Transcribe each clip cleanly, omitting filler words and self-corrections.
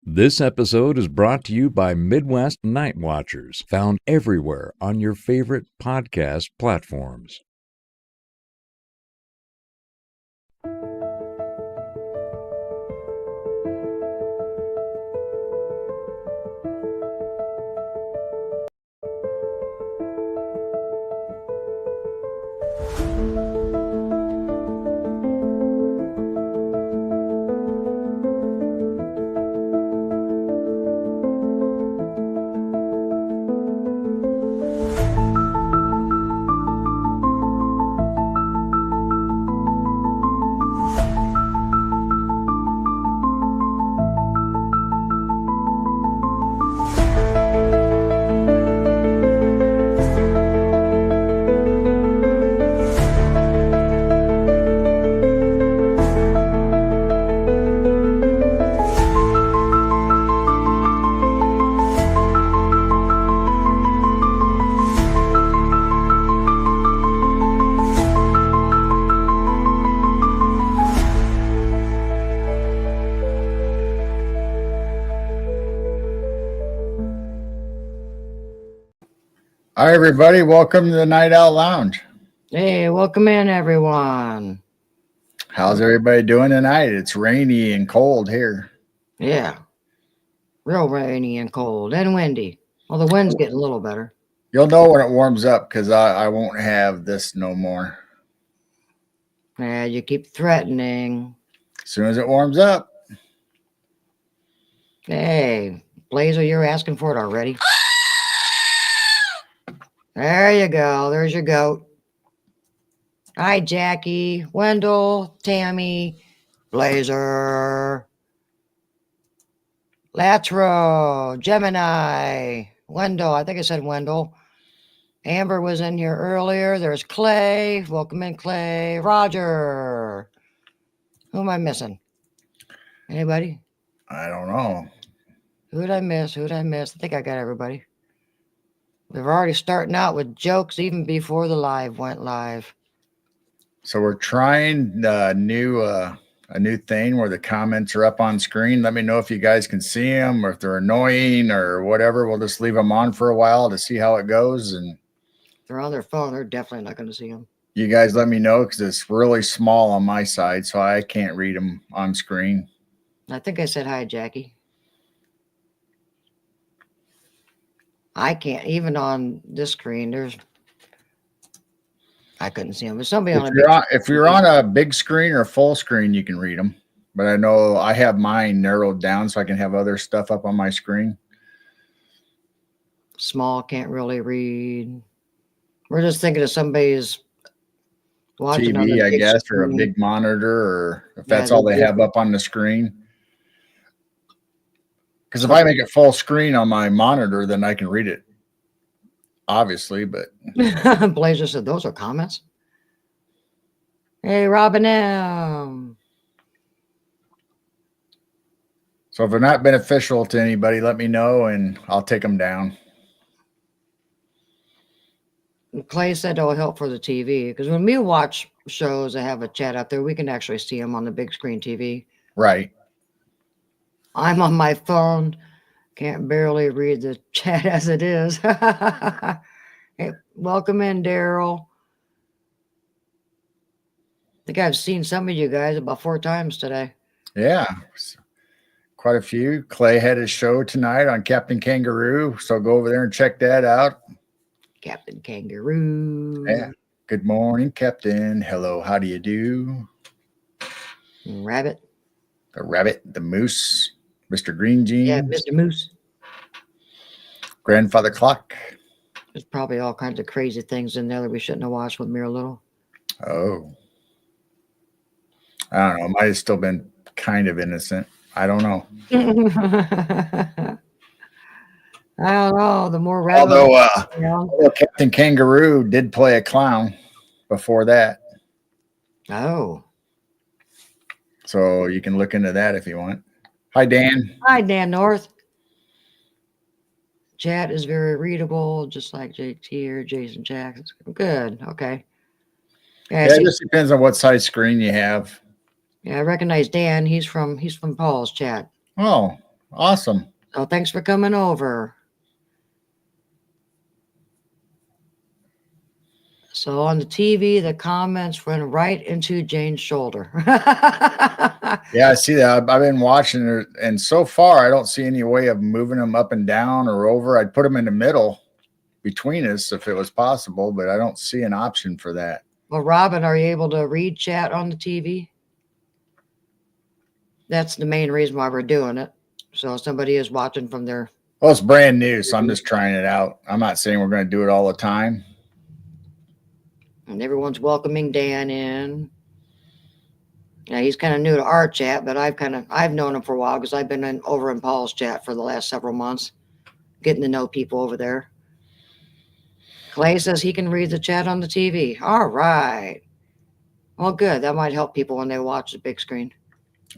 This episode is brought to you by Midwest Night Watchers, found everywhere on your favorite podcast platforms. Hi, everybody. Welcome to the Night Out Lounge. Hey, welcome in, everyone. How's everybody doing tonight? It's rainy and cold here. Yeah, real rainy and cold and windy. Well, the wind's getting a little better. You'll know when it warms up because I won't have this no more. Yeah, you keep threatening. As soon as it warms up. Hey, Blazer, you're asking for it already. There you go. There's your goat. Hi, Jackie, Wendell, Tammy, Blazer, Latro, Gemini, Wendell. I think I said Wendell. Amber was in here earlier. There's Clay. Welcome in, Clay. Roger. Who am I missing? Anybody? I don't know. Who did I miss? I think I got everybody. We were already starting out with jokes even before the live went live. So we're trying a new thing where the comments are up on screen. Let me know if you guys can see them or if they're annoying or whatever. We'll just leave them on for a while to see how it goes. And if they're on their phone, they're definitely not going to see them. You guys let me know because it's really small on my side, so I can't read them on screen. I think I said hi, Jackie. I can't, even on this screen, I couldn't see them. There's somebody if you're on a big screen or full screen, you can read them. But I know I have mine narrowed down so I can have other stuff up on my screen. Small, can't really read. We're just thinking of somebody's watching TV, I guess, or a big monitor, or if that's all they have up on the screen. Because if I make it full screen on my monitor, then I can read it, obviously. But Blazer said those are comments. Hey, Robin M. So if they're not beneficial to anybody, let me know and I'll take them down. Clay said it'll help for the TV because when we watch shows that have a chat up there, we can actually see them on the big screen TV. Right. I'm on my phone. Can't barely read the chat as it is. Hey, welcome in, Daryl. I think I've seen some of you guys about 4 times today. Yeah, quite a few. Clay had his show tonight on Captain Kangaroo, so go over there and check that out. Captain Kangaroo. Yeah. Good morning, Captain. Hello, how do you do? Rabbit. The rabbit, the moose, Mr. Green Jeans. Yeah, Mr. Moose. Grandfather Clock. There's probably all kinds of crazy things in there that we shouldn't have watched when we were little. Oh. I don't know. Might have still been kind of innocent. I don't know. I don't know. The more rabbit. Although Captain Kangaroo did play a clown before that. Oh. So you can look into that if you want. Hi, Dan. Hi, Dan North. Chat is very readable, just like JT or Jason Jackson. Good. Okay. Yeah, it just depends on what size screen you have. Yeah, I recognize Dan. He's from Paul's chat. Oh, Awesome. So thanks for coming over. So on the TV, the comments went right into Jane's shoulder. Yeah, I see that. I've been watching it, and so far, I don't see any way of moving them up and down or over. I'd put them in the middle between us if it was possible, but I don't see an option for that. Well, Robin, are you able to read chat on the TV? That's the main reason why we're doing it. So somebody is watching from their. Well, it's brand new, so I'm just trying it out. I'm not saying we're going to do it all the time. And everyone's welcoming Dan in. Yeah, he's kind of new to our chat, but I've known him for a while because I've been over in Paul's chat for the last several months, getting to know people over there. Clay says he can read the chat on the TV. All right. Well, good. That might help people when they watch the big screen.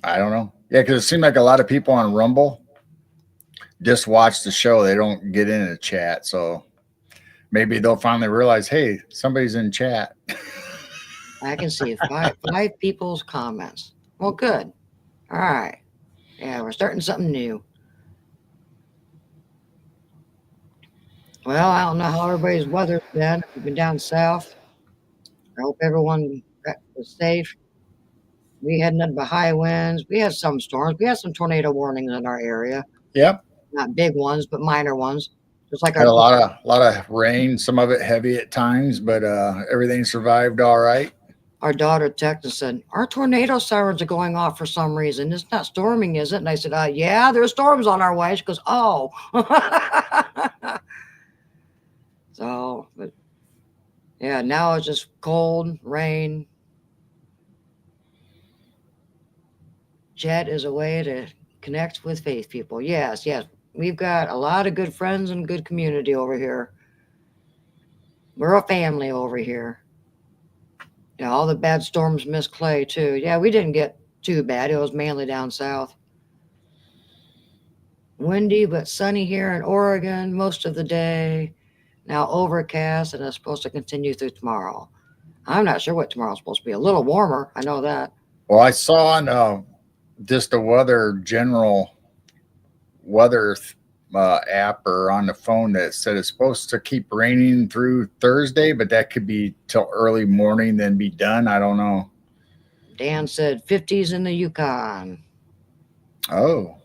I don't know. Yeah, because it seemed like a lot of people on Rumble just watch the show. They don't get in the chat. So maybe they'll finally realize, hey, somebody's in chat. I can see five people's comments. Well, good. All right. Yeah, we're starting something new. Well, I don't know how everybody's weather's been. We've been down south. I hope everyone was safe. We had nothing but high winds. We had some storms. We had some tornado warnings in our area. Yep. Not big ones, but minor ones. Just like Had a lot of rain, some of it heavy at times, but everything survived all right. Our daughter texted and said, our tornado sirens are going off for some reason. It's not storming, is it? And I said, yeah, there's storms on our way. She goes, oh. So, but yeah, now it's just cold, rain. Chat is a way to connect with faith people. Yes. We've got a lot of good friends and good community over here. We're a family over here. Yeah, all the bad storms missed Clay too. Yeah, we didn't get too bad. It was mainly down south. Windy but sunny here in Oregon most of the day. Now overcast, and it's supposed to continue through tomorrow. I'm not sure what tomorrow's supposed to be. A little warmer. I know that. Well, I saw on just a general weather app or on the phone that said it's supposed to keep raining through Thursday, but that could be till early morning, then be done. I don't know. Dan said 50s in the Yukon. Oh.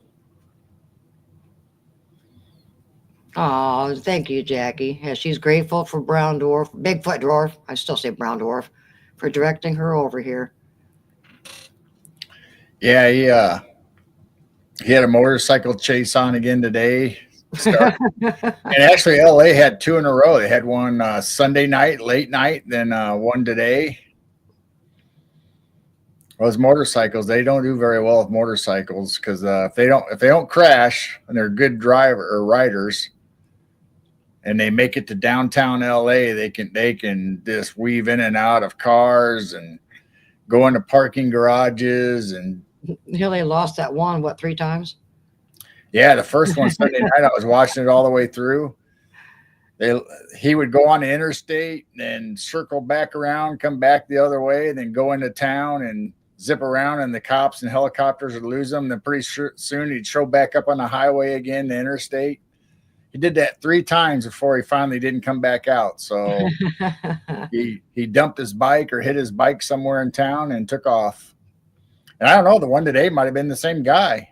Oh, thank you, Jackie. Yeah, she's grateful for Brown Dwarf, Bigfoot Dwarf. I still say Brown Dwarf, for directing her over here. Yeah, he had a motorcycle chase on again today. And actually, LA had two in a row. They had one Sunday night, late night, then one today. Those motorcycles, they don't do very well with motorcycles because if they don't crash and they're good driver or riders, and they make it to downtown LA, they can just weave in and out of cars and go into parking garages and. They lost that one, 3 times? Yeah, the first one Sunday night, I was watching it all the way through. He would go on the interstate and circle back around, come back the other way, and then go into town and zip around, and the cops and helicopters would lose him. Then pretty soon he'd show back up on the highway again, the interstate. He did that 3 times before he finally didn't come back out. So he dumped his bike or hit his bike somewhere in town and took off. And I don't know, the one today might have been the same guy.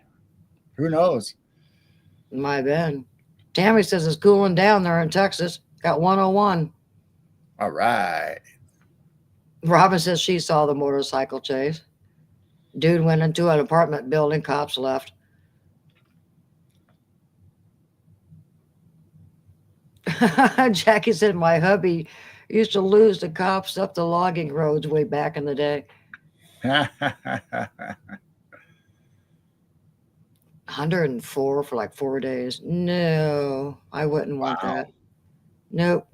Who knows? Might have been. Tammy says it's cooling down there in Texas. Got 101. All right. Robin says she saw the motorcycle chase. Dude went into an apartment building. Cops left. Jackie said my hubby used to lose the cops up the logging roads way back in the day. 104 for like 4 days. No, I wouldn't want that. Nope.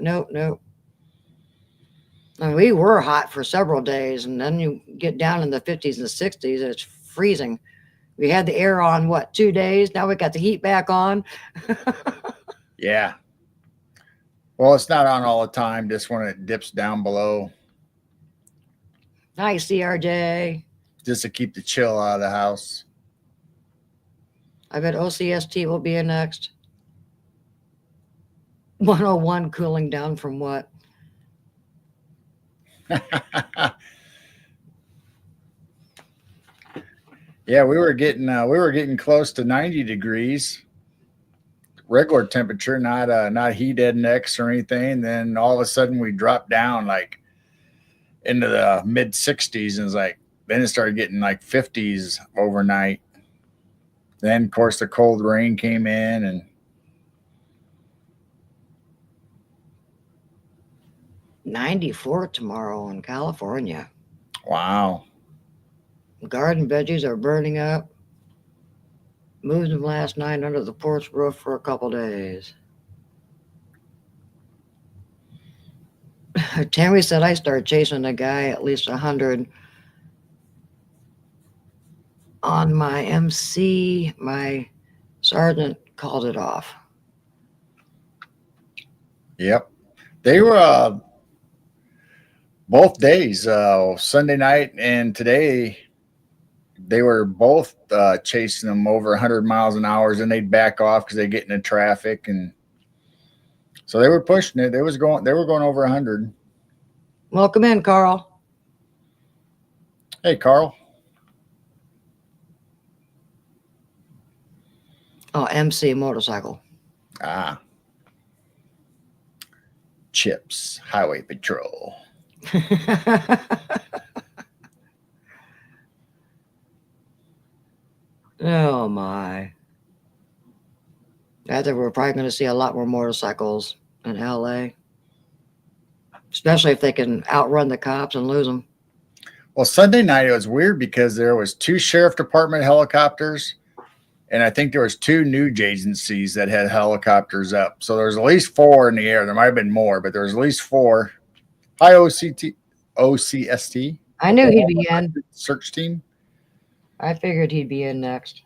And we were hot for several days, and then you get down in the 50s and 60s, it's freezing. We had the air on, 2 days? Now we got the heat back on. Yeah. Well, it's not on all the time, just when it dips down below. Hi, CRJ. Just to keep the chill out of the house. I bet OCST will be in next. 101 cooling down from what? Yeah, we were getting close to 90 degrees regular temperature, not heat index or anything. Then all of a sudden we dropped down like into the mid 60s, and it's like then it started getting like 50s overnight. Then of course the cold rain came in, and 94 tomorrow in California. wow. Garden veggies are burning up. Moved them last night under the porch roof for a couple days. Tammy said I started chasing a guy at least 100 on my MC. My sergeant called it off. Yep. They were both days, Sunday night and today, they were both chasing them over 100 miles an hour, and they'd back off because they get into traffic, and so they were pushing it. They were going over 100. Welcome in, Carl. Hey, Carl. Oh, MC motorcycle. Ah, Chips Highway Patrol. Oh my. I think we're probably going to see a lot more motorcycles in LA, especially if they can outrun the cops and lose them. Well, Sunday night it was weird because there was 2 sheriff department helicopters, and I think there was 2 news agencies that had helicopters up. So there's at least 4 in the air. There might have been more, but there was at least 4. Hi, OCST. I knew he'd be in. Search team. I figured he'd be in next.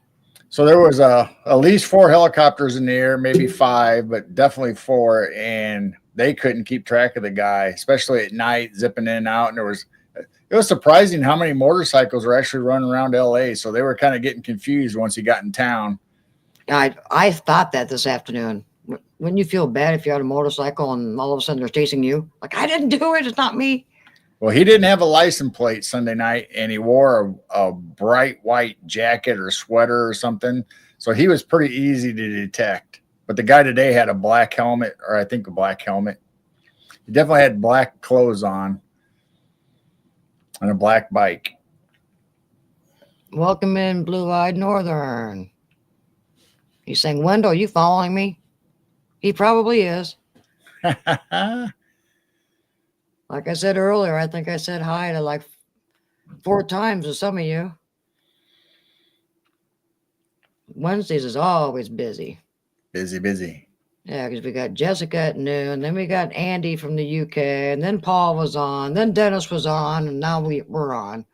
So there was at least 4 helicopters in the air, maybe 5, but definitely 4, and they couldn't keep track of the guy, especially at night, zipping in and out. And it was surprising how many motorcycles were actually running around LA. So they were kind of getting confused once he got in town. I thought that this afternoon. Wouldn't you feel bad if you had a motorcycle and all of a sudden they're chasing you? Like, I didn't do it. It's not me. Well, he didn't have a license plate Sunday night, and he wore a bright white jacket or sweater or something. So he was pretty easy to detect. But the guy today had a black helmet, or I think a black helmet. He definitely had black clothes on and a black bike. Welcome in, Blue-Eyed Northern. He's saying, Wendell, you following me? He probably is. Like I said earlier, I think I said hi to like 4 times to some of you. Wednesdays is always busy. Busy. Yeah, because we got Jessica at noon, then we got Andy from the UK, and then Paul was on, then Dennis was on, and now we're on.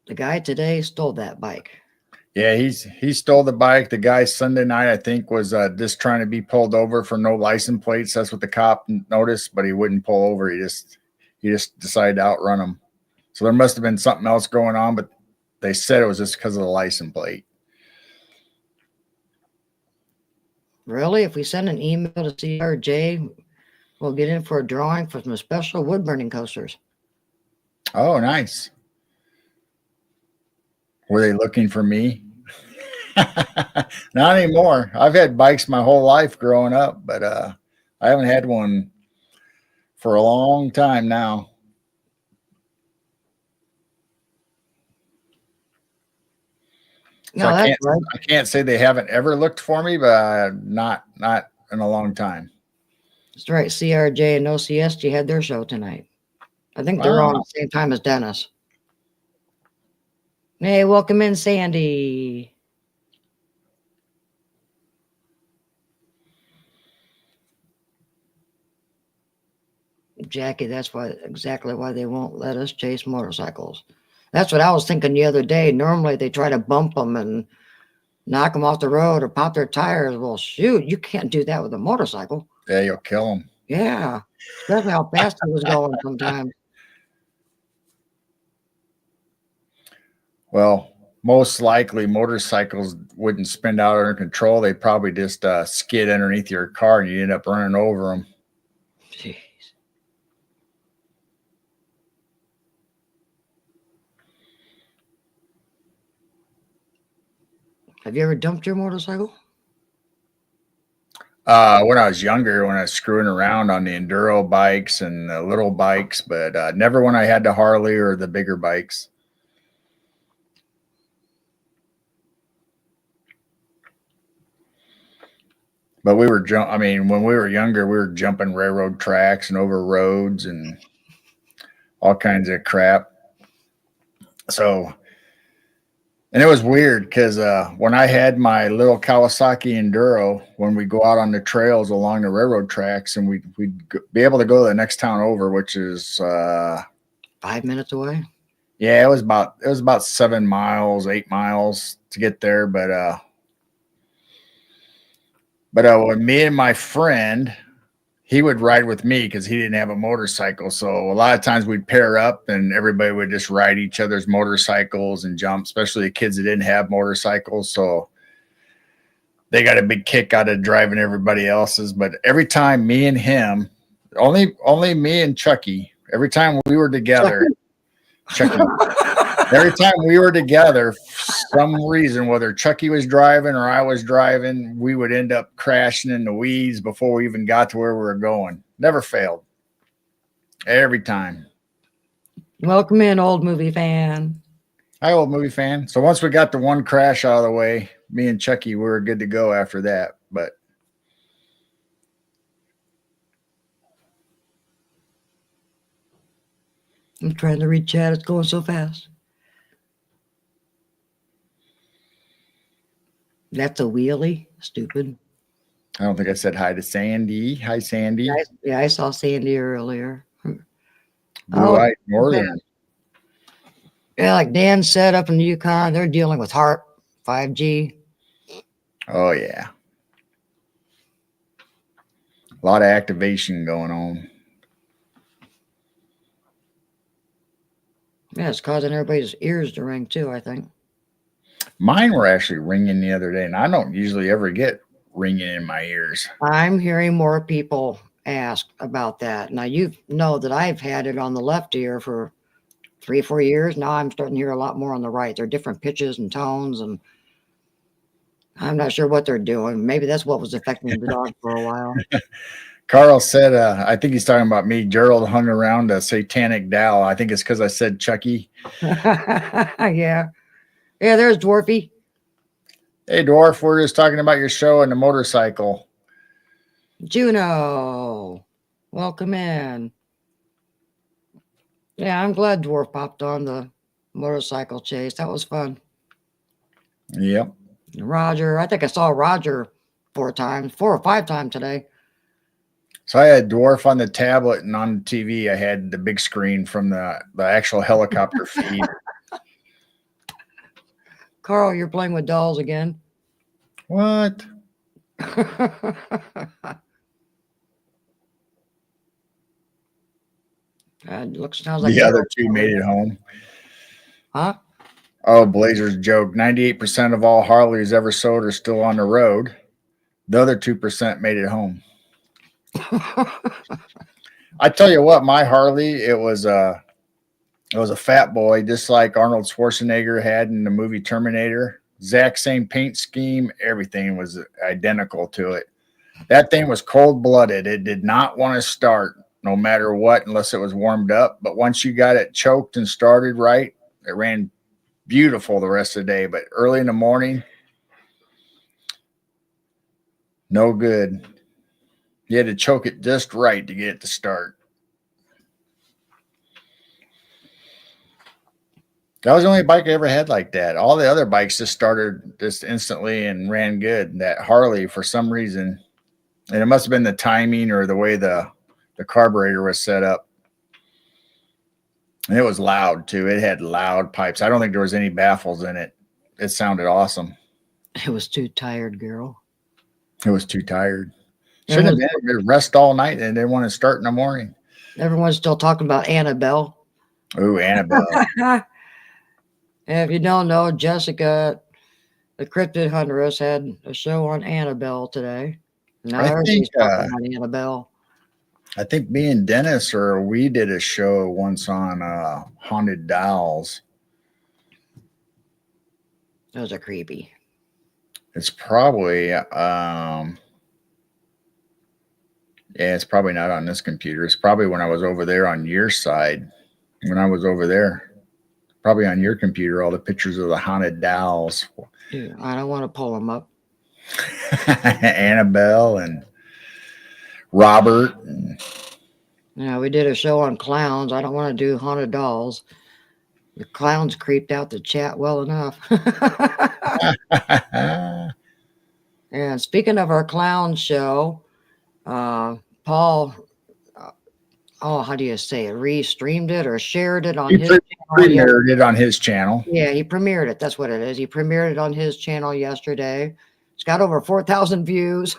The guy today stole that bike. Yeah, he stole the bike. The guy Sunday night, I think, was just trying to be pulled over for no license plates. That's what the cop noticed, but he wouldn't pull over. He just decided to outrun him. So there must have been something else going on, but they said it was just because of the license plate. Really? If we send an email to CRJ, we'll get in for a drawing for some special wood burning coasters. Oh, nice. Were they looking for me? Not anymore. I've had bikes my whole life growing up, but I haven't had one for a long time now. No, So that's right. I can't say they haven't ever looked for me, but not in a long time. That's right. CRJ and OCSG had their show tonight. I think they're on at the same time as Dennis. Hey, welcome in, Sandy. Jackie, that's exactly why they won't let us chase motorcycles. That's what I was thinking the other day. Normally they try to bump them and knock them off the road or pop their tires. Well, shoot, you can't do that with a motorcycle. Yeah, you'll kill them. Yeah, especially how fast he was going sometimes. Well, most likely motorcycles wouldn't spin out under control. They probably just skid underneath your car and you end up running over them. Jeez. Have you ever dumped your motorcycle? When I was younger, when I was screwing around on the enduro bikes and the little bikes, but never when I had the Harley or the bigger bikes. But we were I mean, when we were younger, we were jumping railroad tracks and over roads and all kinds of crap. So, and it was weird because when I had my little Kawasaki Enduro, when we go out on the trails along the railroad tracks, and we'd be able to go to the next town over, which is 5 minutes away. Yeah, it was about 7 miles, 8 miles to get there. But when me and my friend, he would ride with me because he didn't have a motorcycle. So a lot of times we'd pair up and everybody would just ride each other's motorcycles and jump, especially the kids that didn't have motorcycles. So they got a big kick out of driving everybody else's. But every time me and him, only me and Chucky, every time we were together, Chucky, every time we were together, for some reason, whether Chucky was driving or I was driving, we would end up crashing in the weeds before we even got to where we were going. Never failed. Every time. Welcome in, old movie fan. Hi, old movie fan. So once we got the one crash out of the way, me and Chucky, we were good to go after that. But I'm trying to read chat. It's going so fast. That's a wheelie. Stupid. I don't think I said hi to Sandy. Hi, Sandy. Yeah, I saw Sandy earlier. Blue-eyed Northern. Yeah, like Dan said, up in the Yukon, they're dealing with HARP 5G. Oh, yeah. A lot of activation going on. Yeah, it's causing everybody's ears to ring too, I think. Mine were actually ringing the other day, and I don't usually ever get ringing in my ears. I'm hearing more people ask about that. Now, you know that I've had it on the left ear for 3 or 4 years. Now I'm starting to hear a lot more on the right. There are different pitches and tones, and I'm not sure what they're doing. Maybe that's what was affecting the dog for a while. Carl said, I think he's talking about me. Gerald hung around a satanic Dow. I think it's because I said Chucky. Yeah. Yeah, there's Dwarfy. Hey, Dwarf, we're just talking about your show and the motorcycle. Juno, welcome in. Yeah, I'm glad Dwarf popped on the motorcycle chase. That was fun. Yep. Roger, I think I saw Roger 4 or 5 times today. So I had Dwarf on the tablet, and on the TV I had the big screen from the actual helicopter feed. Carl, you're playing with dolls again. What? Sounds like the other two made it home. Huh? Oh, Blazer's joke. 98% of all Harleys ever sold are still on the road. The other 2% made it home. I tell you what, my Harley, it was a fat boy, just like Arnold Schwarzenegger had in the movie Terminator. Exact same paint scheme. Everything was identical to it. That thing was cold-blooded. It did not want to start no matter what unless it was warmed up. But once you got it choked and started right, it ran beautiful the rest of the day. But early in the morning, no good. You had to choke it just right to get it to start. That was the only bike I ever had like that. All the other bikes just started just instantly and ran good. That Harley, for some reason, and it must have been the timing or the way the carburetor was set up. And it was loud too. It had loud pipes. I don't think there was any baffles in it. It sounded awesome. It was too tired, girl. It was too tired. Shouldn't have been. It rest all night and didn't want to start in the morning. Everyone's still talking about Annabelle. Ooh, Annabelle. And if you don't know, Jessica, the cryptid huntress, had a show on Annabelle today. Now I think everybody's talking about Annabelle. I think me and Dennis or we did a show once on haunted dolls. Those are creepy. It's probably yeah, it's probably not on this computer. It's probably when I was over there on your side. When I was over there, probably on your computer, all the pictures of the haunted dolls, Yeah, I don't want to pull them up. Annabelle and Robert. And Yeah, we did a show on clowns. I don't want to do haunted dolls. The clowns creeped out the chat well enough. And speaking of our clown show, Paul, how do you say it? Restreamed it or shared it on he his channel. premiered it on his channel. Yeah, he premiered it. That's what it is. He premiered it on his channel yesterday. It's got over 4,000 views.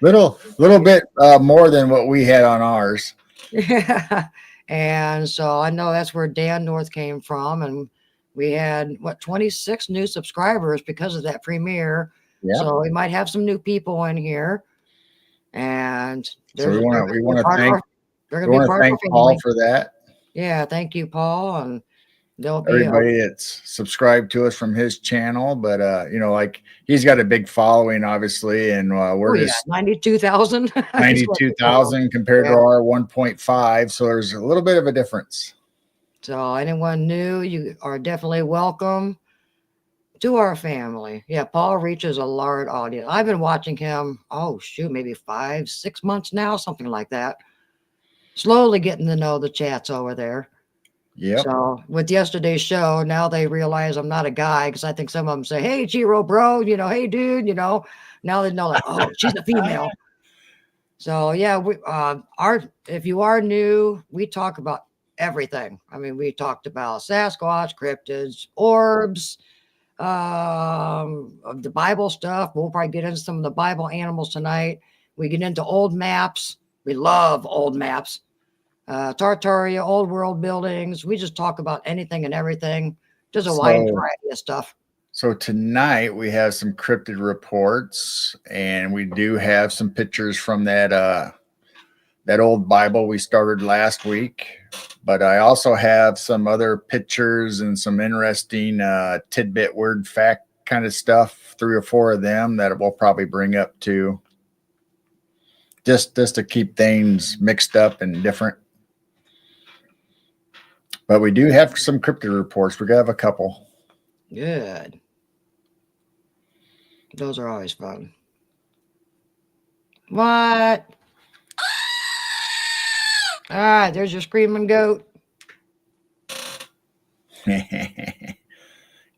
Little bit more than what we had on ours. Yeah. And so I know that's where Dan North came from. And we had 26 new subscribers because of that premiere. Yeah. So we might have some new people in here. And So we want to thank Paul for that. Yeah, thank you, Paul. And there'll be everybody that's subscribed to us from his channel, but like he's got a big following, obviously, and we're just 92,000. 92,000 compared to our 1.5. So there's a little bit of a difference. So anyone new, you are definitely welcome to our family. Yeah, Paul reaches a large audience. I've been watching him, maybe 5-6 months now, something like that. Slowly getting to know the chats over there. Yeah. So with yesterday's show, now they realize I'm not a guy, because I think some of them say, "Hey, Giro, bro, hey, dude, now they know, like, oh, she's a female." So yeah, if you are new, we talk about everything. I mean, we talked about Sasquatch, cryptids, orbs, the Bible stuff. We'll probably get into some of the Bible animals tonight. We get into old maps. We love old maps. Tartaria, old world buildings. We just talk about anything and everything. Just a wide variety of stuff. So tonight we have some cryptid reports, and we do have some pictures from that old Bible we started last week. But I also have some other pictures and some interesting tidbit word fact kind of stuff, 3 or 4 of them that we'll probably bring up too. Just to keep things mixed up and different. But we do have some cryptid reports. We're going to have a couple. Good. Those are always fun. What? All right, there's your screaming goat.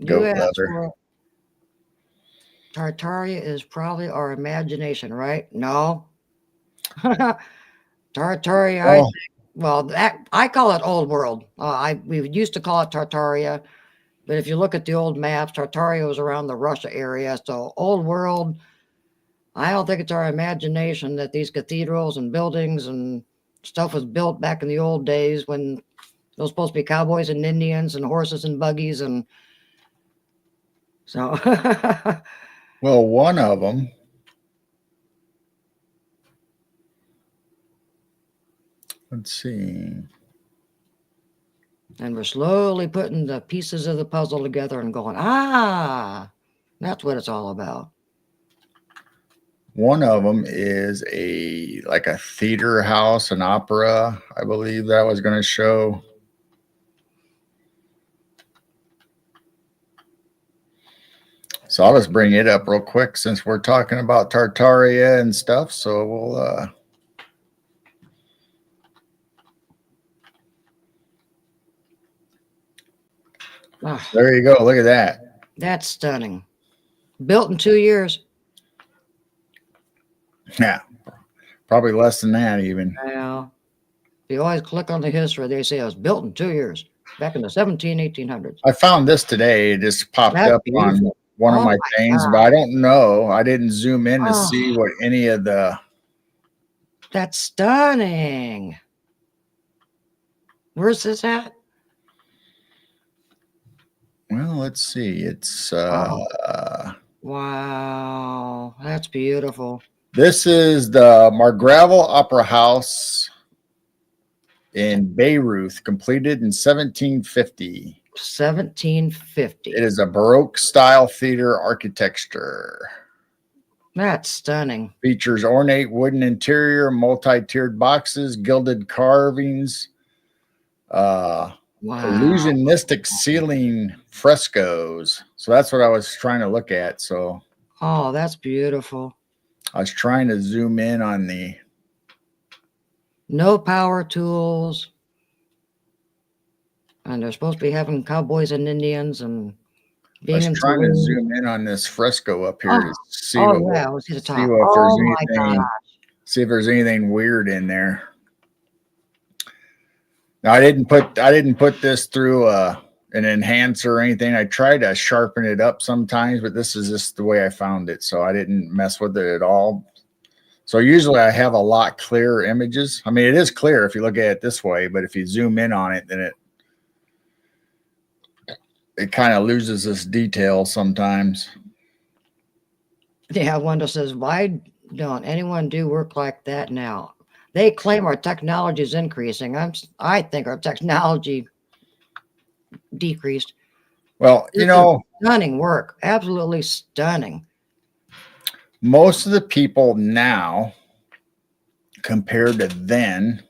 Goat lover. Tartaria is probably our imagination, right? No. Tartaria, I call it old world. We used to call it Tartaria, but if you look at the old maps, Tartaria was around the Russia area. So old world, I don't think it's our imagination that these cathedrals and buildings and stuff was built back in the old days when there was supposed to be cowboys and Indians and horses and buggies. And so, well, one of them, let's see. And we're slowly putting the pieces of the puzzle together and going, that's what it's all about. One of them is like a theater house, an opera, I believe that I was going to show. So I'll just bring it up real quick since we're talking about Tartaria and stuff. So we'll there you go. Look at that. That's stunning. Built in 2 years. Yeah, probably less than that even. Well, if you always click on the history, they say it was built in 2 years, back in the 1800s. I found this today. It just popped up on one of my things, but I don't know. I didn't zoom in to see what any of the... That's stunning. Where's this at? Well, let's see. It's Wow, that's beautiful. this is the Margravel Opera House in Bayreuth, completed in 1750. 1750. It is a Baroque style theater architecture. That's stunning. Features ornate wooden interior, multi-tiered boxes, gilded carvings, Wow. illusionistic ceiling frescoes. So that's what I was trying to look at. So Oh, that's beautiful. I was trying to zoom in on the. No power tools. And they're supposed to be having cowboys and Indians and I being was in trying to saloons. zoom in on this fresco up here to see Oh, what, yeah, we'll see the top. see if there's Oh, my anything. God. See if there's anything weird in there. Now, I didn't put this through an enhancer or anything. I tried to sharpen it up sometimes, but this is just the way I found it, so I didn't mess with it at all. So usually I have a lot clearer images. I mean, it is clear if you look at it this way, but if you zoom in on it, then it kind of loses this detail sometimes. Yeah, Wendell says, why don't anyone do work like that now? They claim our technology is increasing. I think our technology decreased. Well, This is stunning work. Absolutely stunning. most of the people now compared to then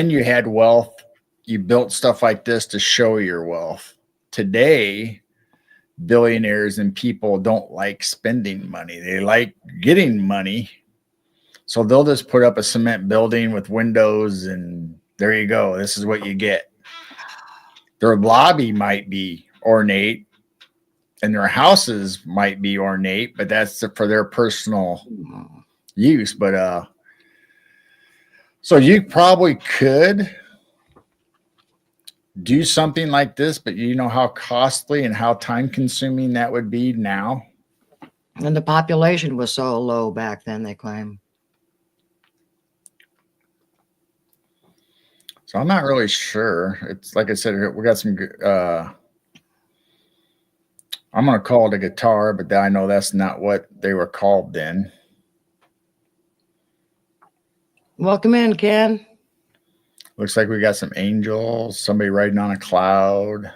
you had wealth. You built stuff like this to show your wealth. Today, billionaires and people don't like spending money. They like getting money. So they'll just put up a cement building with windows and there you go. This is what you get. Their lobby might be ornate and their houses might be ornate, but that's for their personal use. But so you probably could do something like this, but you know how costly and how time consuming that would be now. And the population was so low back then, they claim. So I'm not really sure. It's like I said, we got some. I'm going to call it a guitar, but I know that's not what they were called then. Welcome in, Ken. Looks like we got some angels, somebody riding on a cloud.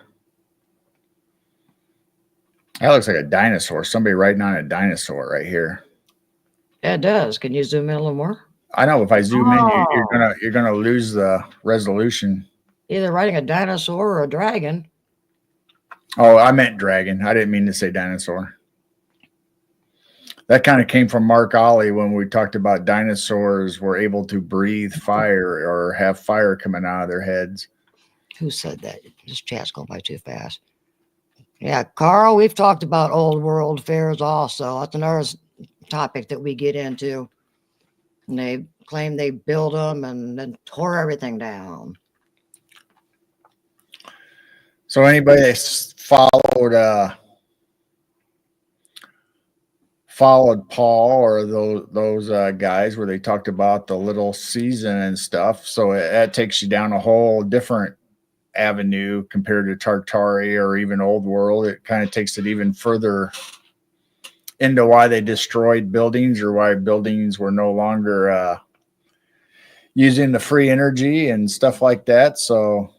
That looks like a dinosaur. Somebody riding on a dinosaur right here. Yeah, it does. Can you zoom in a little more? I know if I zoom in, you're gonna lose the resolution. Either riding a dinosaur or a dragon. Oh, I meant dragon. I didn't mean to say dinosaur. That kind of came from Mark Ollie when we talked about dinosaurs were able to breathe fire or have fire coming out of their heads. Who said that? This chat's going by too fast. Yeah, Carl, we've talked about old world fairs also. That's another topic that we get into. And they claim they built them and then tore everything down. So anybody that's followed Paul or those guys where they talked about the little season and stuff, so that takes you down a whole different avenue compared to Tartary or even Old World. It kind of takes it even further into why they destroyed buildings or why buildings were no longer using the free energy and stuff like that. So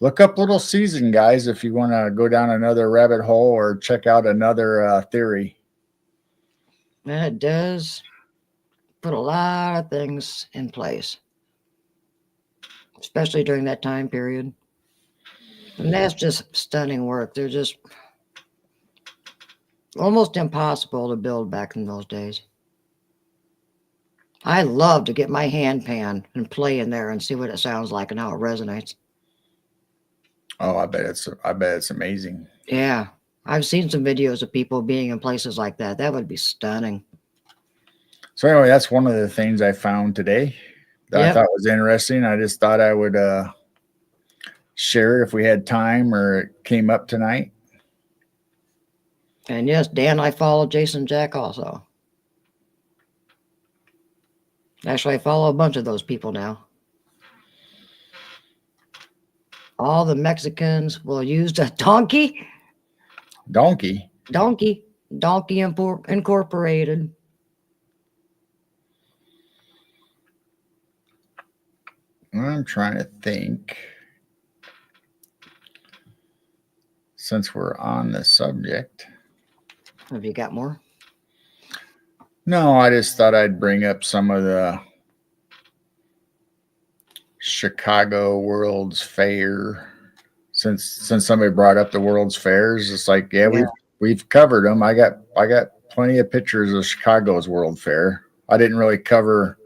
look up Little Season, guys, if you want to go down another rabbit hole or check out another theory. And it does put a lot of things in place, especially during that time period. And that's just stunning work. They're just almost impossible to build back in those days. I love to get my hand pan and play in there and see what it sounds like and how it resonates. Oh, I bet it's amazing. Yeah. I've seen some videos of people being in places like that. That would be stunning. So anyway, that's one of the things I found today that I thought was interesting. I just thought I would share it if we had time or it came up tonight. And yes, Dan, I follow Jason Jack also. Actually, I follow a bunch of those people now. All the Mexicans will use a donkey. Donkey. Donkey Incorporated. I'm trying to think. Since we're on the subject. Have you got more? No, I just thought I'd bring up some of the Chicago World's Fair. Since somebody brought up the World's Fairs, it's like, yeah, we've covered them. I got plenty of pictures of Chicago's World Fair. I didn't really cover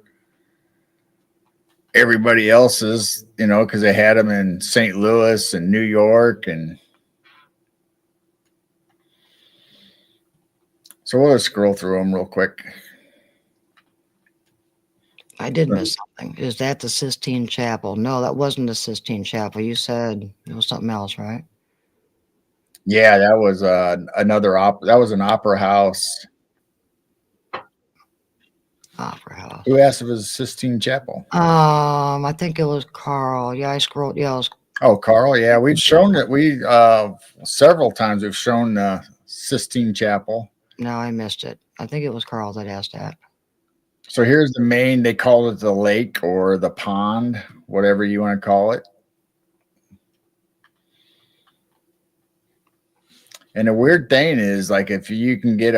everybody else's, because they had them in St. Louis and New York, and so we'll just scroll through them real quick. I did miss something. Is that the Sistine Chapel? No, that wasn't the Sistine Chapel. You said it was something else, right? Yeah, that was that was an opera house. Opera house. Who asked if it was a Sistine Chapel? I think it was Carl. Yeah, I scrolled. Yeah, it was. Oh, Carl. Yeah, we've shown it. We several times we've shown Sistine Chapel. No, I missed it. I think it was Carl that asked that. So here's the main. They call it the lake or the pond, whatever you want to call it. And the weird thing is, like, if you can get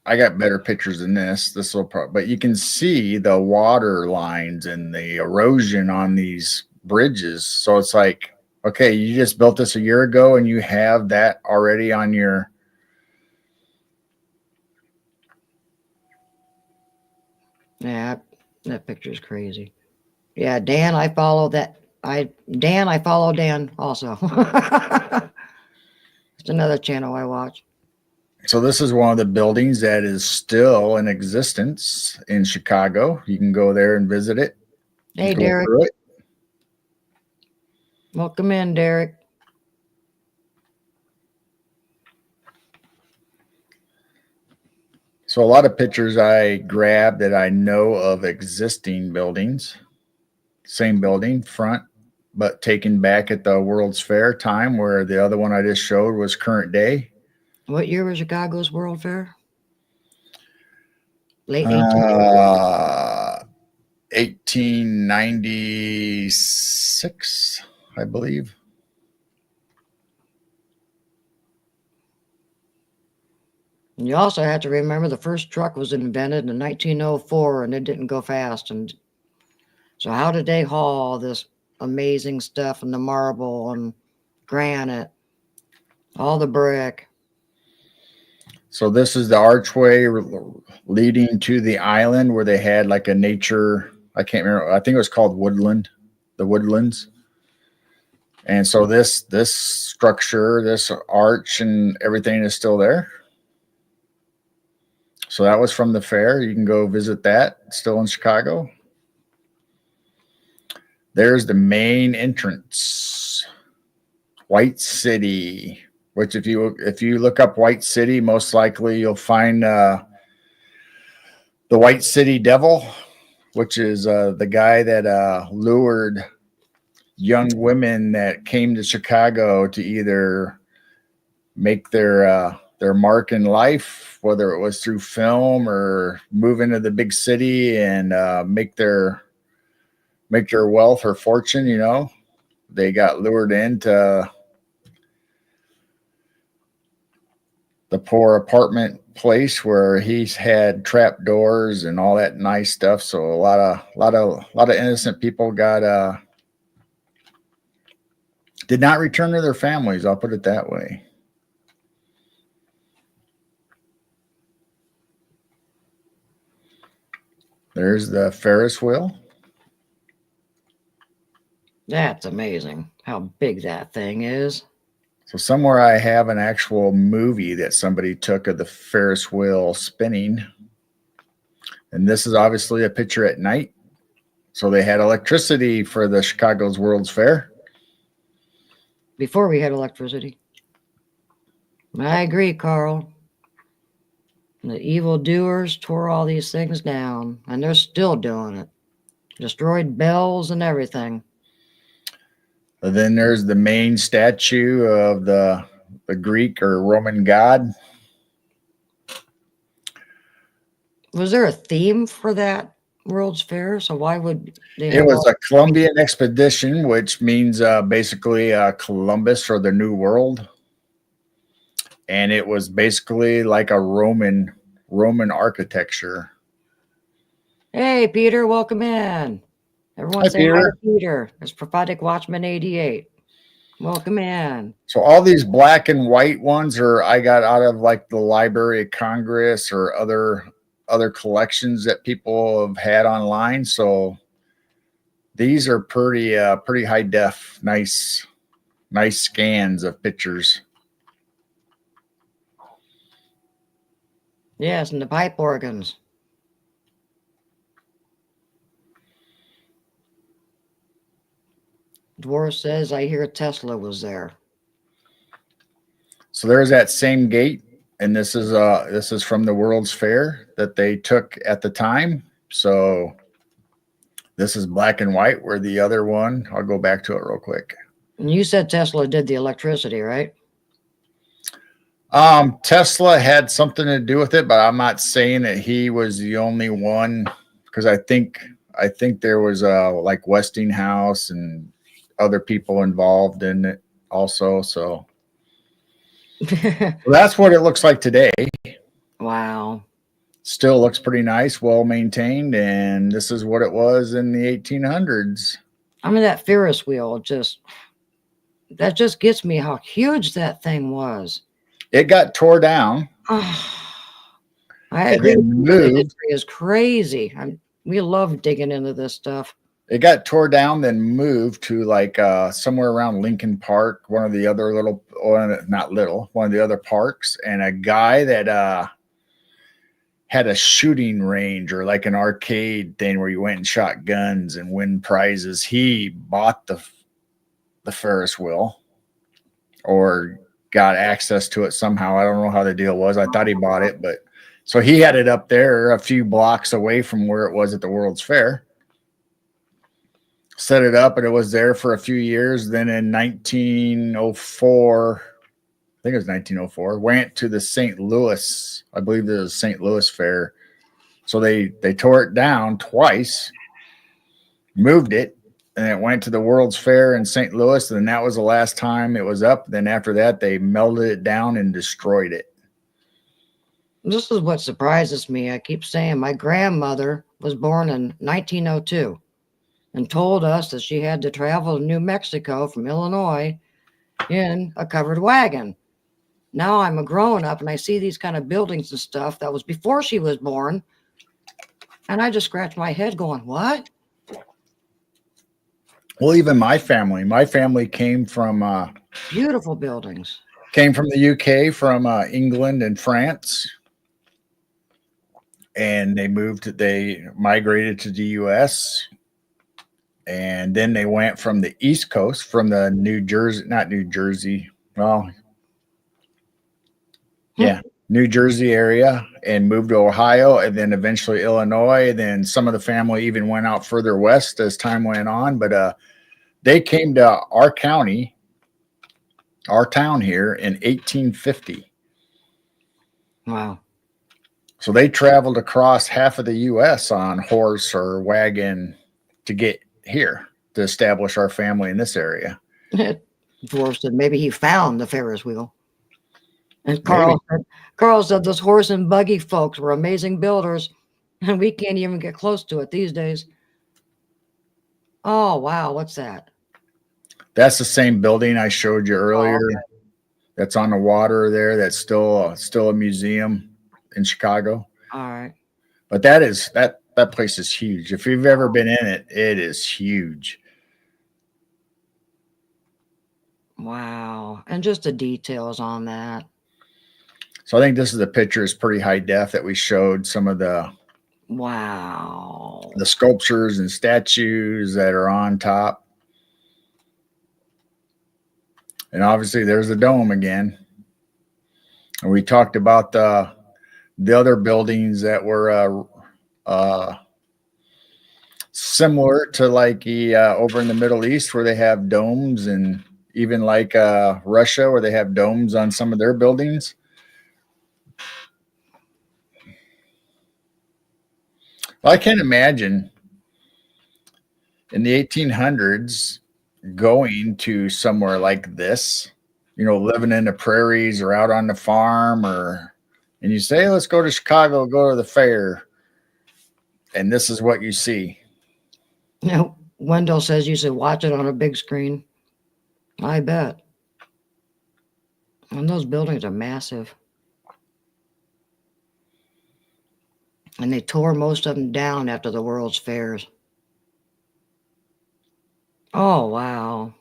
I got better pictures than this. This will probably, but you can see the water lines and the erosion on these bridges. So it's like, okay, you just built this a year ago and you have that already on your. Yeah, that picture is crazy. Yeah, Dan, I follow that. I follow Dan also. It's another channel I watch. So this is one of the buildings that is still in existence in Chicago. You can go there and visit it. Hey, Derek. Welcome in, Derek. So a lot of pictures I grabbed that I know of existing buildings. Same building, front, but taken back at the World's Fair time, where the other one I just showed was current day. What year was Chicago's World Fair? Late 1896, I believe. And you also have to remember the first truck was invented in 1904 and it didn't go fast. And so how did they haul this amazing stuff and the marble and granite, all the brick? So this is the archway leading to the island where they had like a nature, I can't remember, I think it was called Woodland, the Woodlands. And so this structure, this arch and everything is still there. So that was from the fair. You can go visit that. It's still in Chicago. There's the main entrance, White City. Which if you look up White City, most likely you'll find the White City Devil, which is the guy that lured young women that came to Chicago to either make their mark in life, whether it was through film or move into the big city and make their wealth or fortune. They got lured into the poor apartment place where he's had trap doors and all that nice stuff. So a lot of innocent people did not return to their families. I'll put it that way. There's the Ferris wheel. That's amazing how big that thing is. So somewhere I have an actual movie that somebody took of the Ferris wheel spinning. And this is obviously a picture at night. So they had electricity for the Chicago's World's Fair. Before we had electricity. I agree, Carl. The evildoers tore all these things down, and they're still doing it. Destroyed bells and everything. And then there's the main statue of the Greek or Roman god. Was there a theme for that World's Fair? So why would they It have was all? a Columbian expedition, which means basically Columbus or the New World, and it was basically like a Roman architecture. Hey, Peter, welcome in. Everyone Hi, say hi to Peter. Peter. It's Prophetic Watchman 88. Welcome in. So all these black and white ones are I got out of like the Library of Congress or other collections that people have had online. So these are pretty high def, nice scans of pictures. Yes, and the pipe organs. Dwarf says, I hear Tesla was there. So there's that same gate, and this is from the World's Fair that they took at the time. So this is black and white, where the other one, I'll go back to it real quick. And you said Tesla did the electricity, right? Tesla had something to do with it, but I'm not saying that he was the only one, because I think there was like Westinghouse and other people involved in it also. So that's what it looks like today. Wow. Still looks pretty nice, well maintained, and this is what it was in the 1800s. I mean, that Ferris wheel that just gets me how huge that thing was. It got tore down. I agree. The history is crazy. We love digging into this stuff. It got tore down, then moved to like somewhere around Lincoln Park, one of the other one of the other parks, and a guy that had a shooting range or like an arcade thing where you went and shot guns and win prizes. He bought the Ferris wheel or got access to it somehow. I don't know how the deal was. I thought he bought it, but so he had it up there a few blocks away from where it was at the World's Fair. Set it up, and it was there for a few years. Then in 1904, I think it was 1904, went to the St. Louis, I believe it was St. Louis Fair. So they tore it down twice, moved it, and it went to the World's Fair in St. Louis. And that was the last time it was up. Then after that, they melted it down and destroyed it. This is what surprises me. I keep saying my grandmother was born in 1902 and told us that she had to travel to New Mexico from Illinois in a covered wagon. Now I'm a grown up and I see these kind of buildings and stuff that was before she was born. And I just scratch my head going, what? Well, even my family came from Beautiful buildings. Came from the UK, from England and France. And they migrated to the US. And then they went from the East Coast, from the New Jersey area, and moved to Ohio, and then eventually Illinois. And then some of the family even went out further west as time went on. But they came to our town here in 1850. Wow. So they traveled across half of the U.S. on horse or wagon to get here to establish our family in this area. Dwarf said maybe he found the Ferris wheel. And Carl said those horse and buggy folks were amazing builders, and we can't even get close to it these days. Oh, wow. What's that? That's the same building I showed you earlier. Oh, okay. That's on the water there. That's still a museum in Chicago. All right. But that place is huge. If you've ever been in it, it is huge. Wow. And just the details on that. So I think this is a picture. It's pretty high def that we showed some of the the sculptures and statues that are on top. And obviously there's the dome again. And we talked about the other buildings that were similar to like over in the Middle East, where they have domes and even like Russia, where they have domes on some of their buildings. Well, I can't imagine in the 1800s going to somewhere like this, living in the prairies or out on the farm, and you say, hey, let's go to Chicago, go to the fair, and this is what you see. Wendell says you should watch it on a big screen. I bet. And those buildings are massive. And they tore most of them down after the World's Fairs. Oh, wow.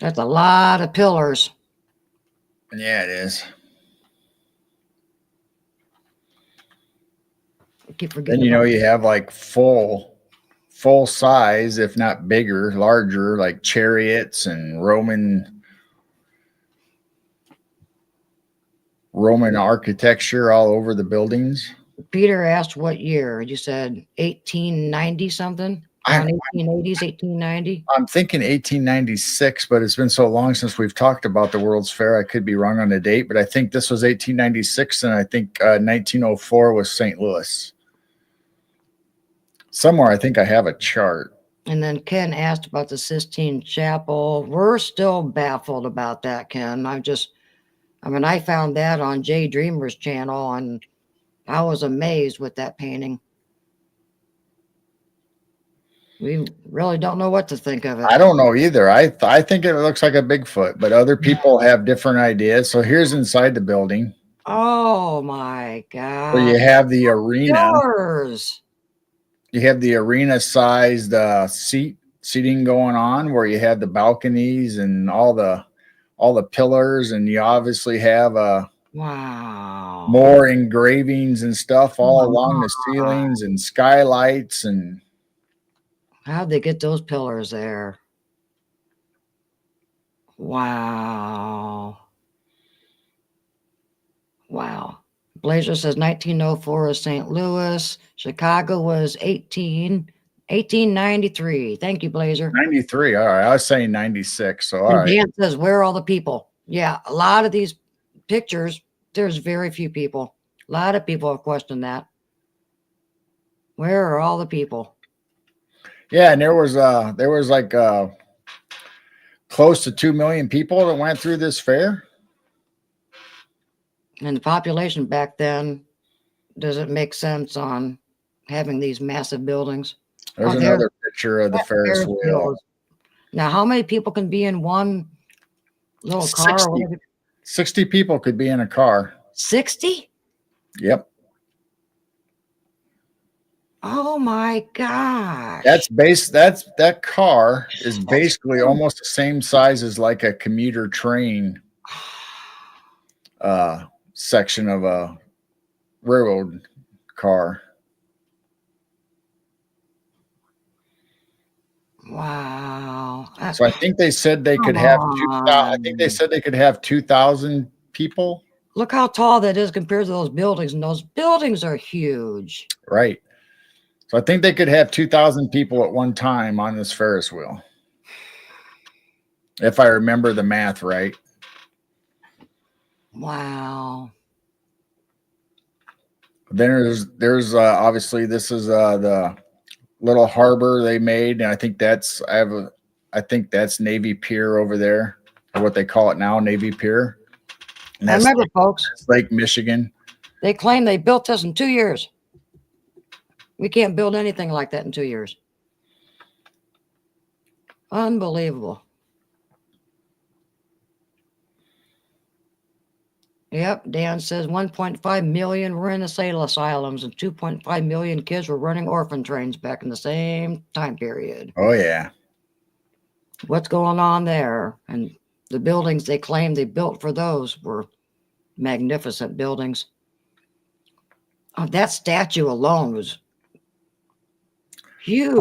That's a lot of pillars. Yeah, it is. I keep forgetting. Then, you have like full size, if not bigger, larger, like chariots and Roman architecture all over the buildings. Peter asked what year. You said 1890 something? Around 1880s, 1890? I'm thinking 1896, but it's been so long since we've talked about the World's Fair. I could be wrong on the date, but I think this was 1896, and I think 1904 was St. Louis. Somewhere I think I have a chart. And then Ken asked about the Sistine Chapel. We're still baffled about that, Ken. I found that on Jay Dreamer's channel, and I was amazed with that painting. We really don't know what to think of it. I don't know either. I think it looks like a Bigfoot, but other people have different ideas. So here's inside the building. Oh my God. Where you have the arena. Pillars. You have the arena-sized seating going on, where you have the balconies and all the pillars, and you obviously have wow, more engravings and stuff all along the ceilings and skylights. And how'd they get those pillars there? Wow. Blazer says 1904 is St. Louis. Chicago was 1893. Thank you, Blazer. 93. All right. I was saying 96. So, all right. Dan says, where are all the people? Yeah, a lot of these pictures, there's very few people. A lot of people have questioned that. Where are all the people? Yeah, and there was like close to 2 million people that went through this fair. And the population back then, does it make sense on having these massive buildings? There's another picture of the Ferris wheel. Now, how many people can be in one little 60, car? 60 people could be in a car. 60? Yep. Oh my gosh. That car is basically almost the same size as like a commuter train section of a railroad car. Wow. So I think they said they could have 2,000. I think they said they could have 2,000 people. Look how tall that is compared to those buildings, and those buildings are huge. Right. So I think they could have 2,000 people at one time on this Ferris wheel, if I remember the math right. Wow. Then there's obviously this is the little harbor they made, and I think that's Navy Pier over there, or what they call it now, Navy Pier. I remember, folks. Lake Michigan. They claim they built this in 2 years. We can't build anything like that in 2 years. Unbelievable. Yep, Dan says 1.5 million were in insane asylums and 2.5 million kids were running orphan trains back in the same time period. Oh, yeah. What's going on there? And the buildings they claim they built for those were magnificent buildings. Oh, that statue alone was huge.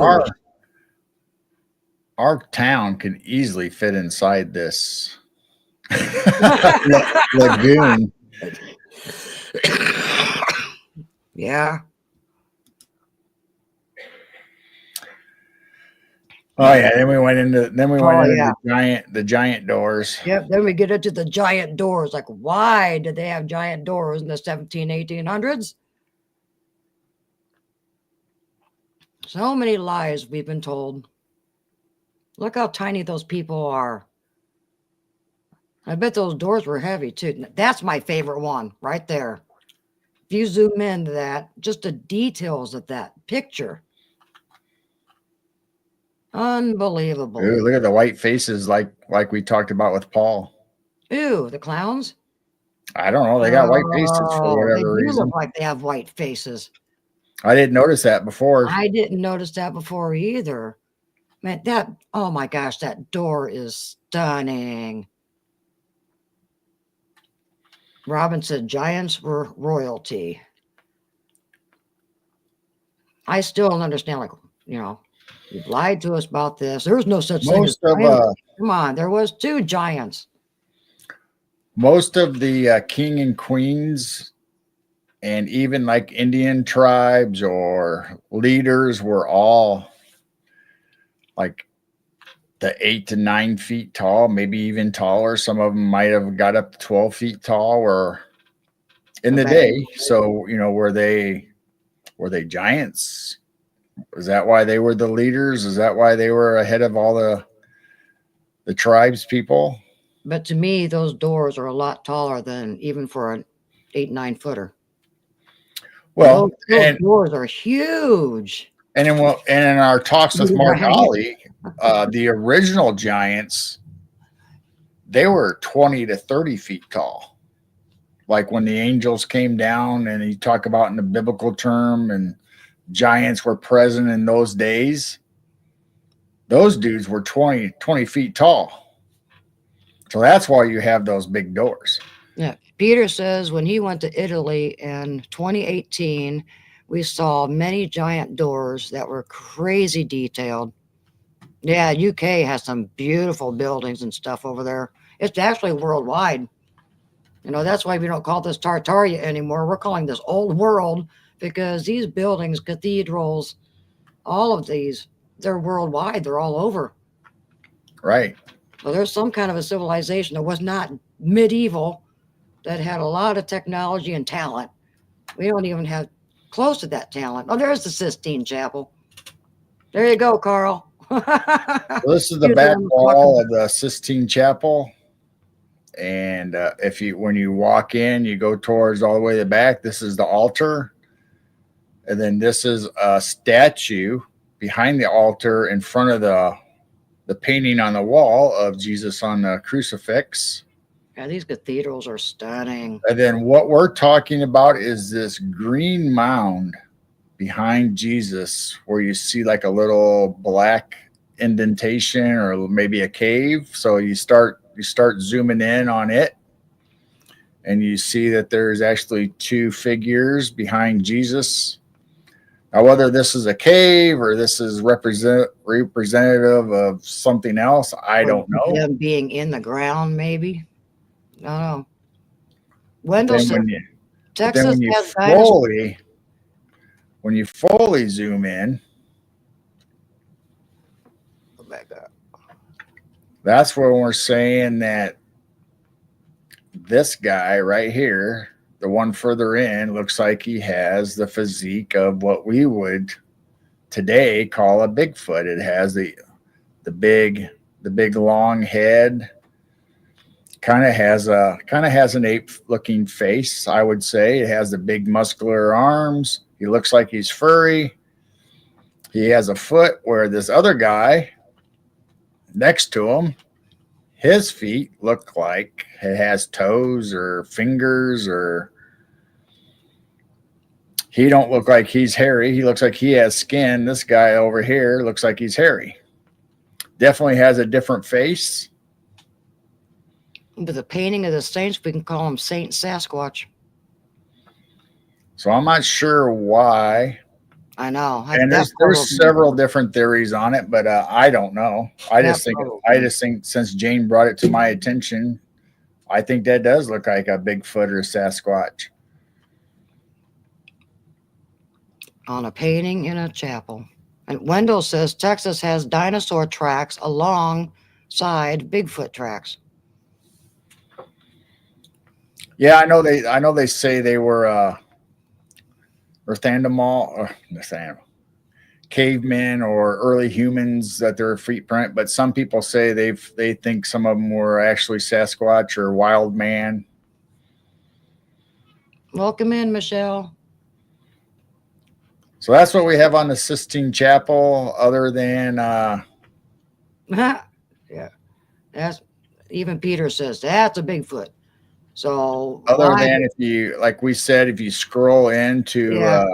Our town could easily fit inside this lagoon. Yeah. Oh yeah, then we went into Oh, yeah. the giant doors. Yep. Then we get into the giant doors. Like, why did they have giant doors in the 1800s? So many lies we've been told. Look how tiny those people are. I bet those doors were heavy too. That's my favorite one right there. If you zoom into that, just the details of that picture. Unbelievable. Ooh, look at the white faces, like we talked about with Paul. Ew, the clowns? I don't know. They got white faces for Oh, they whatever do reason. look like they have white faces. I didn't notice that before. I didn't notice that before either. Man, oh my gosh, that door is stunning. Robin said giants were royalty. I still don't understand, like, you've lied to us about this. There's no such thing as Most of giants. Come on, there was 2 giants. most of the king and queens, and even like Indian tribes or leaders, were all like the 8 to 9 feet tall, maybe even taller. Some of them might have got up to 12 feet tall, or in the day. So, were they giants? Is that why they were the leaders? Is that why they were ahead of all the tribes people? But to me, those doors are a lot taller than even for an 8, 9 footer. Well, those doors are huge. And in our talks with Mark Ollie, the original giants, they were 20 to 30 feet tall. Like when the angels came down, and you talk about in the biblical term, and giants were present in those days, those dudes were 20 feet tall. So that's why you have those big doors. Yeah. Peter says when he went to Italy in 2018, we saw many giant doors that were crazy detailed. Yeah, UK has some beautiful buildings and stuff over there. It's actually worldwide. That's why we don't call this Tartaria anymore. We're calling this old world, because these buildings, cathedrals, all of these, they're worldwide. They're all over. Right. So there's some kind of a civilization that was not medieval, that had a lot of technology and talent. We don't even have close to that talent. Oh, there's the Sistine Chapel. There you go, Carl. Well, this is the back wall of the Sistine Chapel. And when you walk in, you go towards all the way to the back. This is the altar. And then this is a statue behind the altar in front of the painting on the wall of Jesus on the crucifix. Yeah, these cathedrals are stunning. And then what we're talking about is this green mound behind Jesus, where you see like a little black indentation or maybe a cave. So you start zooming in on it, and you see that there's actually 2 figures behind Jesus. Now, whether this is a cave or this is representative of something else, I don't know. Them being in the ground, maybe. I don't know. Wendell said, Texas has dinosaurs. When you fully zoom in, Go back up. That's where we're saying that this guy right here, the one further in, looks like he has the physique of what we would today call a Bigfoot. It has the big long head. Kind of has an ape-looking face, I would say. It has the big muscular arms. He looks like he's furry. He has a foot where this other guy next to him, his feet look like it has toes or fingers, or he don't look like he's hairy. He looks like he has skin. This guy over here looks like he's hairy. Definitely has a different face. With the painting of the saints, we can call him Saint Sasquatch. So I'm not sure why. I know. And there's several different theories on it, but I don't know. I just think since Jane brought it to my attention, I think that does look like a Bigfoot or a Sasquatch. On a painting in a chapel. And Wendell says Texas has dinosaur tracks alongside Bigfoot tracks. Yeah, I know they say they were cavemen or early humans that their feet print, but some people say they think some of them were actually Sasquatch or wild man. Welcome in, Michelle. So that's what we have on the Sistine Chapel, other than Yeah, that's even Peter says that's a Bigfoot. So other than if you, like we said, if you scroll into yeah.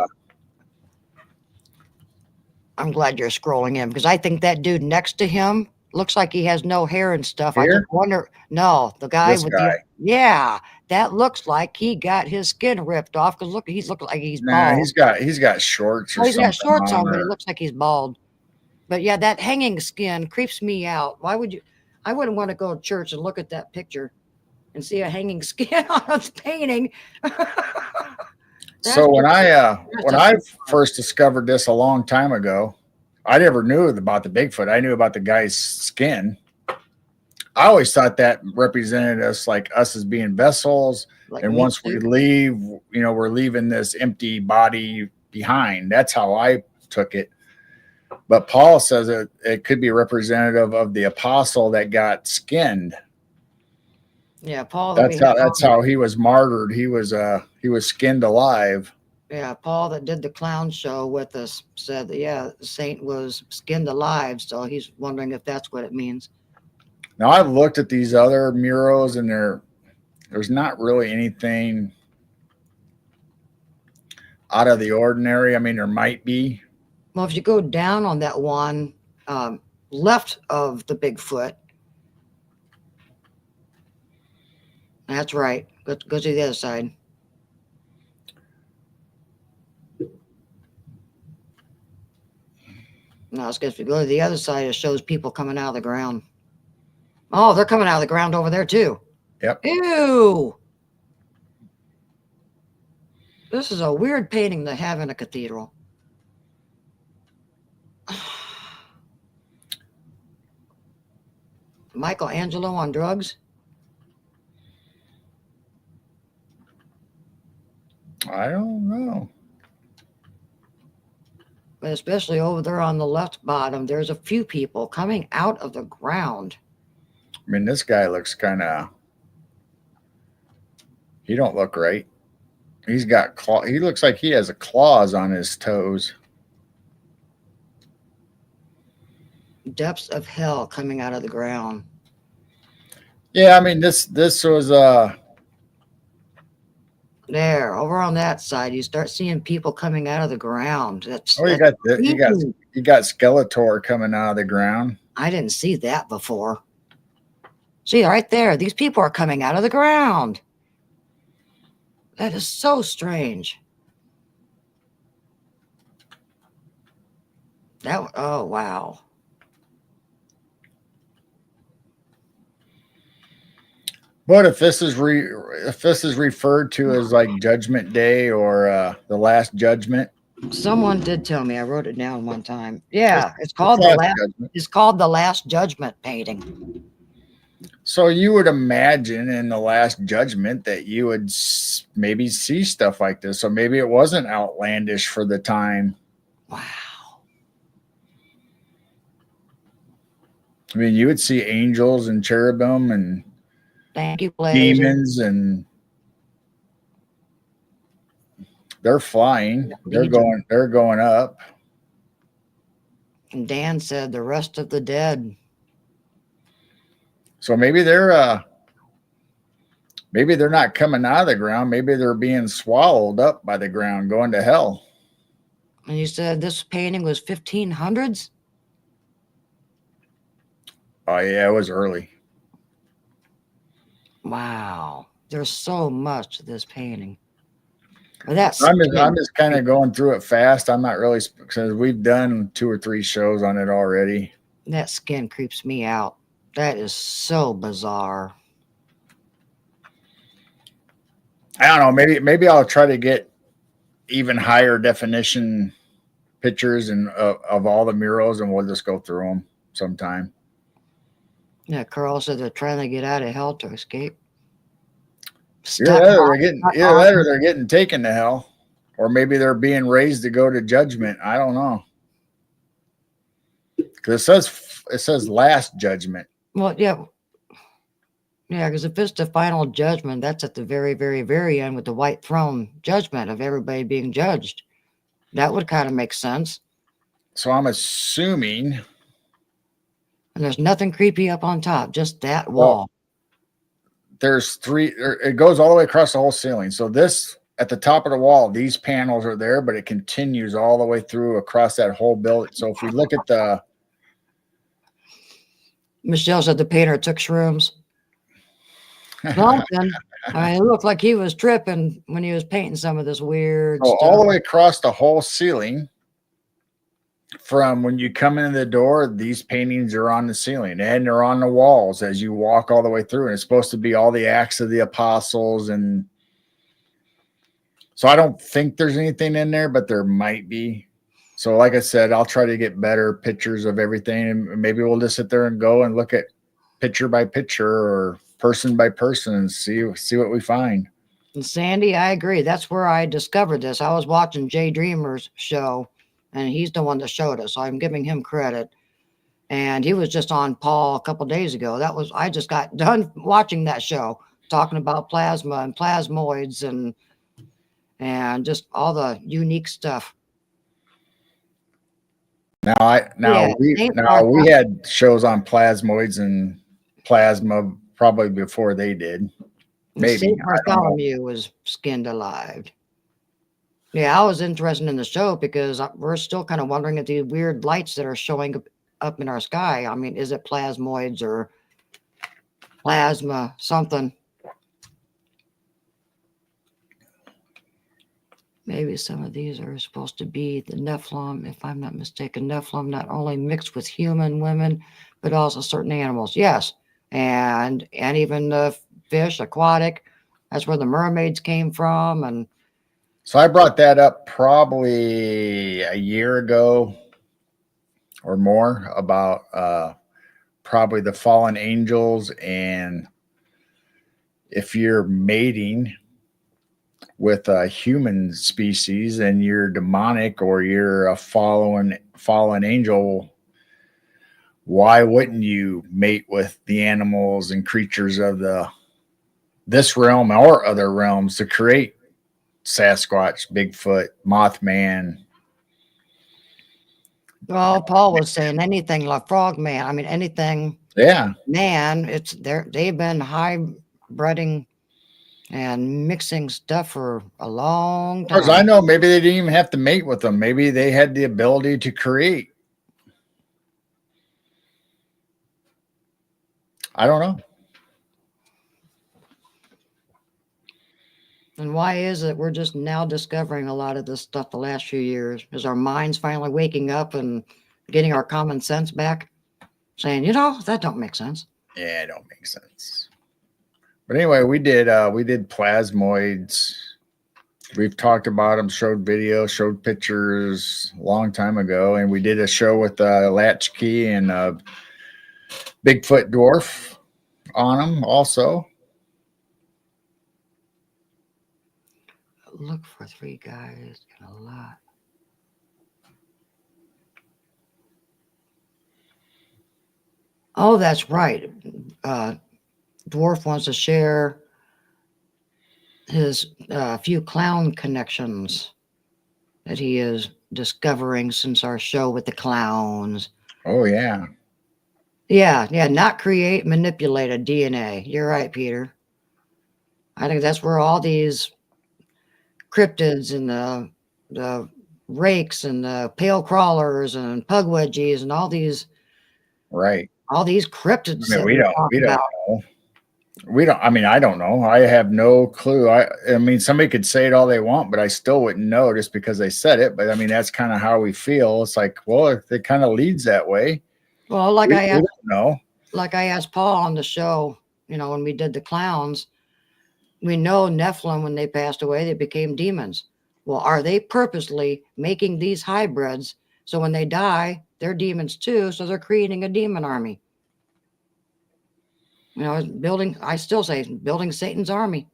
I'm glad you're scrolling in because I think that dude next to him looks like he has no hair and stuff. Here? I just wonder. No, the guy This with guy. yeah, that looks like he got his skin ripped off because look, he's looking like he's bald. He's got shorts or Oh, he's something. got shorts on, but or, he looks like he's bald. But yeah, that hanging skin creeps me out. Why would you? I wouldn't want to go to church and look at that picture and see a hanging skin on a painting. So when I first discovered this a long time ago, I never knew about the Bigfoot. I knew about the guy's skin. I always thought that represented us, like us as being vessels. Like and once we leave, we're leaving this empty body behind. That's how I took it. But Paul says it could be representative of the apostle that got skinned. Yeah, Paul. That's how he was martyred. He was skinned alive. Yeah, Paul that did the clown show with us said that the saint was skinned alive. So he's wondering if that's what it means. Now I've looked at these other murals and there's not really anything out of the ordinary. I mean, there might be. Well, if you go down on that one left of the Bigfoot, that's right. Go to the other side. No, it's because if you go to the other side, it shows people coming out of the ground. Oh, they're coming out of the ground over there too. Yep. Ew. This is a weird painting to have in a cathedral. Michelangelo on drugs? I don't know. But especially over there on the left bottom, there's a few people coming out of the ground. I mean, this guy looks he don't look right. He's got he looks like he has claws on his toes. Depths of hell coming out of the ground. Yeah, I mean this was there over on that side. You start seeing people coming out of the ground. you got Skeletor coming out of the ground. I didn't see that before. See right there, these people are coming out of the ground. That is so strange. Oh wow. But if this is referred to as like Judgment Day or the Last Judgment, someone did tell me. I wrote it down one time. Yeah, it's called the Last Judgment painting. So you would imagine in the Last Judgment that you would maybe see stuff like this. So maybe it wasn't outlandish for the time. Wow. I mean, you would see angels and cherubim and demons, and they're flying. They're going up. And Dan said the rest of the dead. So maybe they're not coming out of the ground. Maybe they're being swallowed up by the ground, going to hell. And you said this painting was 1500s? Oh yeah, it was early. Wow, there's so much to this painting. But I'm just kind of going through it fast. I'm not really, because we've done 2 or 3 shows on it already. That skin creeps me out. That is so bizarre. I don't know. Maybe I'll try to get even higher definition pictures and of all the murals, and we'll just go through them sometime. Yeah, Carl said they're trying to get out of hell to escape. Either that, or they're getting taken to hell, or maybe they're being raised to go to judgment. I don't know, because it says last judgment. Well, yeah, because if it's the final judgment, that's at the very, very, very end with the white throne judgment of everybody being judged. That would kind of make sense. So I'm assuming. And there's nothing creepy up on top, just that wall. There's three, it goes all the way across the whole ceiling. So this, at the top of the wall, these panels are there, but it continues all the way through across that whole building. So if we look at the. Michelle said the painter took shrooms. Something. I mean, it looked like he was tripping when he was painting some of this weird stuff. All the way across the whole ceiling. From when you come in the door, these paintings are on the ceiling and they're on the walls as you walk all the way through. And it's supposed to be all the Acts of the Apostles. And so I don't think there's anything in there, but there might be. So like I said, I'll try to get better pictures of everything. And maybe we'll just sit there and go and look at picture by picture or person by person and see what we find. And Sandy, I agree. That's where I discovered this. I was watching Jay Dreamer's show. And he's the one that showed us. So I'm giving him credit. And he was just on Paul a couple days ago. I just got done watching that show, talking about plasma and plasmoids and just all the unique stuff. We had shows on plasmoids and plasma probably before they did. Maybe St. Bartholomew was skinned alive. Yeah, I was interested in the show because we're still kind of wondering at the weird lights that are showing up in our sky. I mean, is it plasmoids or plasma something? Maybe some of these are supposed to be the Nephilim, if I'm not mistaken. Nephilim not only mixed with human women, but also certain animals. Yes, and even the fish, aquatic. That's where the mermaids came from, and. So I brought that up probably a year ago or more about probably the fallen angels, and if you're mating with a human species and you're demonic or you're a fallen angel, why wouldn't you mate with the animals and creatures of this realm or other realms to create Sasquatch, Bigfoot, Mothman? Well, Paul was saying anything like Frogman. I mean, anything. Yeah. Man, they've been hybriding and mixing stuff for a long time. As I know, maybe they didn't even have to mate with them. Maybe they had the ability to create. I don't know. And why is it we're just now discovering a lot of this stuff the last few years? Is our minds finally waking up and getting our common sense back? Saying, that don't make sense. Yeah, it don't make sense. But anyway, we did plasmoids. We've talked about them, showed videos, showed pictures a long time ago. And we did a show with Latchkey and Bigfoot dwarf on them also. Look for three guys in a lot. Oh, that's right. Dwarf wants to share his few clown connections that he is discovering since our show with the clowns. Oh, yeah. Yeah. Not create, manipulated DNA. You're right, Peter. I think that's where all these cryptids and the rakes and the pale crawlers and pugwedgies and all these cryptids. I mean, we don't know. I don't know. I have no clue. I mean, somebody could say it all they want, but I still wouldn't know just because they said it. But I mean, that's kind of how we feel. It's like, well, it kind of leads that way. Well, I asked Paul on the show, when we did the clowns, we know Nephilim, when they passed away, they became demons. Well, are they purposely making these hybrids so when they die, they're demons too? So they're creating a demon army. You know, building, I still say, building Satan's army.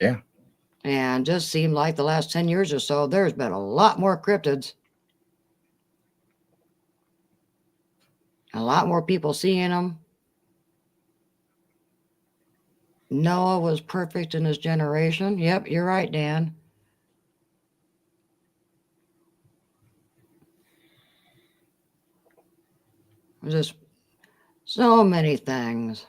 Yeah. And just seemed like the last 10 years or so, there's been a lot more cryptids. A lot more people seeing them. Noah was perfect in his generation. Yep, you're right, Dan. Just so many things.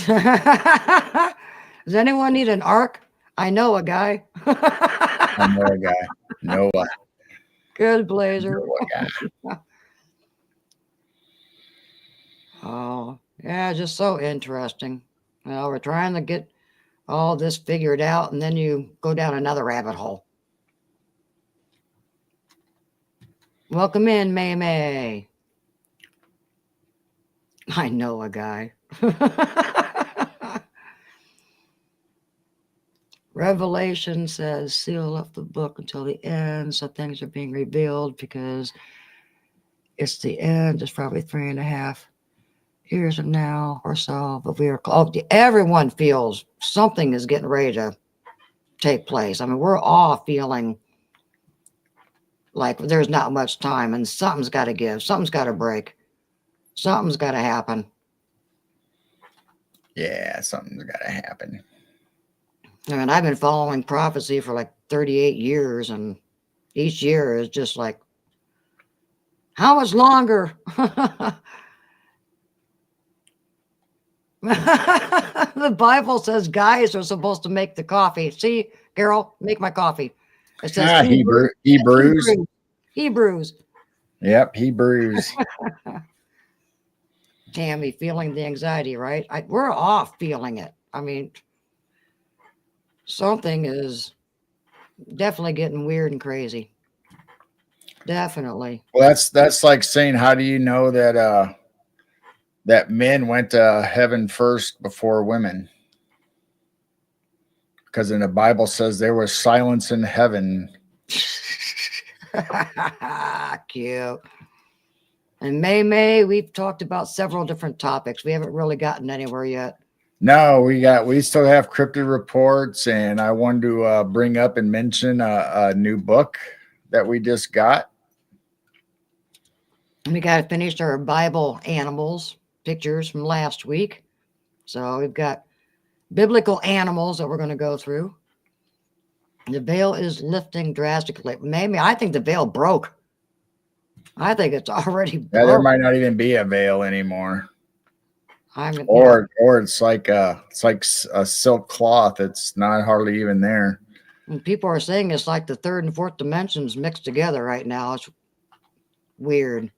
Does anyone need an ark? I know a guy. I know a guy. Noah. Good blazer. Noah guy. Oh, yeah, just so interesting. Well, we're trying to get all this figured out, and then you go down another rabbit hole. Welcome in, May May. I know a guy. Revelation says, seal up the book until the end, so things are being revealed because it's the end. It's probably 3.5 years from now or so. But we are, everyone feels something is getting ready to take place. I mean, we're all feeling like there's not much time and something's got to give, something's got to break, something's got to happen. Yeah, something's got to happen. I mean, I've been following prophecy for like 38 years, and each year is just like, how much longer? The Bible says guys are supposed to make the coffee. See, Carol, make my coffee. It says Hebrews. Hebrews. Yep, Hebrews. Tammy, feeling the anxiety, right? We're all feeling it. I mean, something is definitely getting weird and crazy. Definitely. Well, that's like saying, how do you know that that men went to heaven first before women? Because in the Bible says there was silence in heaven. Cute. And May, we've talked about several different topics. We haven't really gotten anywhere yet. No, we still have cryptid reports, and I wanted to bring up and mention a new book that we just got. We got to finish our Bible animals pictures from last week. So we've got biblical animals that we're going to go through. The veil is lifting drastically. Maybe I think the veil broke. I think it's already broke. Yeah, there might not even be a veil anymore. Or it's like a silk cloth. It's not hardly even there. And people are saying it's like the third and fourth dimensions mixed together right now. It's weird.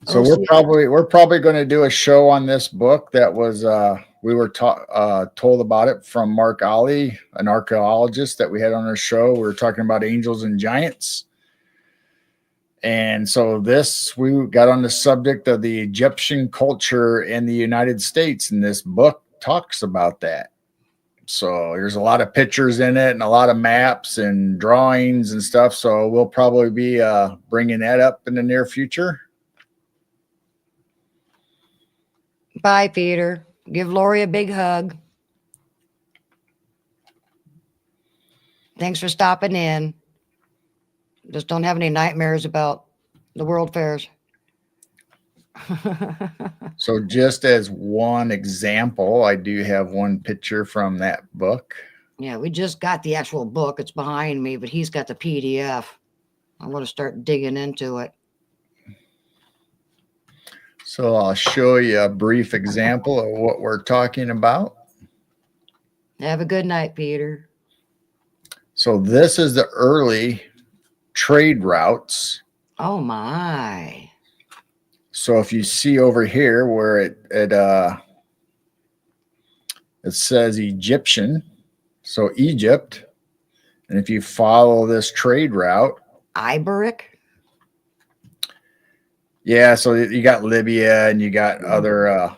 So we're probably going to do a show on this book that was we were told about it from Mark Ali, an archaeologist that we had on our show. We were talking about angels and giants. And so we got on the subject of the Egyptian culture in the United States, and this book talks about that. So there's a lot of pictures in it and a lot of maps and drawings and stuff. So we'll probably be bringing that up in the near future. Bye, Peter. Give Lori a big hug. Thanks for stopping in. Just don't have any nightmares about the world fairs. So just as one example, I do have one picture from that book. Yeah, we just got the actual book. It's behind me, but he's got the PDF. I want to start digging into it. So I'll show you a brief example of what we're talking about. Have a good night, Peter. So this is the early trade routes. Oh my. So if you see over here where it says Egyptian, so Egypt, and if you follow this trade route, Iberic. Yeah, so you got Libya and you got other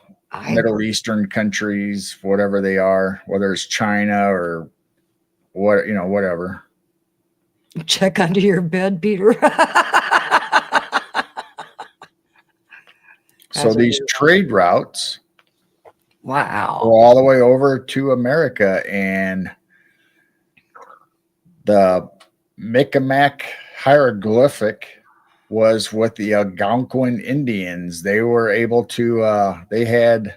Middle Eastern countries, whatever they are, whether it's China or what, whatever. Check under your bed, Peter. So these trade routes wow, go all the way over to America, and the Mi'kmaq hieroglyphic was with the Algonquin Indians. They were able to, they had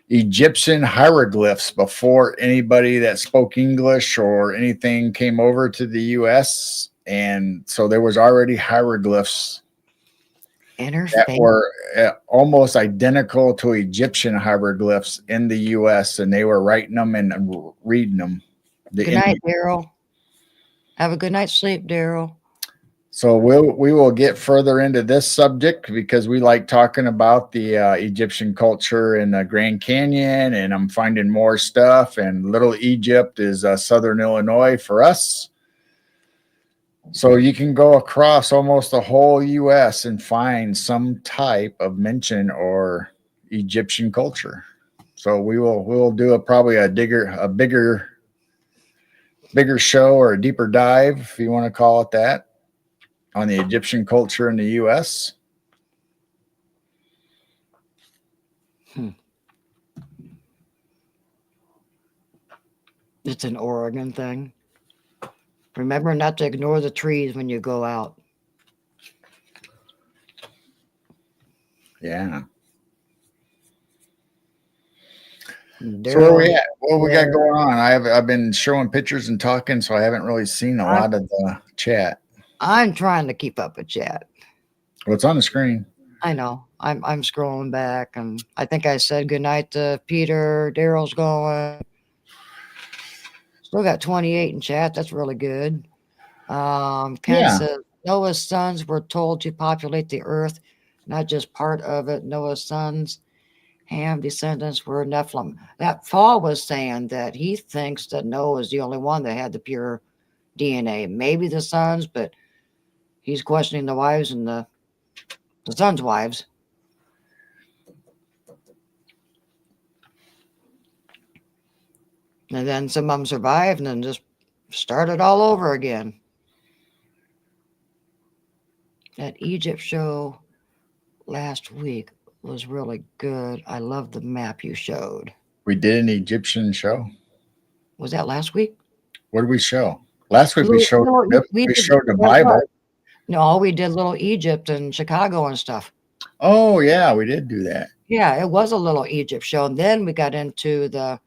Egyptian hieroglyphs before anybody that spoke English or anything came over to the U.S. And so there was already hieroglyphs that were almost identical to Egyptian hieroglyphs in the U.S. And they were writing them and reading them. Good night, Daryl. Have a good night's sleep, Daryl. So we will get further into this subject because we like talking about the Egyptian culture in the Grand Canyon, and I'm finding more stuff. And Little Egypt is Southern Illinois for us. So you can go across almost the whole U.S. and find some type of mention or Egyptian culture. So we'll do probably a bigger show or a deeper dive, if you want to call it that, on the Egyptian culture in the U.S. It's an Oregon thing. Remember not to ignore the trees when you go out. Yeah. So where are we at? What we got going on? I've been showing pictures and talking, so I haven't really seen a lot of the chat. I'm trying to keep up with chat. What's on the screen? I know. I'm scrolling back, and I think I said goodnight to Peter. Daryl's going. Still got 28 in chat. That's really good. Ken says Noah's sons were told to populate the earth, not just part of it. Noah's sons, Ham descendants, were Nephilim. That Paul was saying that he thinks that Noah is the only one that had the pure DNA. Maybe the sons, but he's questioning the wives and the sons' wives. And then some of them survived and then just started all over again. That Egypt show last week was really good. I love the map you showed. We did an Egyptian show. Was that last week? What did we show? Last week we showed the Bible. No, we did Little Egypt and Chicago and stuff. Oh yeah, we did do that. Yeah, it was a Little Egypt show. And then we got into the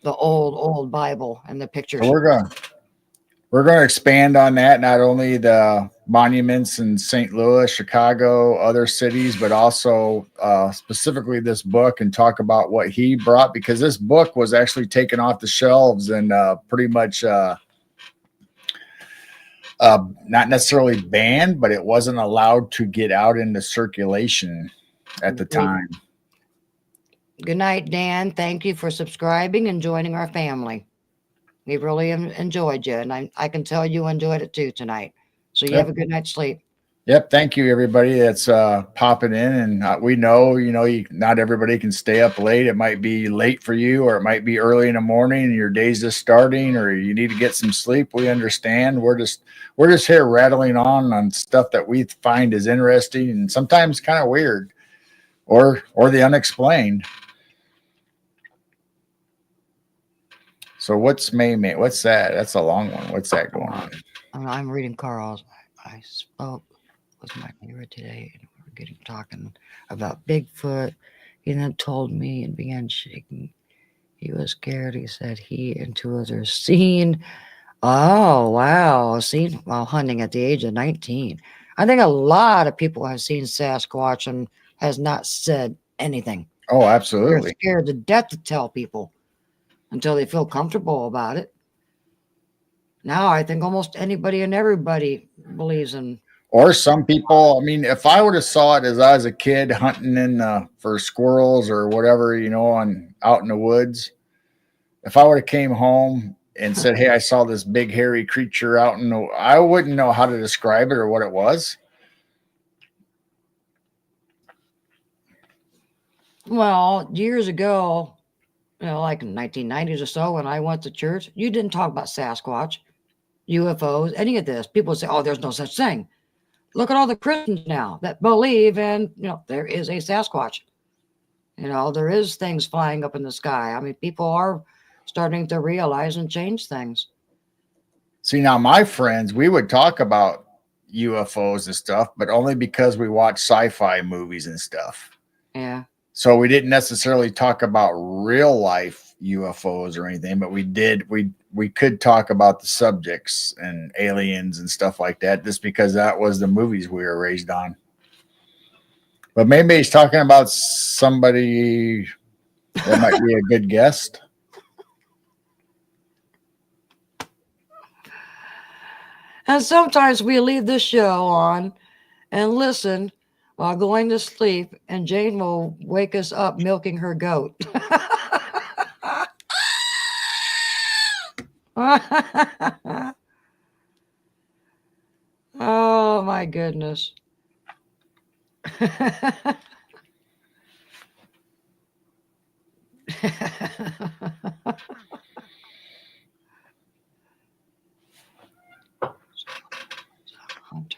old Bible and the pictures. So we're going to expand on that, not only the monuments in St. Louis, Chicago, other cities, but also specifically this book, and talk about what he brought, because this book was actually taken off the shelves and pretty much not necessarily banned, but it wasn't allowed to get out into circulation at the time. Good night, Dan. Thank you for subscribing and joining our family. We really enjoyed you, and I can tell you enjoyed it too tonight. So you have a good night's sleep. Yep. Thank you, everybody that's popping in. And we know, not everybody can stay up late. It might be late for you, or it might be early in the morning and your day's just starting, or you need to get some sleep. We understand. We're just here rattling on stuff that we find is interesting and sometimes kind of weird or the unexplained. So what's May? What's that? That's a long one. What's that going on? I'm reading Carl's. I spoke with my neighbor today, and we were talking about Bigfoot. He then told me and began shaking. He was scared. He said he and two others seen. Oh, wow. Seen while hunting at the age of 19. I think a lot of people have seen Sasquatch and has not said anything. Oh, absolutely. They're scared to death to tell people until they feel comfortable about it. Now I think almost anybody and everybody believes in. Or some people, I mean, if I would have saw it as I was a kid hunting for squirrels or whatever, out in the woods, if I would have came home and said, hey, I saw this big hairy creature out I wouldn't know how to describe it or what it was. Well, years ago, like in 1990s or so, when I went to church, you didn't talk about Sasquatch, UFOs, any of this. People would say, "Oh, there's no such thing." Look at all the Christians now that believe in, there is a Sasquatch. There is things flying up in the sky. I mean, people are starting to realize and change things. See, now my friends, we would talk about UFOs and stuff, but only because we watch sci-fi movies and stuff. Yeah. So we didn't necessarily talk about real life UFOs or anything, but we could talk about the subjects and aliens and stuff like that, just because that was the movies we were raised on. But maybe he's talking about somebody that might be a good guest. And sometimes we leave the show on and listen while going to sleep, and Jane will wake us up milking her goat. Oh my goodness. Hunter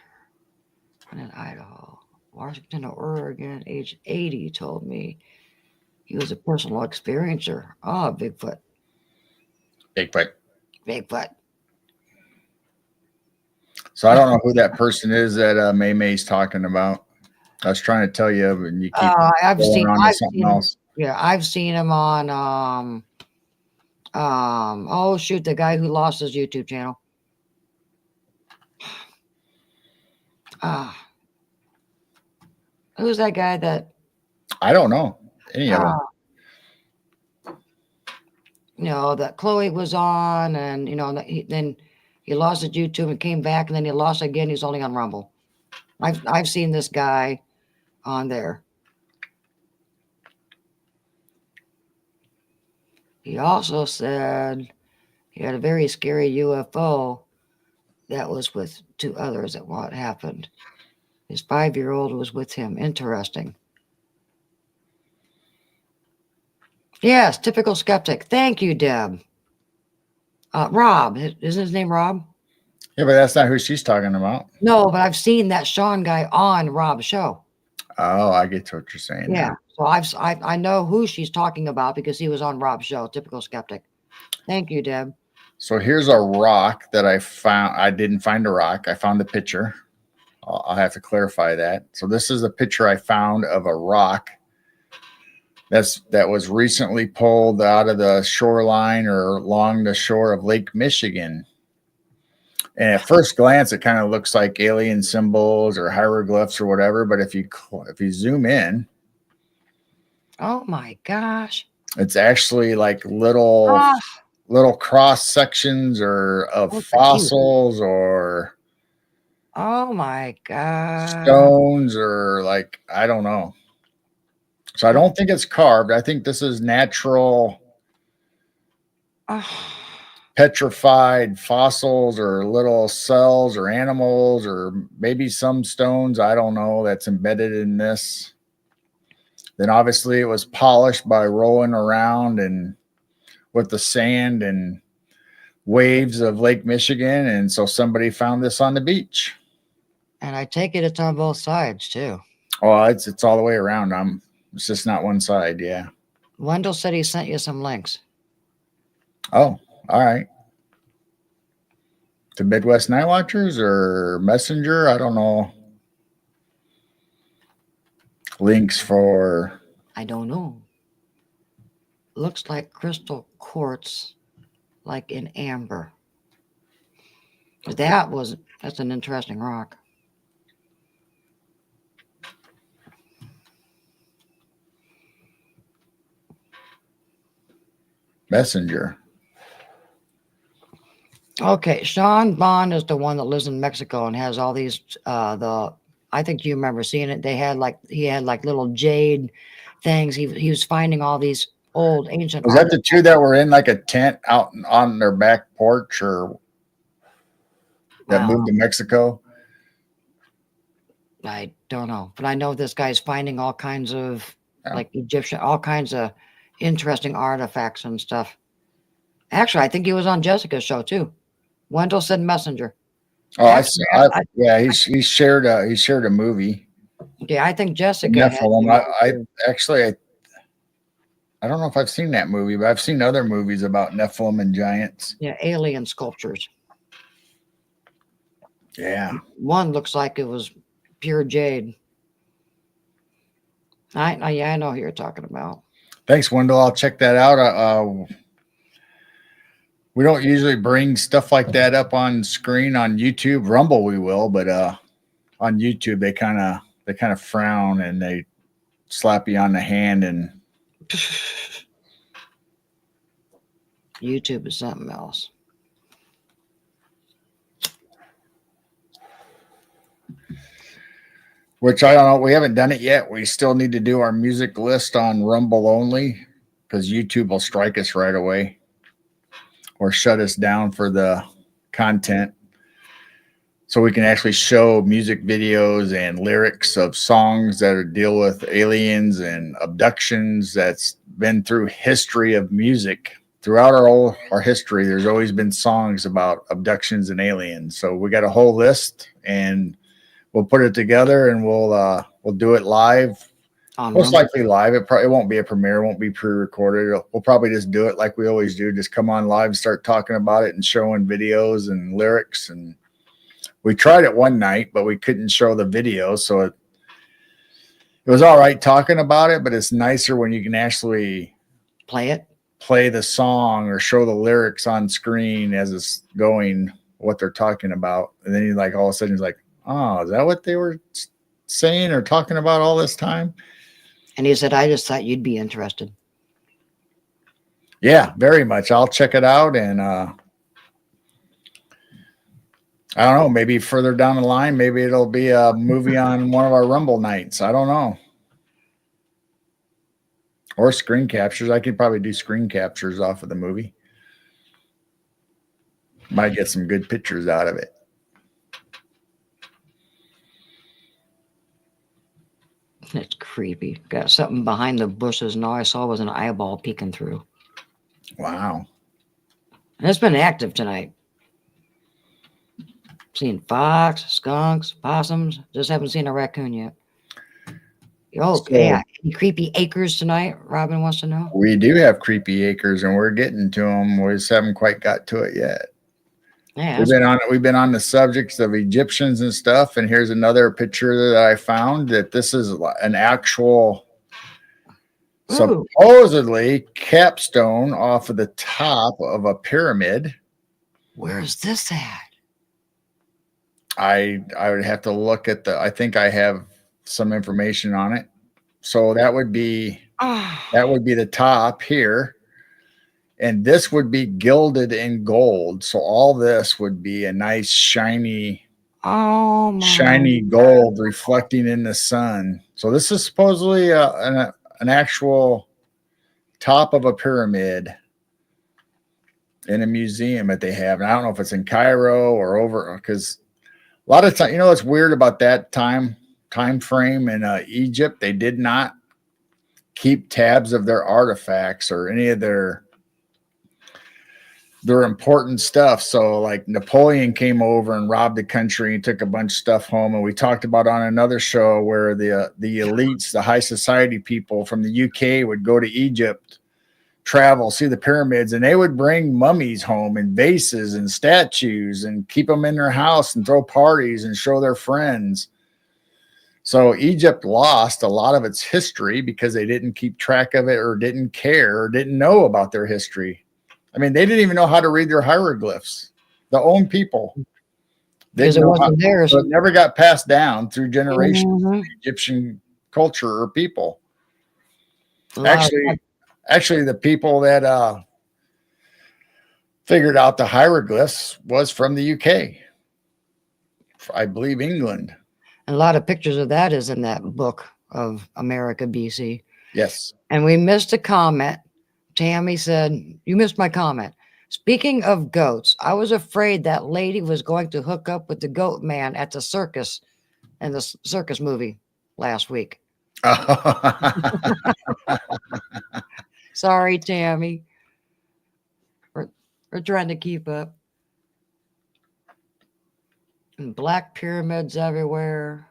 in Idaho, Washington, Oregon, age 80, told me he was a personal experiencer. Oh, Bigfoot. Bigfoot. So I don't know who that person is that May's talking about. I was trying to tell you, and you keep I've seen something else. Yeah, I've seen him on oh shoot, the guy who lost his YouTube channel. Who's that guy that I don't know any of them. That Chloe was on, and then he lost his YouTube and came back, and then he lost again. He's only on Rumble. I've seen this guy on there. He also said he had a very scary UFO that was with two others at what happened. His 5-year-old was with him. Interesting. Yes, typical skeptic. Thank you, Deb. Rob. Isn't his name Rob? Yeah, but that's not who she's talking about. No, but I've seen that Sean guy on Rob's show. Oh, I get to what you're saying. Yeah. So I know who she's talking about because he was on Rob's show. Typical skeptic. Thank you, Deb. So here's a rock that I found. I didn't find a rock. I found a picture. I'll have to clarify that. So this is a picture I found of a rock that was recently pulled out of the shoreline or along the shore of Lake Michigan. And at first glance, it kind of looks like alien symbols or hieroglyphs or whatever. But if you zoom in, oh my gosh, it's actually like little cross sections or of fossils or oh my god, stones or like I don't know. So I don't think it's carved. I think this is natural petrified fossils or little cells or animals or maybe some stones. I don't know that's embedded in this. Then obviously it was polished by rolling around and with the sand and waves of Lake Michigan. And so somebody found this on the beach. And I take it it's on both sides too. Oh, it's all the way around. It's just not one side. Yeah. Wendell said he sent you some links. Oh, all right. To Midwest Night Watchers or Messenger? I don't know. Links for. I don't know. Looks like crystal quartz, like in amber. That's an interesting rock. Messenger. Okay, Sean Bond is the one that lives in Mexico and has all these I think you remember seeing it. He had like little jade things. He was finding all these old ancient. Was that the two that were in like a tent out on their back porch or that moved to Mexico? I don't know, but I know this guy's finding all kinds of Yeah. like Egyptian, all kinds of interesting artifacts and stuff. Actually, I think he was on Jessica's show too. Wendell said Messenger. Oh, Actually, yeah, he shared a movie. yeah, I think Jessica had Nephilim. him on too. I don't know if I've seen that movie, but I've seen other movies about Nephilim and giants. Yeah, alien sculptures. Yeah. One looks like it was pure jade. Yeah, I know who you're talking about. Thanks, Wendell. I'll check that out. We don't usually bring stuff like that up on screen on YouTube. Rumble we will, but on YouTube they kind of frown and they slap you on the hand and YouTube is something else. which I don't know. We haven't done it yet. We still need to do our music list on Rumble only because YouTube will strike us right away or shut us down for the content. So we can actually show music videos and lyrics of songs that deal with aliens and abductions. That's been through history of music. Throughout our history, there's always been songs about abductions and aliens. So we got a whole list, and we'll put it together, and we'll do it live. Most likely live. It won't be a premiere. It won't be pre-recorded. We'll probably just do it like we always do. Just come on live, start talking about it, and showing videos and lyrics. And we tried it one night, but we couldn't show the video, so it was all right talking about it. But it's nicer when you can actually play the song or show the lyrics on screen as it's going, what they're talking about. And then you like all of a sudden he's like, oh, is that what they were saying or talking about all this time? And he said, I just thought you'd be interested. Yeah, very much. I'll check it out. And I don't know, maybe further down the line, maybe it'll be a movie on one of our Rumble nights. I don't know. Or screen captures. I could probably do screen captures off of the movie. Might get some good pictures out of it. It's creepy. Got something behind the bushes, and all I saw was an eyeball peeking through. Wow. And it's been active tonight. Seen fox, skunks, possums. Just haven't seen a raccoon yet. Oh, yeah. Any creepy acres tonight? Robin wants to know. We do have creepy acres, and we're getting to them. We just haven't quite got to it yet. Yeah, We've been on the subjects of Egyptians and stuff, and here's another picture that I found that this is an actual supposedly capstone off of the top of a pyramid. Where's this at? I would have to look at I think I have some information on it. So that would be the top here. And this would be gilded in gold. So all this would be a nice shiny gold reflecting in the sun. So this is supposedly an actual top of a pyramid in a museum that they have. And I don't know if it's in Cairo or over, because a lot of time, what's weird about that time frame in Egypt, they did not keep tabs of their artifacts or any of their important stuff. So like Napoleon came over and robbed the country and took a bunch of stuff home. And we talked about on another show where the elites, the high society people from the UK would go to Egypt, travel, see the pyramids, and they would bring mummies home and vases and statues and keep them in their house and throw parties and show their friends. So Egypt lost a lot of its history because they didn't keep track of it or didn't care or didn't know about their history. I mean, they didn't even know how to read their hieroglyphs. The own people. Because it wasn't theirs. So it never got passed down through generations of Egyptian culture or people. Actually, the people that figured out the hieroglyphs was from the UK. I believe England. And a lot of pictures of that is in that book of America, BC. Yes. And we missed a comment. Tammy said, you missed my comment. Speaking of goats, I was afraid that lady was going to hook up with the goat man at the circus in the circus movie last week. Sorry, Tammy. We're trying to keep up. And black pyramids everywhere.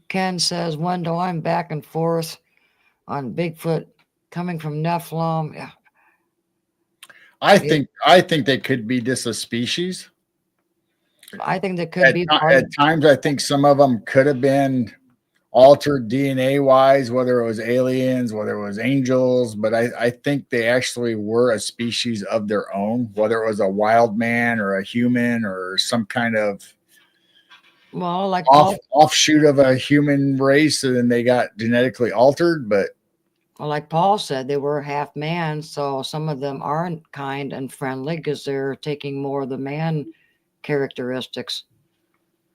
Ken says, Wendell, I'm back and forth on Bigfoot coming from Nephilim. Yeah. I think they could be just a species. I think that could be at times. I think some of them could have been altered DNA wise, whether it was aliens, whether it was angels, but I think they actually were a species of their own, whether it was a wild man or a human or some kind of like offshoot of a human race, and then they got genetically altered. But like Paul said, they were half man, so some of them aren't kind and friendly because they're taking more of the man characteristics.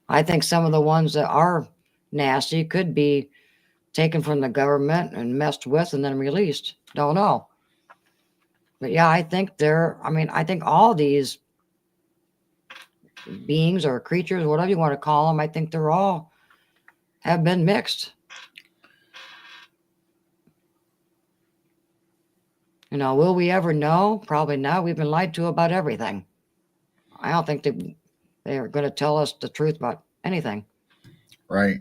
I think some of the ones that are nasty could be taken from the government and messed with and then released. Don't know. But yeah, I think I think all these beings or creatures, whatever you want to call them, I think they're all have been mixed. Will we ever know? Probably not. We've been lied to about everything. I don't think they're going to tell us the truth about anything. Right.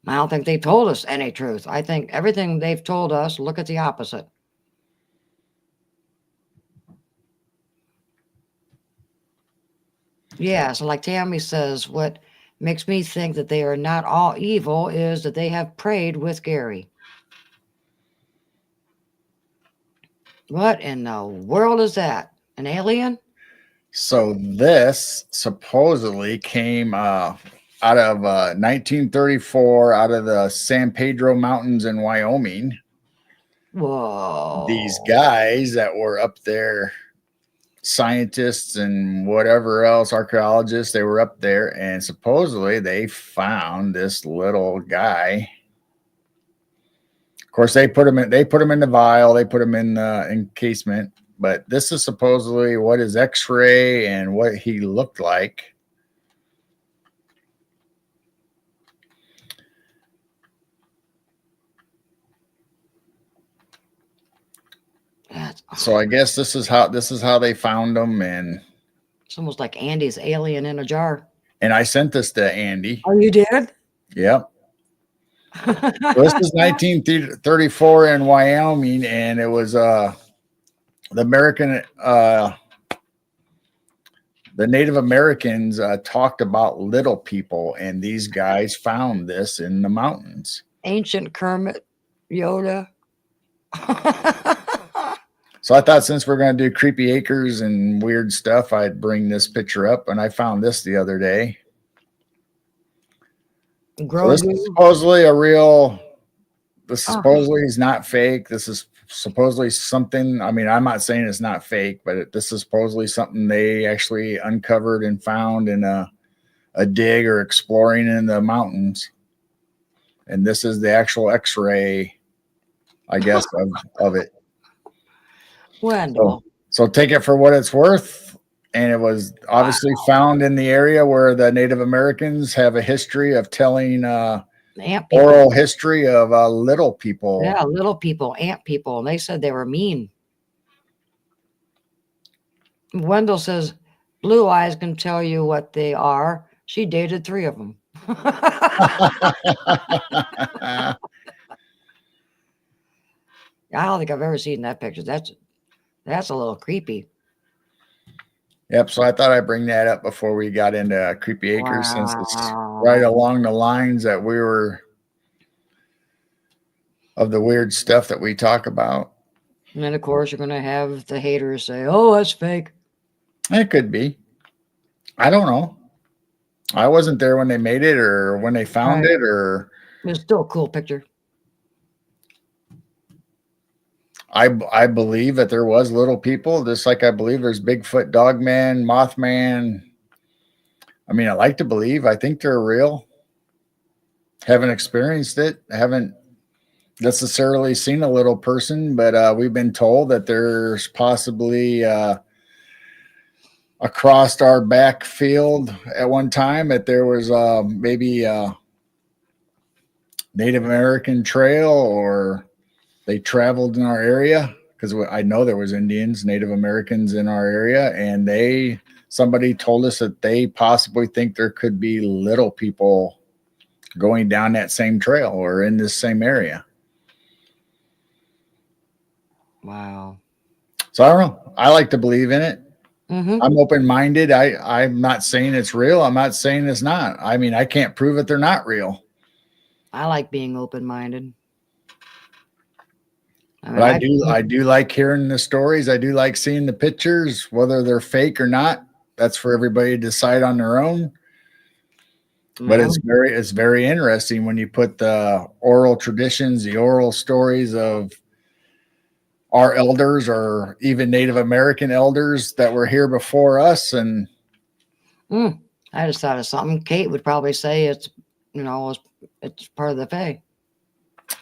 I don't think they told us any truth. I think everything they've told us, look at the opposite. Yeah, so like Tammy says, what makes me think that they are not all evil is that they have prayed with Gary. What in the world is that? An alien? So this supposedly came out of 1934, out of the San Pedro Mountains in Wyoming. Whoa. These guys that were up there, scientists and whatever else, archaeologists, they were up there, and supposedly they found this little guy. Of course, they put him in the vial, they put him in the encasement, but this is supposedly what his X-ray and what he looked like. So I guess this is how they found him, and it's almost like Andy's alien in a jar. And I sent this to Andy. Oh, you did? Yep. So this is 1934 in Wyoming, and it was the Native Americans talked about little people, and these guys found this in the mountains. Ancient Kermit, Yoda. So I thought, since we're going to do creepy acres and weird stuff, I'd bring this picture up, and I found this the other day. So this is supposedly a real. This supposedly is not fake. This is supposedly something. I mean, I'm not saying it's not fake, but this is supposedly something they actually uncovered and found in a dig or exploring in the mountains. And this is the actual X-ray, I guess, of it. Wendell. So take it for what it's worth. And it was obviously found in the area where the Native Americans have a history of telling oral history of little people. Yeah, little people, ant people. And they said they were mean. Wendell says, Blue Eyes can tell you what they are. She dated 3 of them. I don't think I've ever seen that picture. That's a little creepy. Yep. So I thought I'd bring that up before we got into Creepy Acres, since it's right along the lines that we were of the weird stuff that we talk about. And then, of course, you're going to have the haters say, oh, that's fake. It could be. I don't know. I wasn't there when they made it or when they found it, or. It's still a cool picture. I believe that there was little people, just like I believe there's Bigfoot, Dogman, Mothman. I mean, I like to believe. I think they're real. Haven't experienced it. Haven't necessarily seen a little person, but we've been told that there's possibly a across our backfield at one time that there was maybe a Native American trail, or they traveled in our area, because I know there was Indians, Native Americans in our area, and somebody told us that they possibly think there could be little people going down that same trail or in this same area. Wow. So I don't know. I like to believe in it. Mm-hmm. I'm open-minded. I'm not saying it's real. I'm not saying it's not. I mean, I can't prove it. They're not real. I like being open-minded. But I do like hearing the stories. I do like seeing the pictures, whether they're fake or not. That's for everybody to decide on their own. But Yeah. it's very interesting when you put the oral traditions, the oral stories of our elders, or even Native American elders that were here before us. And I just thought of something. Kate would probably say it's part of the Fae.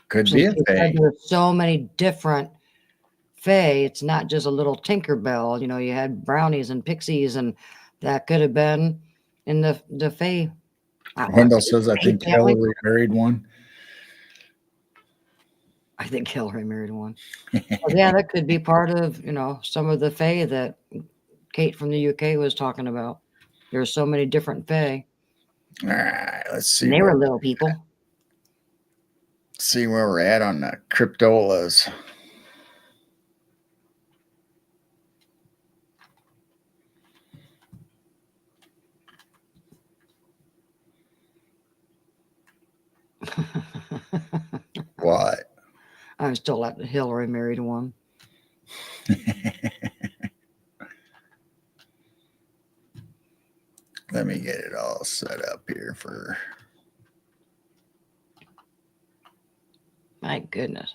could Since be a you said thing. there's so many different Fae. It's not just a little Tinkerbell. You had brownies and pixies, and that could have been in the Fae. Wendell says, I think family? Hillary married one. I think Hillary married one. Well, yeah, that could be part of, some of the Fae that Kate from the UK was talking about. There's so many different Fae. All right, let's see. And they were little people. See where we're at on the cryptolas. What? I'm still at Hillary married one. Let me get it all set up here for. My goodness.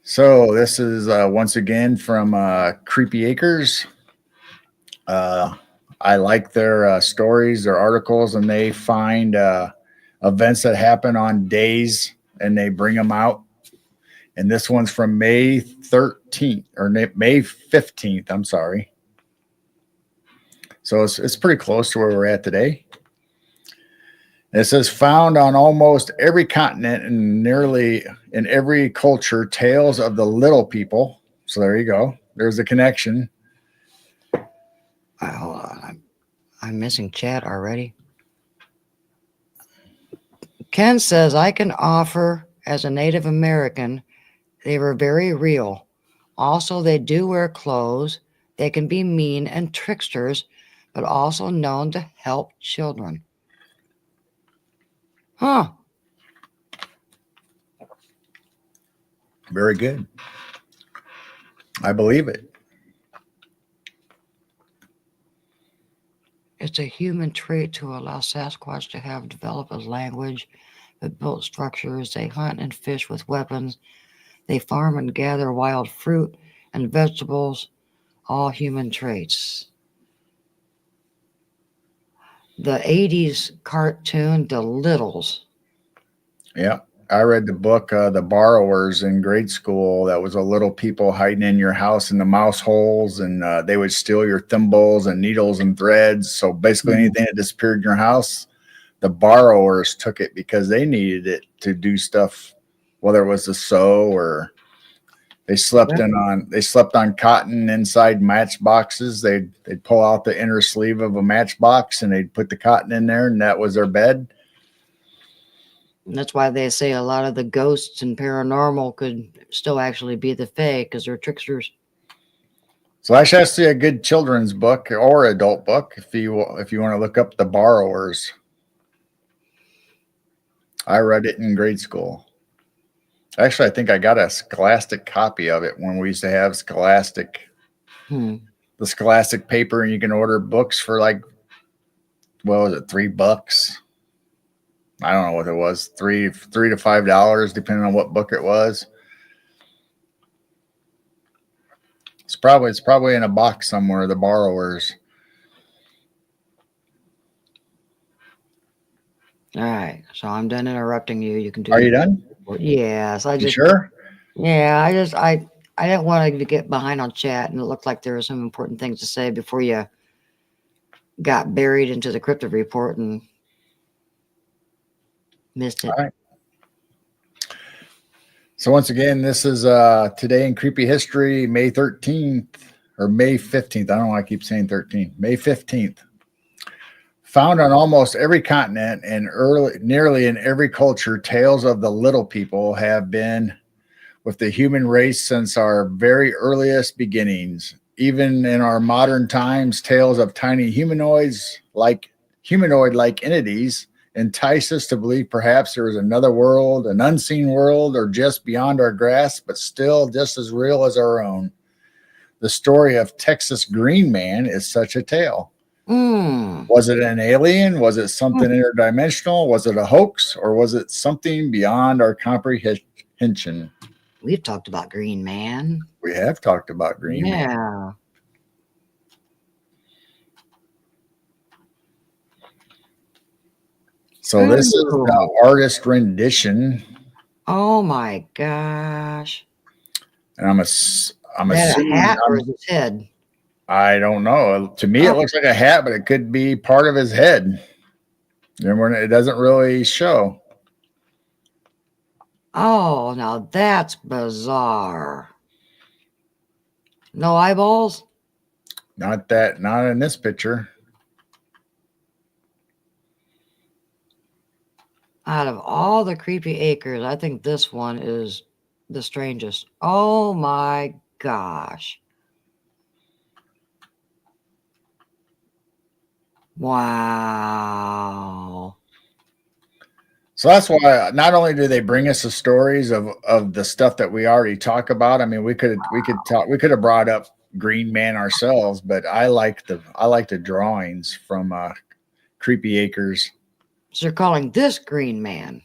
So this is once again from Creepy Acres. I like their stories, their articles, and they find events that happen on days and they bring them out. And this one's from May 13th or May 15th. I'm sorry. So it's pretty close to where we're at today. It says, found on almost every continent and nearly in every culture, tales of the little people. So there you go. There's the connection. Hold on. I'm missing chat already. Ken says, I can offer as a Native American, they were very real. Also, they do wear clothes. They can be mean and tricksters, but also known to help children. Huh. Very good. I believe it. It's a human trait to allow Sasquatch to have developed a language, that built structures. They hunt and fish with weapons. They farm and gather wild fruit and vegetables, all human traits. The 80s cartoon, The Littles. Yeah. I read the book, The Borrowers, in grade school. That was a little people hiding in your house in the mouse holes, and they would steal your thimbles and needles and threads. So basically anything that disappeared in your house, the borrowers took it because they needed it to do stuff, whether it was to sew or they slept on cotton inside matchboxes. They'd pull out the inner sleeve of a matchbox and they'd put the cotton in there, and that was their bed. And that's why they say a lot of the ghosts and paranormal could still actually be the Fae, because they're tricksters. So that's actually a good children's book or adult book if you want to look up The Borrowers. I read it in grade school. Actually, I think I got a Scholastic copy of it when we used to have Scholastic, the Scholastic paper, and you can order books for like, what was it, $3? I don't know what it was, $3 to $5, depending on what book it was. It's probably in a box somewhere. The Borrowers. All right, so I'm done interrupting you. You can do. Are you done? Yes, I You just. sure? Yeah, I didn't want to get behind on chat, and it looked like there were some important things to say before you got buried into the cryptid report and missed it. All right. So once again, this is today in Creepy History, May 13th or May 15th. I don't know why I keep saying 13th. May 15th. Found on almost every continent and nearly in every culture, tales of the little people have been with the human race since our very earliest beginnings. Even in our modern times, tales of tiny humanoid-like entities entice us to believe perhaps there is another world, an unseen world, or just beyond our grasp, but still just as real as our own. The story of Texas Green Man is such a tale. Was it an alien? Was it something interdimensional? Was it a hoax? Or was it something beyond our comprehension? We've talked about Green Man. We have talked about Green Man. Yeah. So this is the artist rendition. Oh my gosh. And I'm Is that assuming a hat or is his head? I don't know. To me, it looks like a hat, but it could be part of his head. It doesn't really show. Oh, now that's bizarre. No eyeballs? Not in this picture. Out of all the creepy acres, I think this one is the strangest. Oh my gosh. Wow. So that's why not only do they bring us the stories of the stuff that we already talk about. I mean, we could have brought up Green Man ourselves, but I like the drawings from Creepy Acres. So you're calling this Green Man?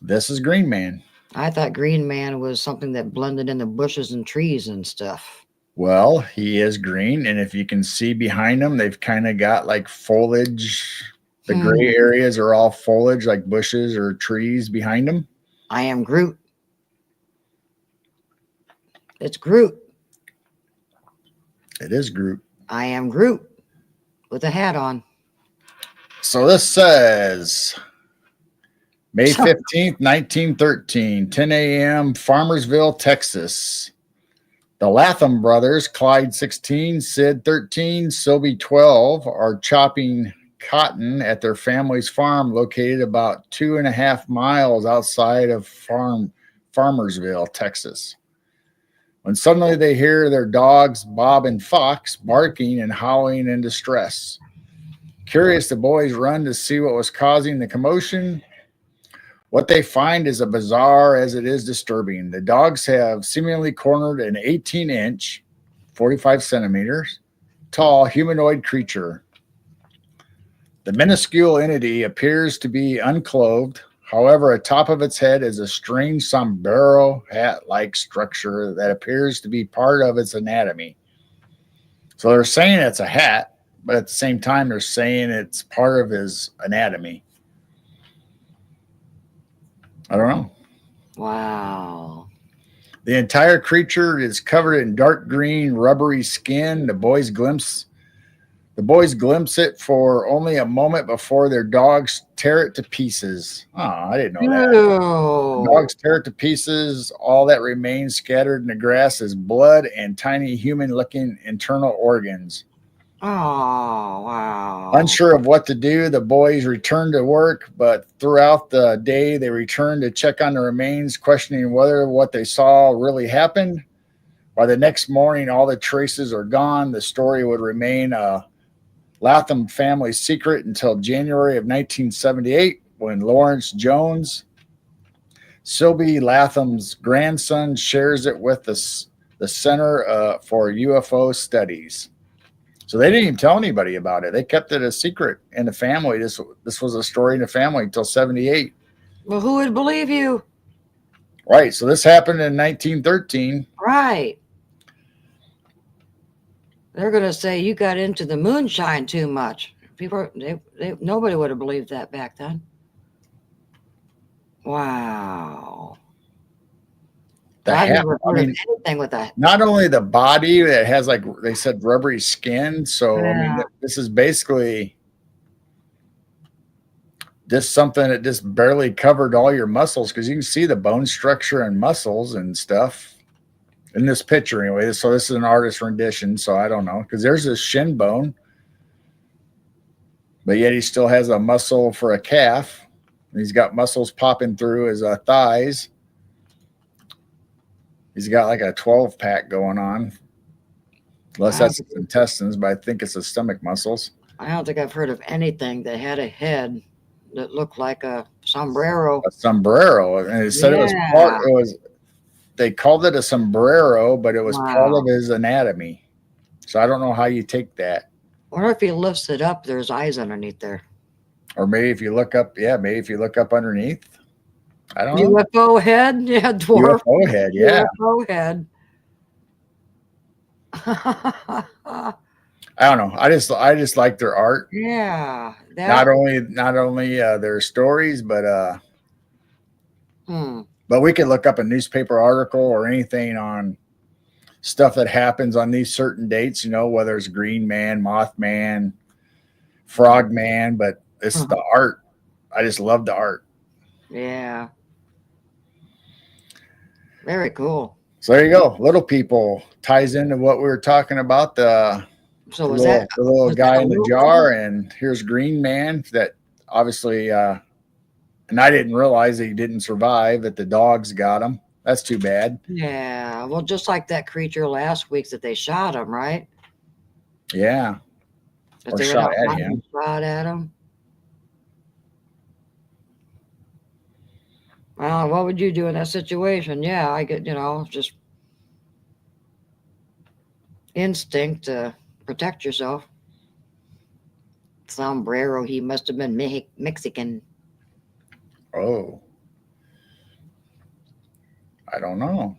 This is Green Man. I thought Green Man was something that blended in the bushes and trees and stuff. Well, he is green, and if you can see behind him, they've kind of got like foliage. The gray areas are all foliage, like bushes or trees behind him. I am Groot. It's Groot. It is Groot. I am Groot with a hat on. So this says May 15th, 1913, 10 a.m., Farmersville, Texas. The Latham brothers, Clyde 16, Sid 13, Sylvie 12, are chopping cotton at their family's farm located about 2.5 miles outside of Farmersville, Texas. When suddenly they hear their dogs, Bob and Fox, barking and howling in distress. Curious, the boys run to see what was causing the commotion. What they find is as bizarre as it is disturbing. The dogs have seemingly cornered an 18-inch, 45 centimeters, tall humanoid creature. The minuscule entity appears to be unclothed. However, atop of its head is a strange sombrero hat-like structure that appears to be part of its anatomy. So they're saying it's a hat, but at the same time, they're saying it's part of his anatomy. I don't know. Wow. The entire creature is covered in dark green, rubbery skin. The boys glimpse it for only a moment before their dogs tear it to pieces. Oh, I didn't know that. Ew. Dogs tear it to pieces. All that remains scattered in the grass is blood and tiny human-looking internal organs. Oh, wow. Unsure of what to do, the boys returned to work, but throughout the day, they returned to check on the remains, questioning whether what they saw really happened. By the next morning, all the traces are gone. The story would remain a Latham family secret until January of 1978, when Lawrence Jones, Sylvie Latham's grandson, shares it with the Center for UFO Studies. So they didn't even tell anybody about it. They kept it a secret in the family. This was a story in the family until 78. Well, who would believe you? Right. So this happened in 1913. Right. They're going to say you got into the moonshine too much. People, nobody would have believed that back then. Wow. I've hat. never I heard of mean, anything with that. not only the body that has, like they said, rubbery skin. So I mean, Yeah. this is basically just something that just barely covered all your muscles, because you can see the bone structure and muscles and stuff in this picture anyway. So this is an artist rendition. So I don't know, because there's a shin bone, but yet he still has a muscle for a calf. He's got muscles popping through his thighs. He's got like a 12 pack going on. Unless that's his intestines, but I think it's his stomach muscles. I don't think I've heard of anything that had a head that looked like a sombrero. A sombrero. And it said it was part, they called it a sombrero, but it was part of his anatomy. So I don't know how you take that. Or if he lifts it up, there's eyes underneath there. Or maybe if you look up, maybe if you look up underneath. I don't know. UFO head? Yeah, dwarf. UFO head, yeah. UFO head. I don't know. I just like their art. Yeah. Not only their stories, but but we could look up a newspaper article or anything on stuff that happens on these certain dates, whether it's Green Man, Mothman, Frog Man, but it's the art. I just love the art. Yeah. Very cool. So there you go. Little People ties into what we were talking about. The little guy in the jar, and here's Green Man that obviously, and I didn't realize that he didn't survive, that the dogs got him. That's too bad. Yeah. Well, just like that creature last week that they shot him, right? Yeah. Or shot at him. Shot at him. Well, what would you do in that situation? Yeah, I get, just instinct to protect yourself. Sombrero, he must have been Mexican. Oh. I don't know.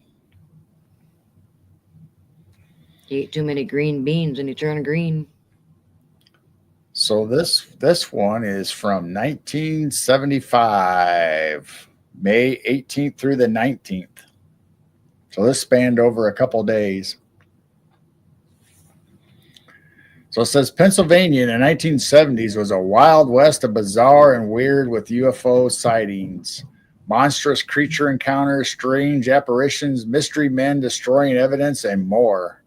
He ate too many green beans and he turned green. So this one is from 1975. May 18th through the 19th. So this spanned over a couple days. So it says Pennsylvania in the 1970s was a wild west of bizarre and weird with UFO sightings, monstrous creature encounters, strange apparitions, mystery men destroying evidence, and more.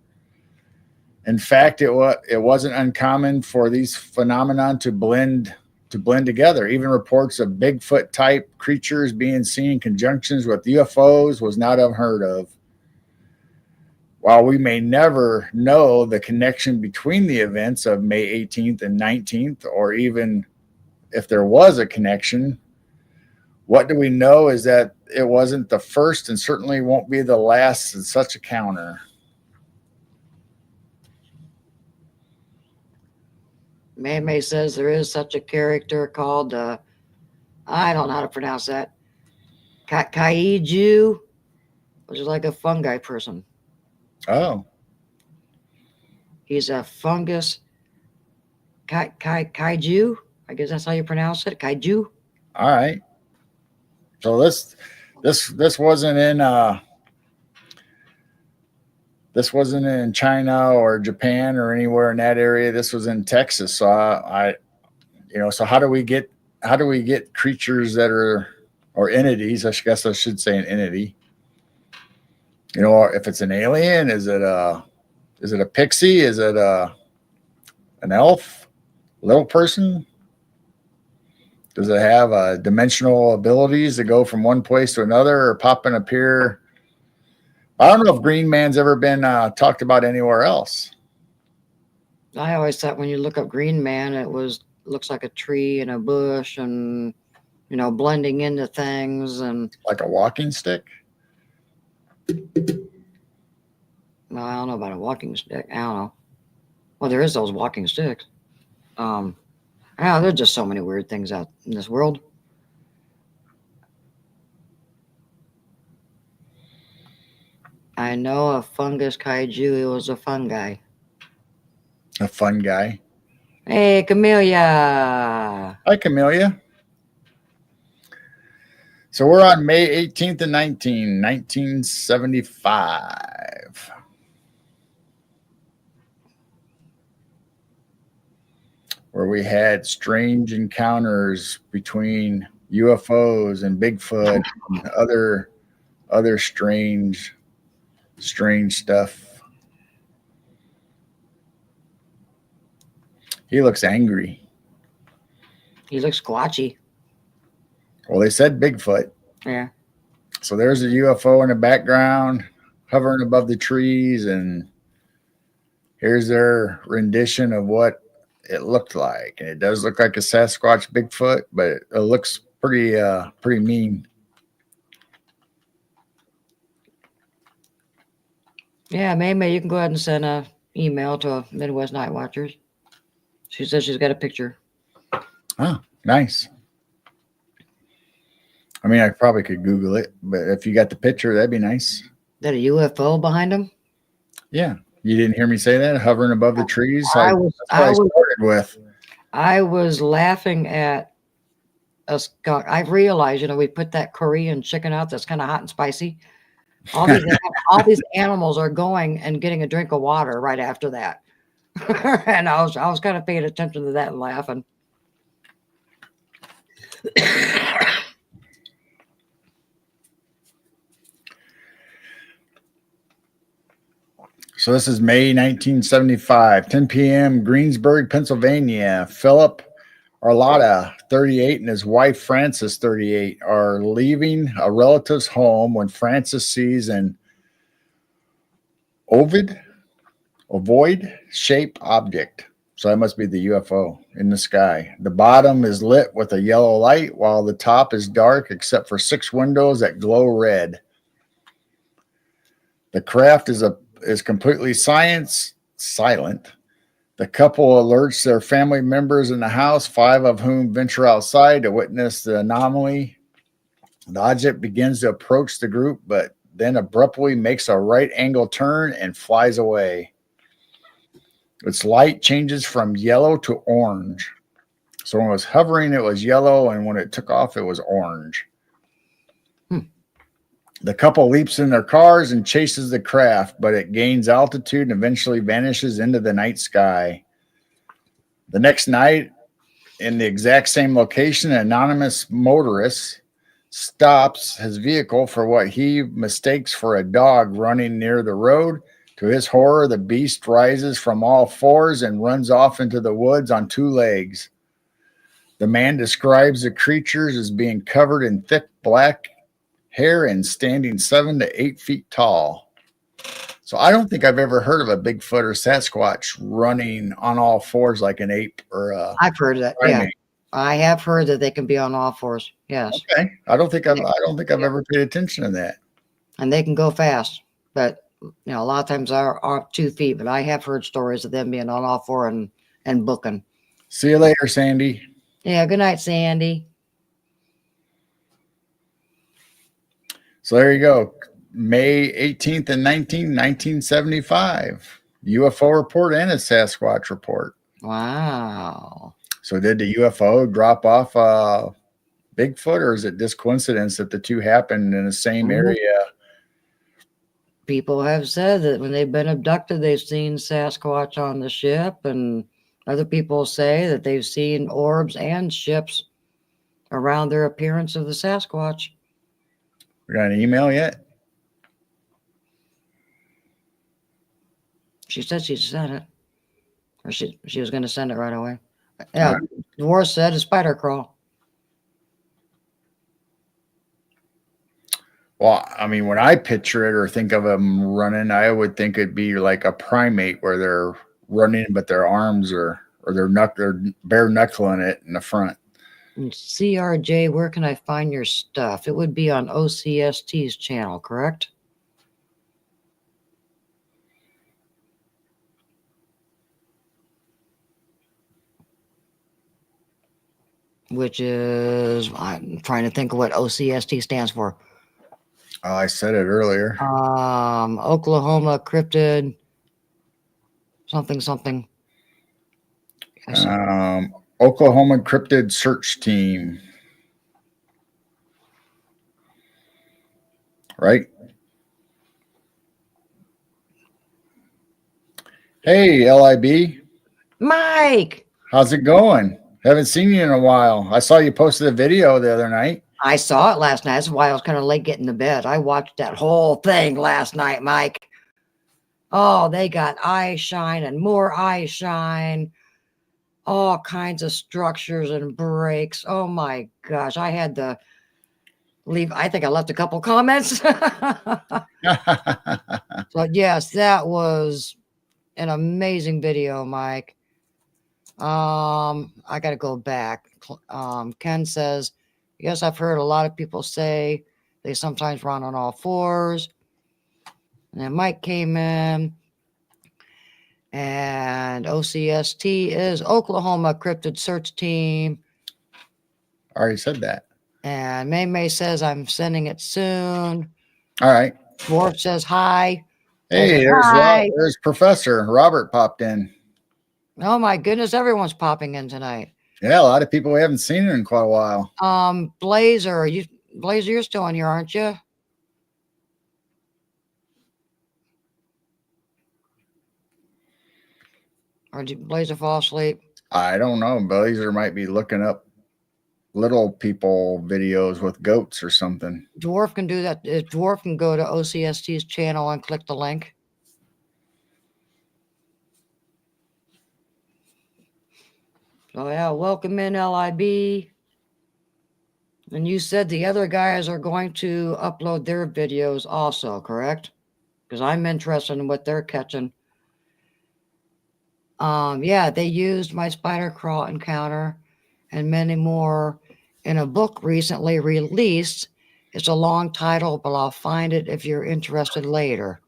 In fact, it wasn't uncommon for these phenomenon to blend together. Even reports of Bigfoot type creatures being seen in conjunctions with UFOs was not unheard of. While we may never know the connection between the events of May 18th and 19th, or even if there was a connection, what do we know is that it wasn't the first and certainly won't be the last in such encounter. May says there is such a character called, I don't know how to pronounce that, Kaiju, which is like a fungi person. Oh. He's a fungus kaiju. I guess that's how you pronounce it. Kaiju. All right. So this wasn't in China or Japan or anywhere in that area. This was in Texas. So so how do we get creatures that are, or entities? I guess I should say an entity. If it's an alien, is it a pixie? Is it an elf? Little person? Does it have dimensional abilities to go from one place to another or pop and appear? I don't know if Green Man's ever been talked about anywhere else. I always thought when you look up Green Man, looks like a tree and a bush and, blending into things and like a walking stick. Well, I don't know about a walking stick. I don't know. Well, there is those walking sticks. There's just so many weird things out in this world. I know a fungus kaiju. It was a fungi. A fun guy. Hey, Camellia. Hi, Camellia. So we're on May 18th and 1975. Where we had strange encounters between UFOs and Bigfoot and other strange stuff. He looks angry. He looks squatchy. Well, they said Bigfoot. Yeah. So there's a UFO in the background hovering above the trees, and here's their rendition of what it looked like. And it does look like a Sasquatch Bigfoot, but it looks pretty mean. Yeah, May, you can go ahead and send a email to Midwest Night Watchers. She says she's got a picture. Oh, nice. I mean, I probably could Google it, but if you got the picture, that'd be nice. Is that a UFO behind him? Yeah. You didn't hear me say that? Hovering above the trees? I started with. I was laughing at a skunk. I realized, we put that Korean chicken out that's kind of hot and spicy. All these animals are going and getting a drink of water right after that. And I was kind of paying attention to that and laughing. So this is May 1975, 10 p.m., Greensburg, Pennsylvania. Philip Arlotta, 38, and his wife, Frances, 38, are leaving a relative's home when Frances sees an ovoid-shaped object. So that must be the UFO in the sky. The bottom is lit with a yellow light, while the top is dark except for 6 windows that glow red. The craft is completely silent. The couple alerts their family members in the house, 5 of whom venture outside to witness the anomaly. The object begins to approach the group, but then abruptly makes a right angle turn and flies away. Its light changes from yellow to orange. So when it was hovering, it was yellow, and when it took off, it was orange. The couple leaps in their cars and chases the craft, but it gains altitude and eventually vanishes into the night sky. The next night, in the exact same location, an anonymous motorist stops his vehicle for what he mistakes for a dog running near the road. To his horror, the beast rises from all fours and runs off into the woods on 2 legs. The man describes the creatures as being covered in thick black hair and standing 7 to 8 feet tall. So I don't think I've ever heard of a Bigfoot or Sasquatch running on all fours like an ape or a I've heard that. primate. Yeah, I have heard that they can be on all fours. Yes. Okay, I don't think I've ever paid attention to that. And they can go fast, but a lot of times are 2 feet. But I have heard stories of them being on all four and booking. See you later, Sandy. Yeah. Good night, Sandy. So there you go. May 18th and 1975. UFO report and a Sasquatch report. Wow. So did the UFO drop off Bigfoot, or is it just coincidence that the two happened in the same area? People have said that when they've been abducted, they've seen Sasquatch on the ship, and other people say that they've seen orbs and ships around their appearance of the Sasquatch. We got an email yet? She said she sent it, or she was going to send it right away. Yeah, Dwarf said a spider crawl. Well, I mean, when I picture it or think of them running, I would think it'd be like a primate where they're running, but their arms they're bare knuckling it in the front. And CRJ, where can I find your stuff? It would be on OCST's channel, correct? Which is, I'm trying to think of what OCST stands for. I said it earlier. Oklahoma Cryptid something. Yes. Oklahoma Cryptid Search Team. right? Hey, LIB, Mike, how's it going? Haven't seen you in a while. I saw you posted a video the other night. I saw it last night. That's why I was kind of late getting to bed. I watched that whole thing last night, Mike. Oh, they got eye shine and more eye shine. All kinds of structures and breaks. Oh my gosh. I had to leave. I think I left a couple comments. So yes, that was an amazing video, Mike. I got to go back. Ken says, yes, I've heard a lot of people say they sometimes run on all fours. And then Mike came in, and OCST is Oklahoma Cryptid Search Team. I already said that. And May May says, I'm sending it soon. All right. Dwarf says hi. Hey, there's Professor Robert popped in. Oh my goodness, everyone's popping in tonight. Yeah, a lot of people we haven't seen in quite a while. Blazer, you're still in here, aren't you? Or did Blazer fall asleep? I don't know. Blazer might be looking up little people videos with goats or something. Dwarf can do that. Dwarf can go to OCST's channel and click the link. So yeah, welcome in LIB. And you said the other guys are going to upload their videos also, correct? Because I'm interested in what they're catching. Yeah, they used my spider crawl encounter and many more in a book recently released. It's a long title, but I'll find it if you're interested later.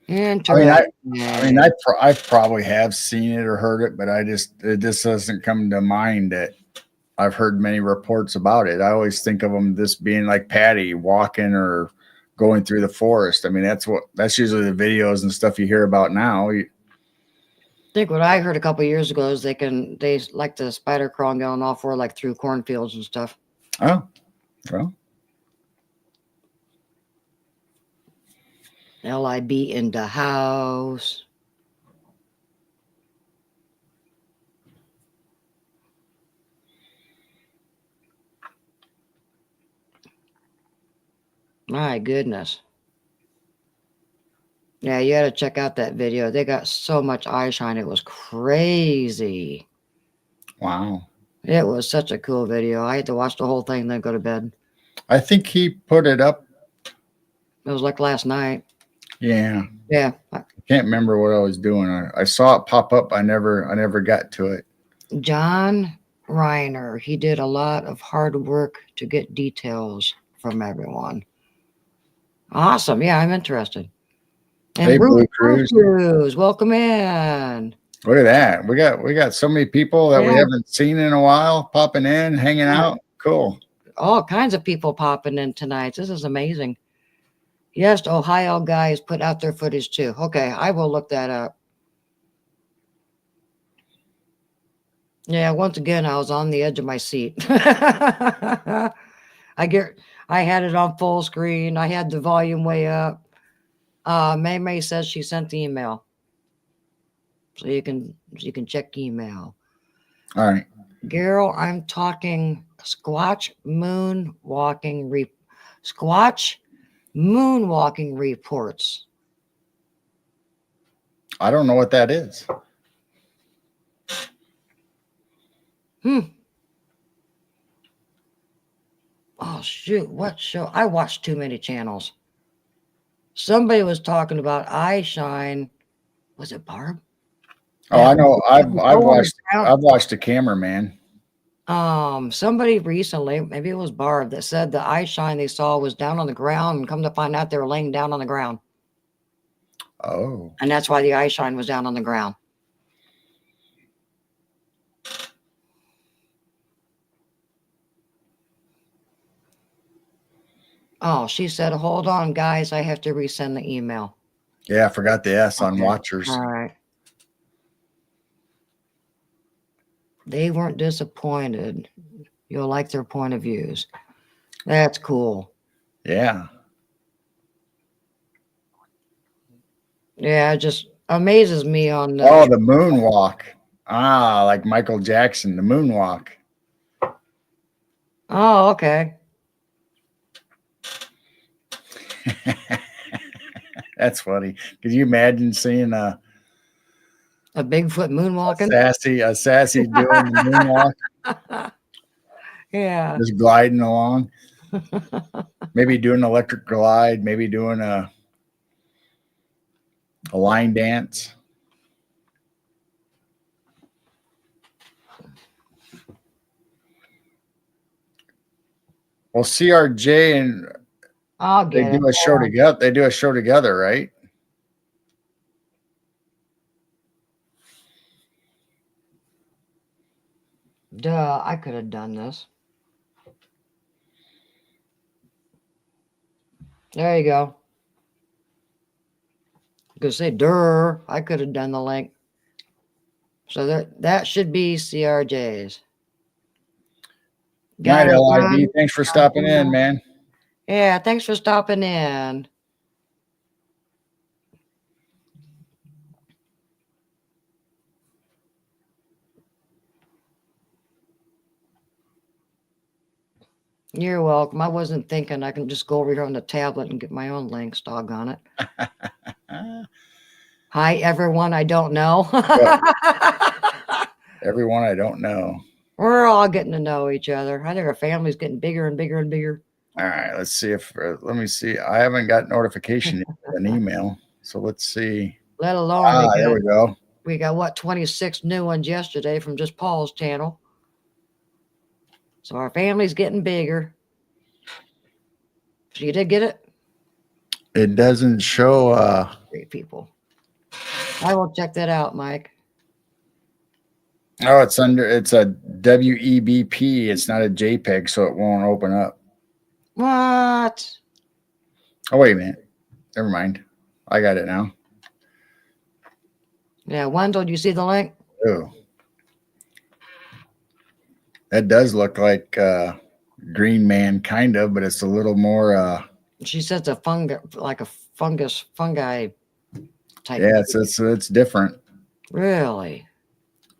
Interesting. I probably have seen it or heard it, but it just doesn't come to mind that I've heard many reports about it. I always think of them this being like Patty walking or going through the forest. I mean, that's usually the videos and stuff you hear about now. I think what I heard a couple of years ago is they like the spider crawling down all four, like through cornfields and stuff. Oh, well. LIB in the house. My goodness. Yeah, you got to check out that video. They got so much eye shine. It was crazy. Wow. It was such a cool video. I had to watch the whole thing and then go to bed. I think he put it up. It was like last night. Yeah. Yeah. I can't remember what I was doing. I saw it pop up. I never got to it. John Reiner, he did a lot of hard work to get details from everyone. Awesome. Yeah, I'm interested. And hey, Blue Cruise, welcome in. Look at that. We got so many people that we haven't seen in a while popping in, hanging out. Cool. All kinds of people popping in tonight. This is amazing. Yes, Ohio guys put out their footage too. Okay, I will look that up. Yeah, once again, I was on the edge of my seat. I had it on full screen. I had the volume way up. May May says she sent the email. So you can check email. All right. Gerald, I'm talking Squatch moonwalking reports. I don't know what that is. Oh shoot, what show? I watched too many channels. Somebody was talking about eye shine. Was it Barb? Oh, I know. I've watched the cameraman. Somebody recently, maybe it was Barb, that said the eye shine they saw was down on the ground, and come to find out they were laying down on the ground. Oh. And that's why the eye shine was down on the ground. Oh, she said, hold on, guys. I have to resend the email. Yeah, I forgot the S on watchers. All right. They weren't disappointed. You'll like their point of views. That's cool. Yeah. Yeah, it just amazes me on Oh, the moonwalk. Ah, like Michael Jackson, the moonwalk. Oh, okay. That's funny. Could you imagine seeing A Bigfoot moonwalking? a sassy doing the moonwalk, Yeah. just gliding along? Maybe doing an electric glide, maybe doing a line dance. Well, CRJ and I'll they get it. do a show together. They do a show together, right? Duh, I could have done this. There you go. Could say durr. I could have done the link. So that should be CRJ's. Night, Got it LIV. done. Thanks for stopping in, man. Yeah, thanks for stopping in. You're welcome. I wasn't thinking I can just go over here on the tablet and get my own links, doggone it. Hi, everyone I don't know. Everyone I don't know. We're all getting to know each other. I think our family's getting bigger and bigger and bigger. All right, let's see if let me see. I haven't got notification of an email, so let's see. Let alone There we go. We got what 26 new ones yesterday from just Paul's channel. So our family's getting bigger. So you did get it? It doesn't show. Great people. I will check that out, Mike. Oh, it's a WEBP. It's not a JPEG, so it won't open up. What? Oh, wait a minute. Never mind. I got it now. Yeah, Wendell, do you see the link? Oh, that does look like Green Man, kind of, but it's a little more. She says a fungus, like a fungi type. Yeah, it's different. Really?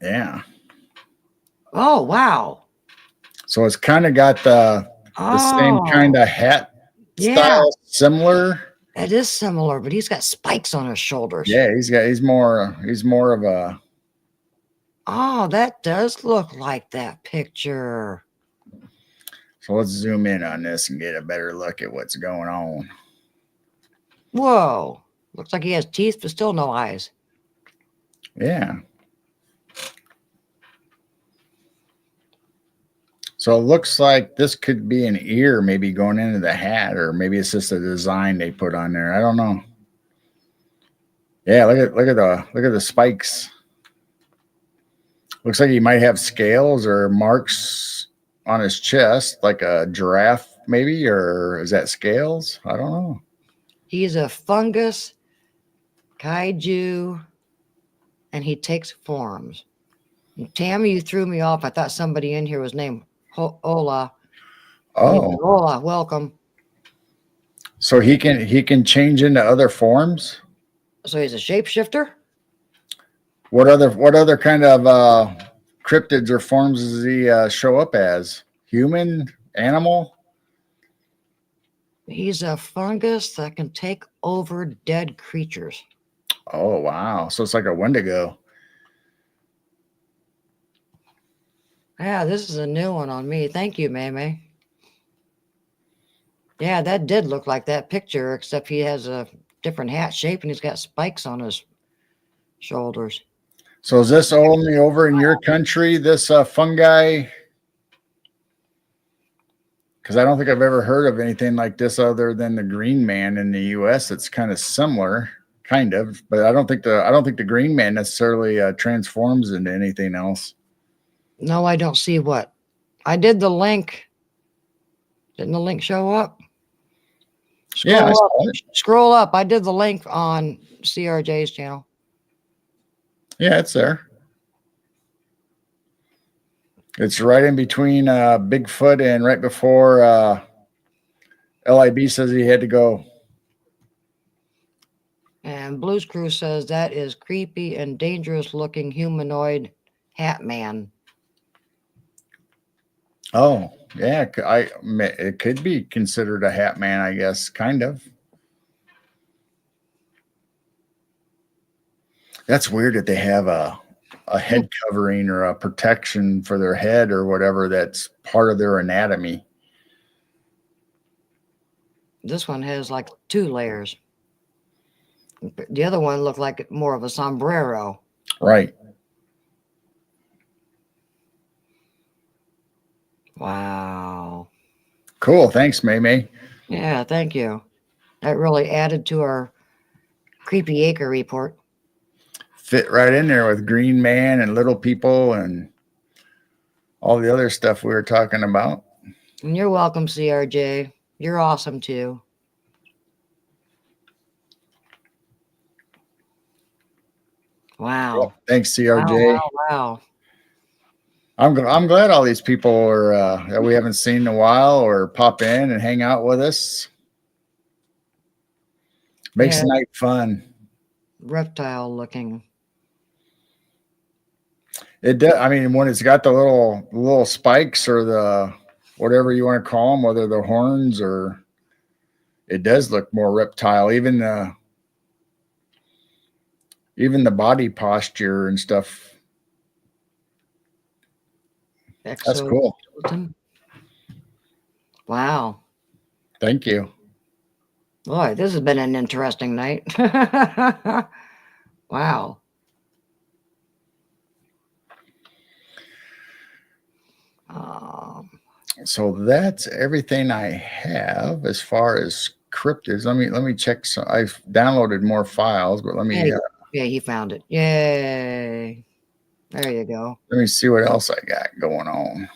Yeah. Oh, wow. So it's kind of got the same kind of hat style, similar. It is similar, but he's got spikes on his shoulders. Yeah, he's more of a. Oh, that does look like that picture. So let's zoom in on this and get a better look at what's going on. Whoa. Looks like he has teeth, but still no eyes. Yeah. So it looks like this could be an ear maybe going into the hat, or maybe it's just a design they put on there. I don't know. Yeah, look at the spikes. Looks like he might have scales or marks on his chest, like a giraffe, maybe, or is that scales? I don't know. He's a fungus kaiju, and he takes forms. And Tammy, you threw me off. I thought somebody in here was named Ola. Oh, Ola, welcome. so he can change into other forms. So he's a shapeshifter. What other kind of cryptids or forms does he show up as? Human, animal? He's a fungus that can take over dead creatures. Oh wow! So it's like a Wendigo. Yeah, this is a new one on me. Thank you, May. Yeah, that did look like that picture, except he has a different hat shape and he's got spikes on his shoulders. So is this only over in your country, this fungi? Because I don't think I've ever heard of anything like this other than the Green Man in the U.S. It's kind of similar, kind of, but I don't think the Green Man necessarily transforms into anything else. No, I don't see what. I did the link. Didn't the link show up? Scroll up. I did the link on CRJ's channel. Yeah, it's there. It's right in between Bigfoot and right before LIB says he had to go. And Blues Crew says that is creepy and dangerous looking humanoid hat man. Oh, yeah. It could be considered a hat man, I guess, kind of. That's weird that they have a head covering or a protection for their head or whatever that's part of their anatomy. This one has like 2 layers. The other one looked like more of a sombrero. Right. Wow. Cool. Thanks, May May. Yeah, thank you. That really added to our creepy acre report. Fit right in there with Green Man and Little People and all the other stuff we were talking about. And you're welcome, CRJ. You're awesome too. Wow. Well, thanks, CRJ. Wow. I'm glad all these people are that we haven't seen in a while or pop in and hang out with us. Makes the night fun. Reptile looking. It does. I mean, when it's got the little spikes or the whatever you want to call them, whether they're horns or, it does look more reptile. Even the body posture and stuff. That's cool. Wow. Thank you. Boy, this has been an interesting night. Wow. So that's everything I have as far as cryptids. Let me check. So I've downloaded more files, but let me. Yeah, he found it. Yay! There you go. Let me see what else I got going on.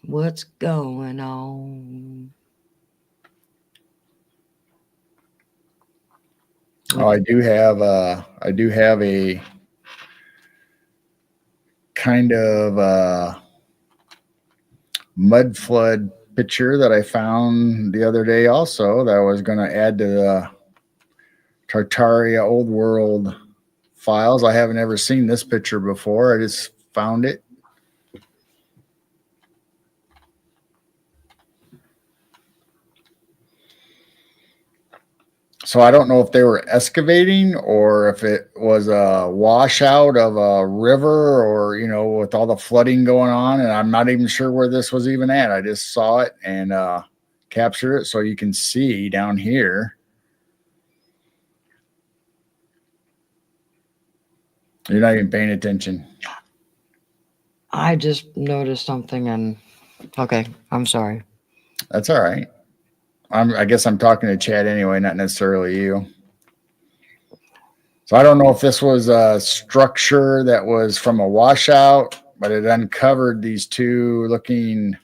What's going on? Oh, I do have a kind of mud flood picture that I found the other day also that I was going to add to the Tartaria Old World files. I haven't ever seen this picture before. I just found it. So I don't know if they were excavating or if it was a washout of a river or, with all the flooding going on. And I'm not even sure where this was even at. I just saw it and captured it. So you can see down here. You're not even paying attention. I just noticed something and okay, I'm sorry. That's all right. I guess I'm talking to Chad anyway, not necessarily you. So I don't know if this was a structure that was from a washout, but it uncovered these 2 looking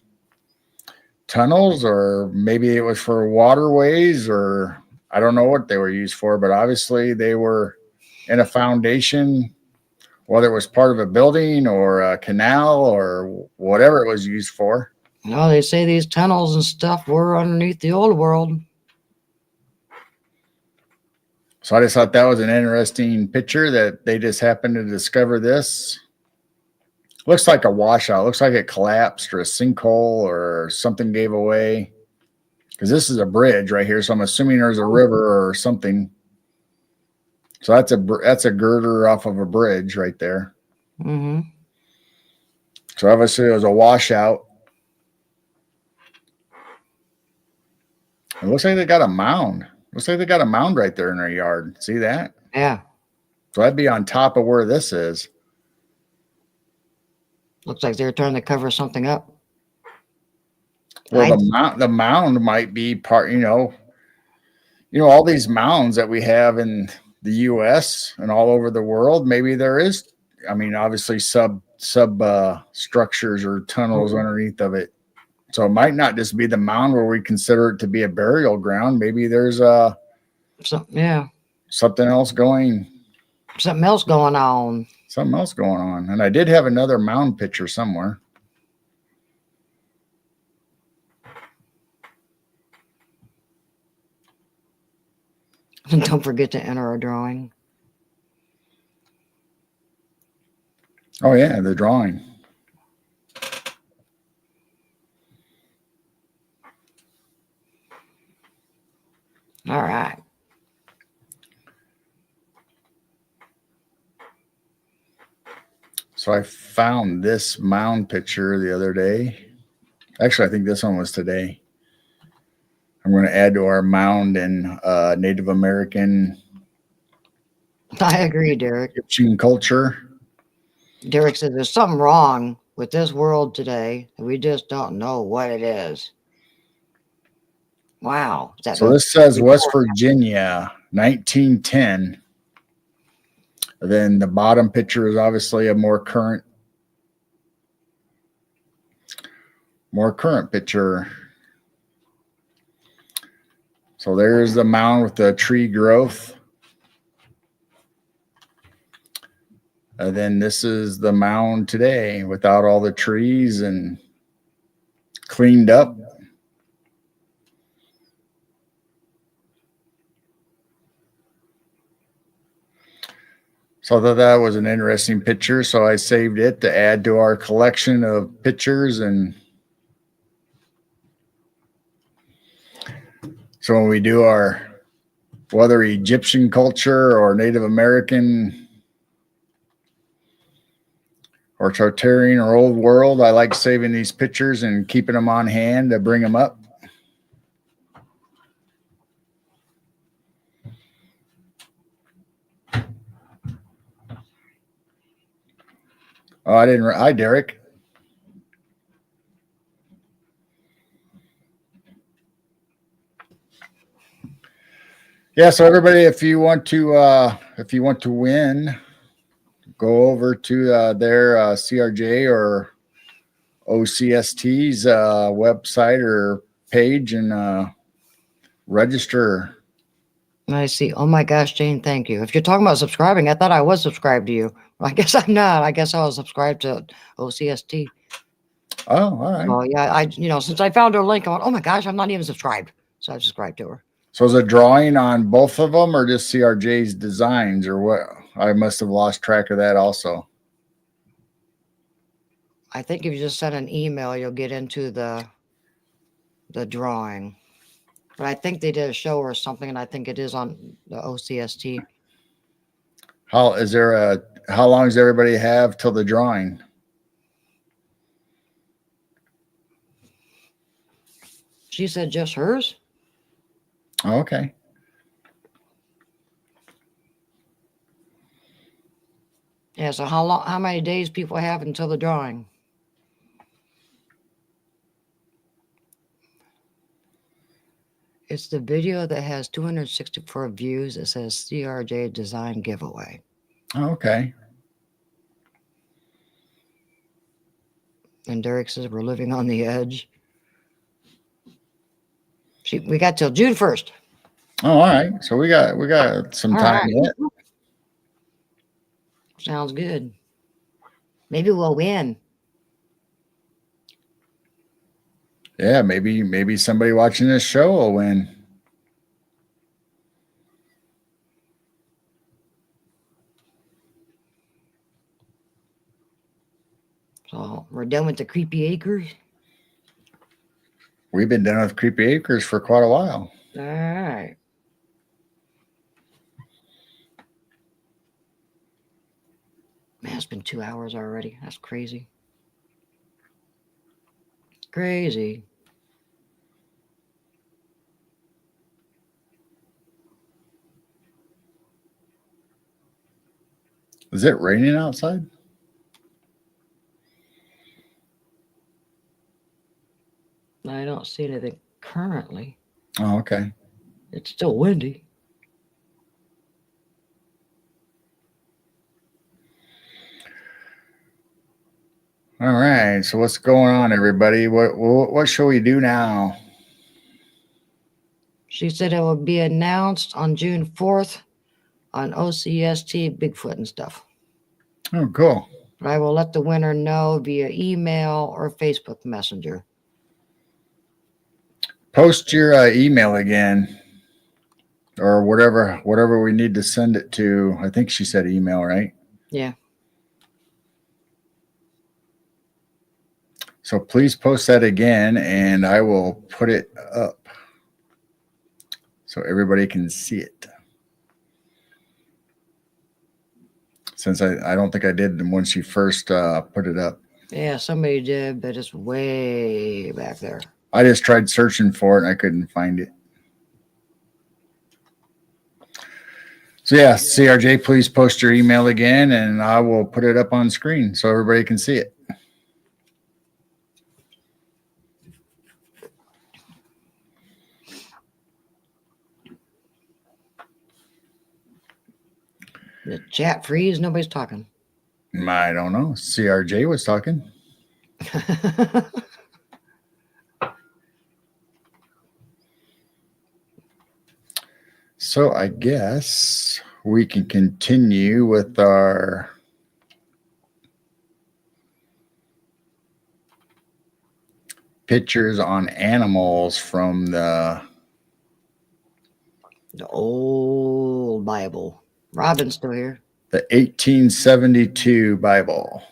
tunnels, or maybe it was for waterways, or I don't know what they were used for, but obviously they were in a foundation, whether it was part of a building or a canal or whatever it was used for. No, they say these tunnels and stuff were underneath the old world. So I just thought that was an interesting picture that they just happened to discover this. Looks like a washout. Looks like it collapsed or a sinkhole or something gave away. Because this is a bridge right here. So I'm assuming there's a river or something. So that's a girder off of a bridge right there. Mm-hmm. So obviously it was a washout. It looks like they got a mound. Looks like they got a mound right there in their yard. See that? Yeah. So that'd be on top of where this is. Looks like they're trying to cover something up. Well, the mound might be part, all these mounds that we have in the U.S. and all over the world. Maybe there is, obviously sub structures or tunnels underneath of it. So it might not just be the mound where we consider it to be a burial ground. Maybe there's something else going something else going on. something else going on. And I did have another mound picture somewhere. And don't forget to enter a drawing. Oh, yeah, the drawing. All right. So I found this mound picture the other day. Actually, I think this one was today. I'm going to add to our mound and Native American I agree, Derek. Egyptian culture. Derek said there's something wrong with this world today. We just don't know what it is. Wow. So this says West Virginia, 1910. Then the bottom picture is obviously a more current picture. So there's the mound with the tree growth. And then this is the mound today without all the trees and cleaned up. So I thought that was an interesting picture. So I saved it to add to our collection of pictures. And so when we do our, whether Egyptian culture or Native American or Tartarian or Old World, I like saving these pictures and keeping them on hand to bring them up. Oh, I didn't. Hi, Derek. Yeah. So everybody, if you want to win, go over to their CRJ or OCST's website or page and register. I see. Oh my gosh, Jane, thank you. If you're talking about subscribing, I thought I was subscribed to you. I guess I'm not. I guess I was subscribed to OCST. Oh, all right. Oh yeah, since I found her link, I went, oh my gosh, I'm not even subscribed. So I subscribed to her. So is it drawing on both of them or just CRJ's designs or what? I must have lost track of that also. I think if you just send an email, you'll get into the drawing. But I think they did a show or something, and I think it is on the OCST. How long does everybody have till the drawing? She said just hers. Oh, okay. Yeah. So how many days people have until the drawing? It's the video that has 264 views. It says CRJ Design Giveaway. Oh, okay. And Derek says we're living on the edge. We got till June 1st. Oh, all right. So we got some time yet. Sounds good. Maybe we'll win. Yeah, maybe somebody watching this show will win. So we're done with the creepy acres. We've been done with Creepy Acres for quite a while. All right. Man, it's been 2 hours already. That's crazy. Crazy. Is it raining outside? I don't see anything currently. Oh, okay. It's still windy. All right. So what's going on, everybody? What shall we do now? She said it will be announced on June 4th on OCST, Bigfoot and stuff. Oh, cool. But I will let the winner know via email or Facebook Messenger. Post your email again, or whatever we need to send it to. I think she said email, right? Yeah. So please post that again, and I will put it up so everybody can see it. Since I don't think I did when she first put it up. Yeah, somebody did, but it's way back there. I just tried searching for it and I couldn't find it. So yeah, CRJ, please post your email again, and I will put it up on screen so everybody can see it. The chat freeze, nobody's talking. I don't know. CRJ was talking. So I guess we can continue with our pictures on animals from the old Bible. Robin's still here. The 1872 Bible.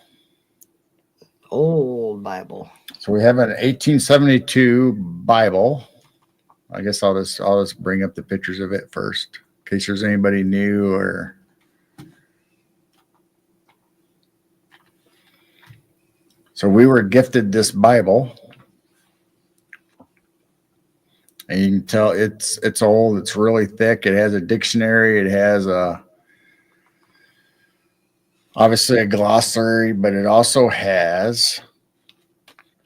Old Bible. So we have an 1872 Bible. I guess I'll just bring up the pictures of it first, in case there's anybody new or. So we were gifted this Bible, and you can tell it's old. It's really thick. It has a dictionary. It has obviously a glossary, but it also has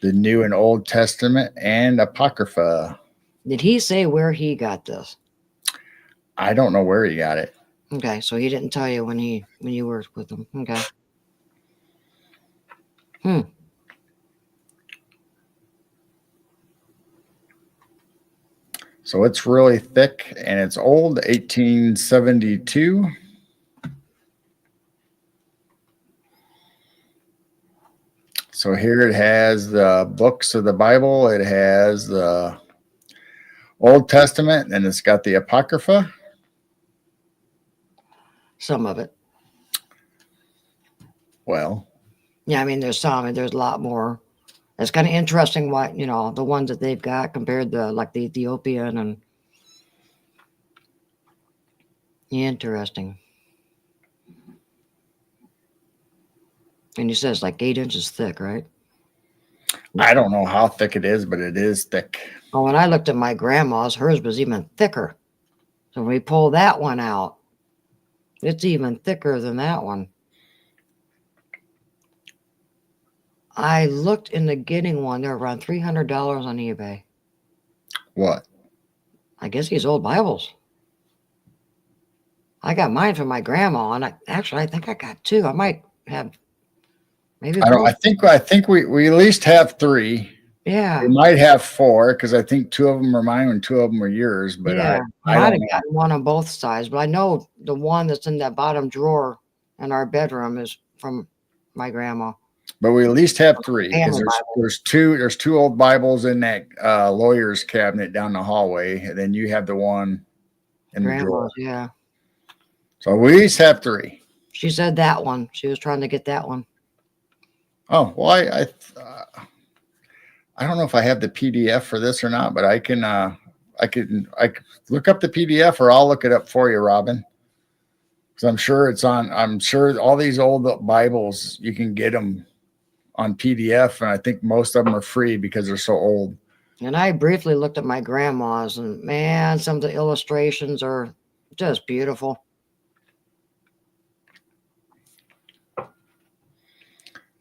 the New and Old Testament and Apocrypha. Did he say where he got this? I don't know where he got it. Okay, so he didn't tell you when you worked with him. Okay. So it's really thick and it's old, 1872. So here it has the books of the Bible. It has the Old Testament, and it's got the Apocrypha. Some of it. Well. Yeah, I mean, there's some, and there's a lot more. It's kind of interesting what, the ones that they've got compared to like the Ethiopian and interesting. And he says like 8 inches thick, right? I don't know how thick it is, but it is thick. Oh, when I looked at my grandma's, hers was even thicker. So when we pull that one out, it's even thicker than that one. I looked into getting one. They're around $300 on eBay. What? I guess these old Bibles. I got mine from my grandma, and I think I got 2. I might have maybe. I think we at least have 3. Yeah. We might have 4 because I think 2 of them are mine and 2 of them are yours. But yeah, I might have gotten one on both sides. But I know the one that's in that bottom drawer in our bedroom is from my grandma. But we at least have 3 because there's 2 old Bibles in that lawyer's cabinet down the hallway, and then you have the one in the drawer. Yeah. So we at least have 3. She said that one. She was trying to get that one. Oh well, I don't know if I have the PDF for this or not, but I can look up the PDF, or I'll look it up for you, Robin. Because I'm sure all these old Bibles you can get them on PDF, and I think most of them are free because they're so old. And I briefly looked at my grandma's, and man, some of the illustrations are just beautiful.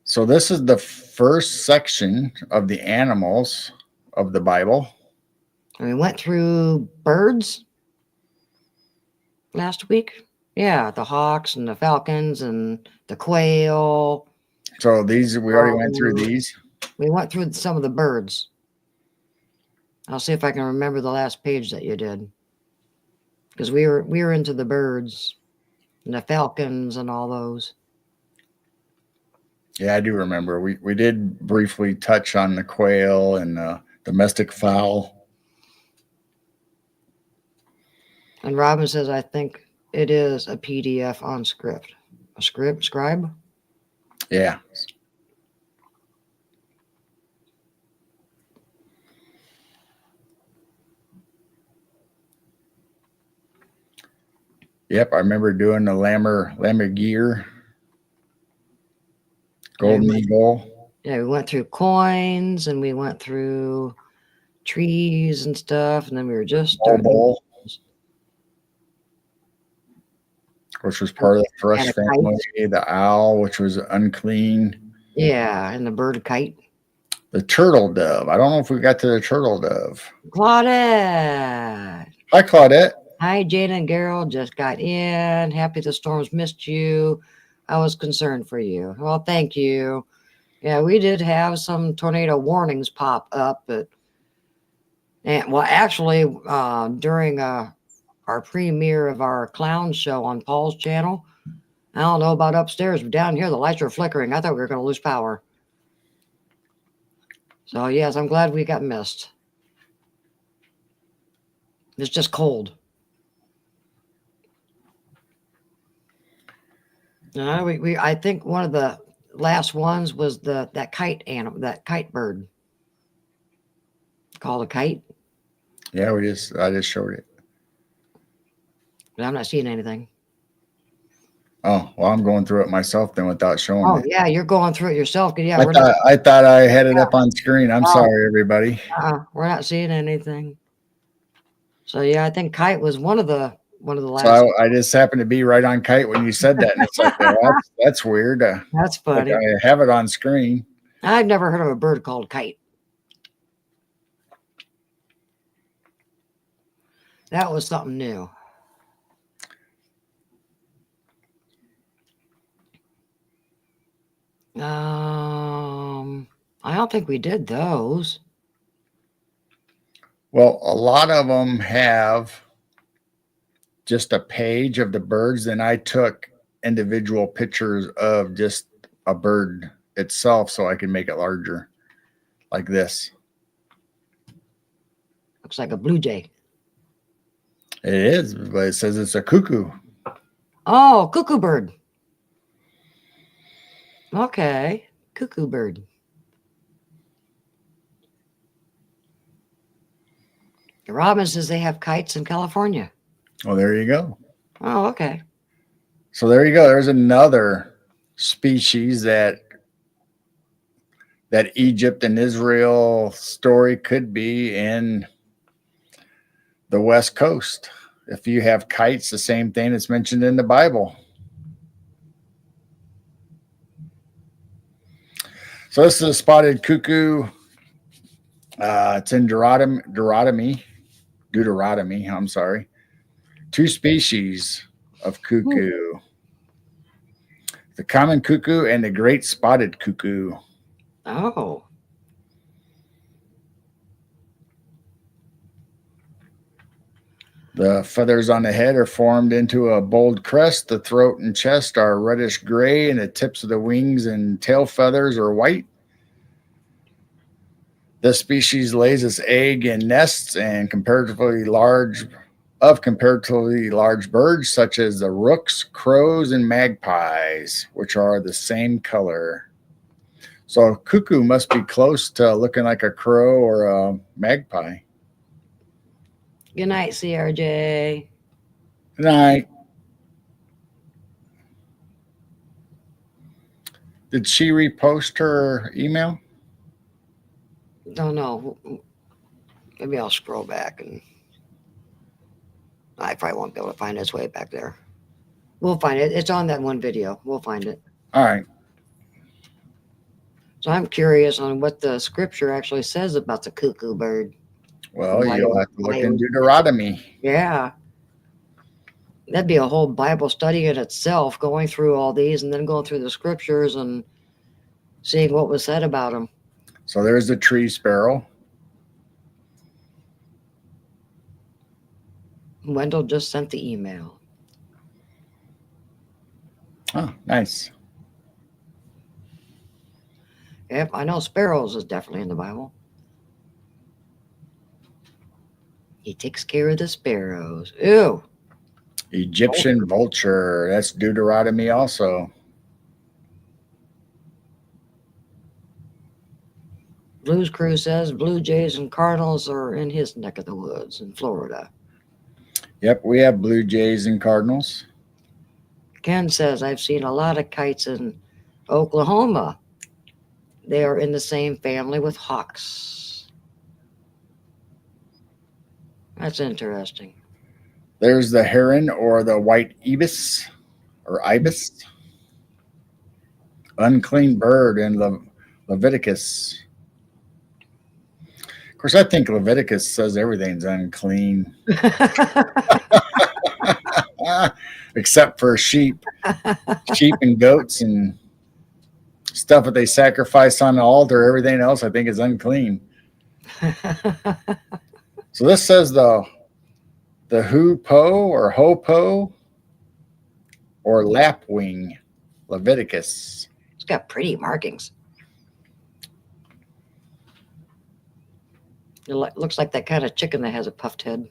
So this is the first section of the animals of the Bible. And we went through birds last week. Yeah, the hawks and the falcons and the quail. So we already went through these. We went through some of the birds. I'll see if I can remember the last page that you did, because we were into the birds and the falcons and all those. Yeah, I do remember. We did briefly touch on the quail and domestic fowl. And Robin says, I think it is a PDF on script. A scribe? Yeah. Yep, I remember doing the Lammer gear, Golden Eagle. Yeah, we went through coins and we went through trees and stuff, and then we were just Bowl, which was part of the thrush family. The owl, which was unclean. Yeah, and the bird kite. The turtle dove. I don't know if we got to the turtle dove. Claudette. Hi, Claudette. Hi, Jane and Gerald. Just got in. Happy the storms missed you. I was concerned for you. Well, thank you. Yeah, we did have some tornado warnings pop up, but actually, during our premiere of our clown show on Paul's channel, I don't know about upstairs, but down here the lights are flickering. I thought we were going to lose power. So yes, I'm glad we got missed. It's just cold. I think one of the last ones was that kite animal, that kite bird. Called a kite. Yeah, I just showed it. But I'm not seeing anything. Oh, well, I'm going through it myself then without showing it. Oh yeah, you're going through it yourself. Yeah, I thought I had it up on screen. I'm sorry, everybody. We're not seeing anything. So yeah, I think kite was one of the last. So I just happened to be right on kite when you said that, and it's like, well, that's weird. That's funny. Like I have it on screen. I've never heard of a bird called kite. That was something new. I don't think we did those. Well, a lot of them have just a page of the birds. Then I took individual pictures of just a bird itself so I can make it larger, like this. Looks like a blue jay. It is, but it says it's a cuckoo. Oh, cuckoo bird. Okay, cuckoo bird. Robin says they have kites in California. Oh, there you go. Oh, okay. So there you go. There's another species that Egypt and Israel story could be in the West Coast. If you have kites, the same thing that's mentioned in the Bible. So this is a spotted cuckoo. It's in Deuteronomy. I'm sorry. 2 species of cuckoo. The common cuckoo and the great spotted cuckoo. Oh. The feathers on the head are formed into a bold crest. The throat and chest are reddish gray, and the tips of the wings and tail feathers are white. This species lays its egg in nests and comparatively large birds such as the rooks, crows, and magpies, which are the same color. So a cuckoo must be close to looking like a crow or a magpie. Good night, CRJ. Good night. Did she repost her email? Don't know. Maybe I'll scroll back and I probably won't be able to find its way back there. We'll find it. It's on that one video. We'll find it. All right. So I'm curious on what the scripture actually says about the cuckoo bird. Well, you'll have to look in Deuteronomy. Yeah. That'd be a whole Bible study in itself, going through all these and then going through the scriptures and seeing what was said about them. So there's the tree sparrow. Wendell just sent the email. Oh, nice. Yep, I know sparrows is definitely in the Bible. He takes care of the sparrows. Ew. Egyptian vulture. That's Deuteronomy also. Blues Crew says Blue Jays and Cardinals are in his neck of the woods in Florida. Yep, we have Blue Jays and Cardinals. Ken says I've seen a lot of kites in Oklahoma. They are in the same family with hawks. That's interesting. There's the heron or the white ibis or ibis. Unclean bird in Leviticus. Of course, I think Leviticus says everything's unclean. Except for sheep and goats and stuff that they sacrifice on the altar. Everything else I think is unclean. So this says the hoopoe or hopo or lapwing, Leviticus. It's got pretty markings. It looks like that kind of chicken that has a puffed head.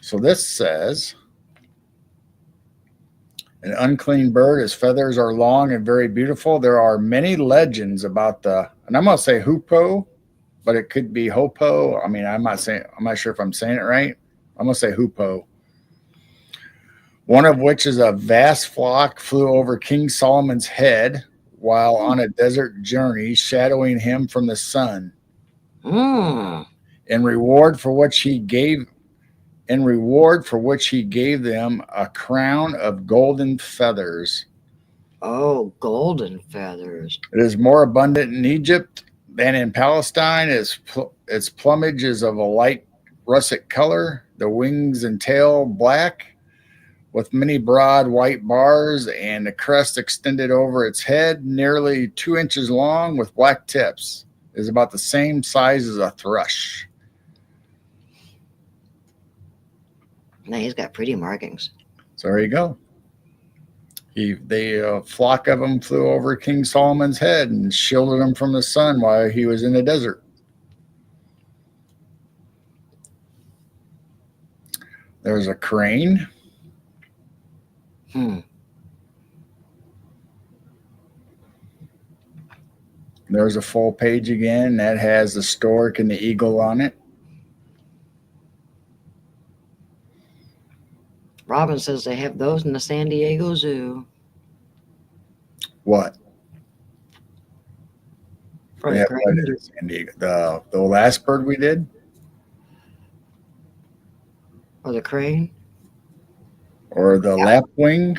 So this says an unclean bird, his feathers are long and very beautiful. There are many legends about and I'm going to say hoopoe, but it could be hopo. I mean, I'm not sure if I'm saying it right. I'm going to say hoopoe. One of which is a vast flock flew over King Solomon's head while on a desert journey, shadowing him from the sun. In reward for which he gave them a crown of golden feathers. Oh, golden feathers. It is more abundant in Egypt than in Palestine. Its plumage is of a light russet color, the wings and tail black, with many broad white bars, and the crest extended over its head, nearly 2 inches long with black tips. It is about the same size as a thrush. Now he's got pretty markings. So there you go. A flock of them flew over King Solomon's head and shielded him from the sun while he was in the desert. There's a crane. There's a full page again that has the stork and the eagle on it. Robin says they have those in the San Diego Zoo. What? For They the have crane. what in San Diego? The last bird we did? Or the crane. Or the lapwing?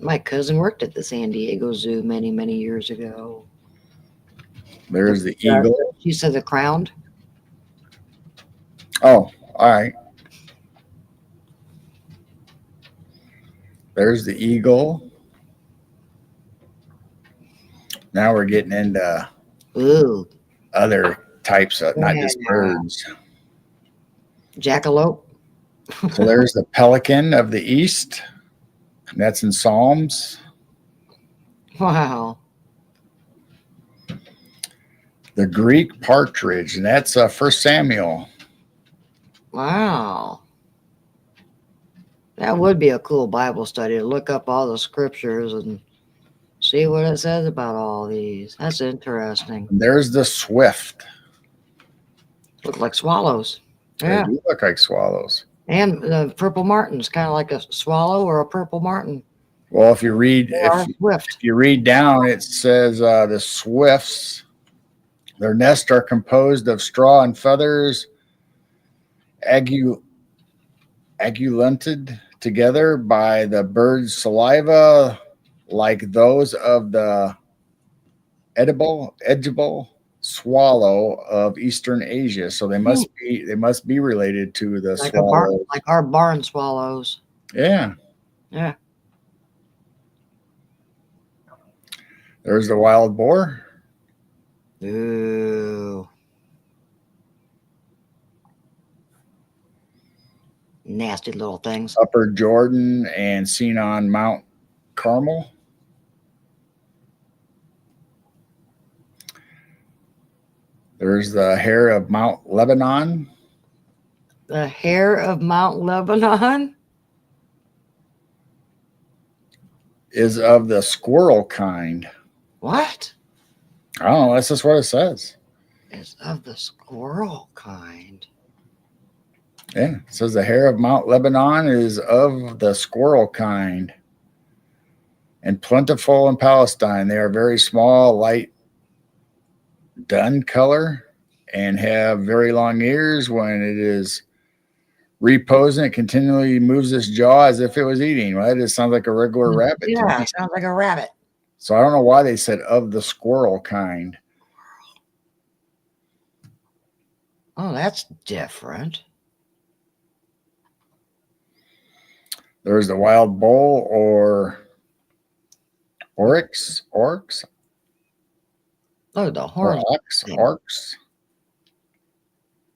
My cousin worked at the San Diego Zoo many, many years ago. There's the eagle. She said the crowned. Oh, all right. There's the eagle. Now we're getting into other types of, not just birds. Jackalope. So there's the pelican of the east. That's in Psalms. Wow. The Greek partridge, and that's 1 Samuel. Wow. That would be a cool Bible study to look up all the scriptures and see what it says about all these. That's interesting. There's the swift. Look like swallows. Yeah. They do look like swallows. And the purple martin's kind of like a swallow or a purple martin. Well, if you read Swift. if you read down, it says the swifts, their nests are composed of straw and feathers, agulated together by the bird's saliva, like those of the edible swallow of Eastern Asia. So they must be related to the like swallow, like our barn swallows. Yeah. Yeah. There's the wild boar. Ooh. Nasty little things. Upper Jordan and seen on Mount Carmel. There's the hair of Mount Lebanon. The hair of Mount Lebanon is of the squirrel kind. What? I don't know. That's just what it says. Is of the squirrel kind. Yeah, it says the hair of Mount Lebanon is of the squirrel kind and plentiful in Palestine. They are very small, light dun color and have very long ears. When it is reposing, it continually moves its jaw as if it was eating. Well, that just sounds like a regular rabbit to Yeah, me. sounds like a rabbit. So I don't know why they said of the squirrel kind. Oh, that's different. There's the wild bull or oryx. Oh, the Or horn. ox.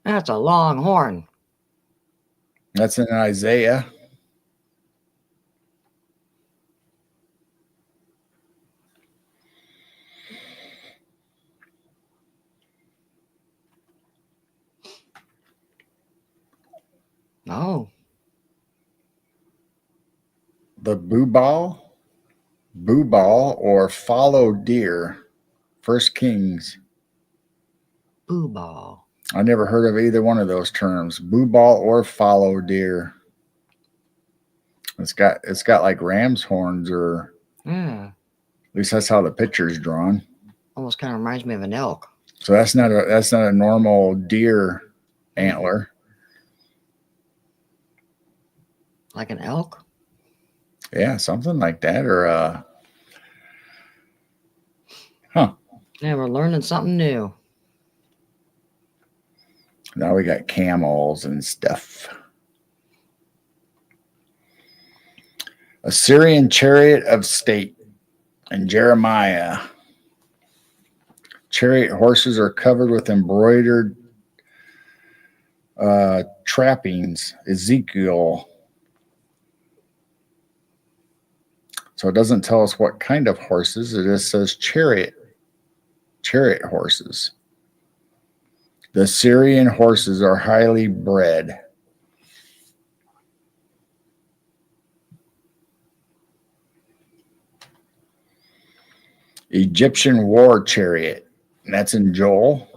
That's a long horn. That's in Isaiah. Oh. The bubal or fallow deer. 1 Kings. Booball. I never heard of either one of those terms. Bubal or fallow deer. It's got like ram's horns, or Yeah. at least that's how the picture is drawn. Almost kind of reminds me of an elk. So that's not a normal deer antler. Like an elk? Yeah, something like that, or Yeah, we're learning something new. now we got camels and stuff. Assyrian chariot of state and Jeremiah. Chariot horses are covered with embroidered trappings. Ezekiel. So it doesn't tell us what kind of horses. It just says chariot horses. The Syrian horses are highly bred. Egyptian war chariot. And that's in Joel.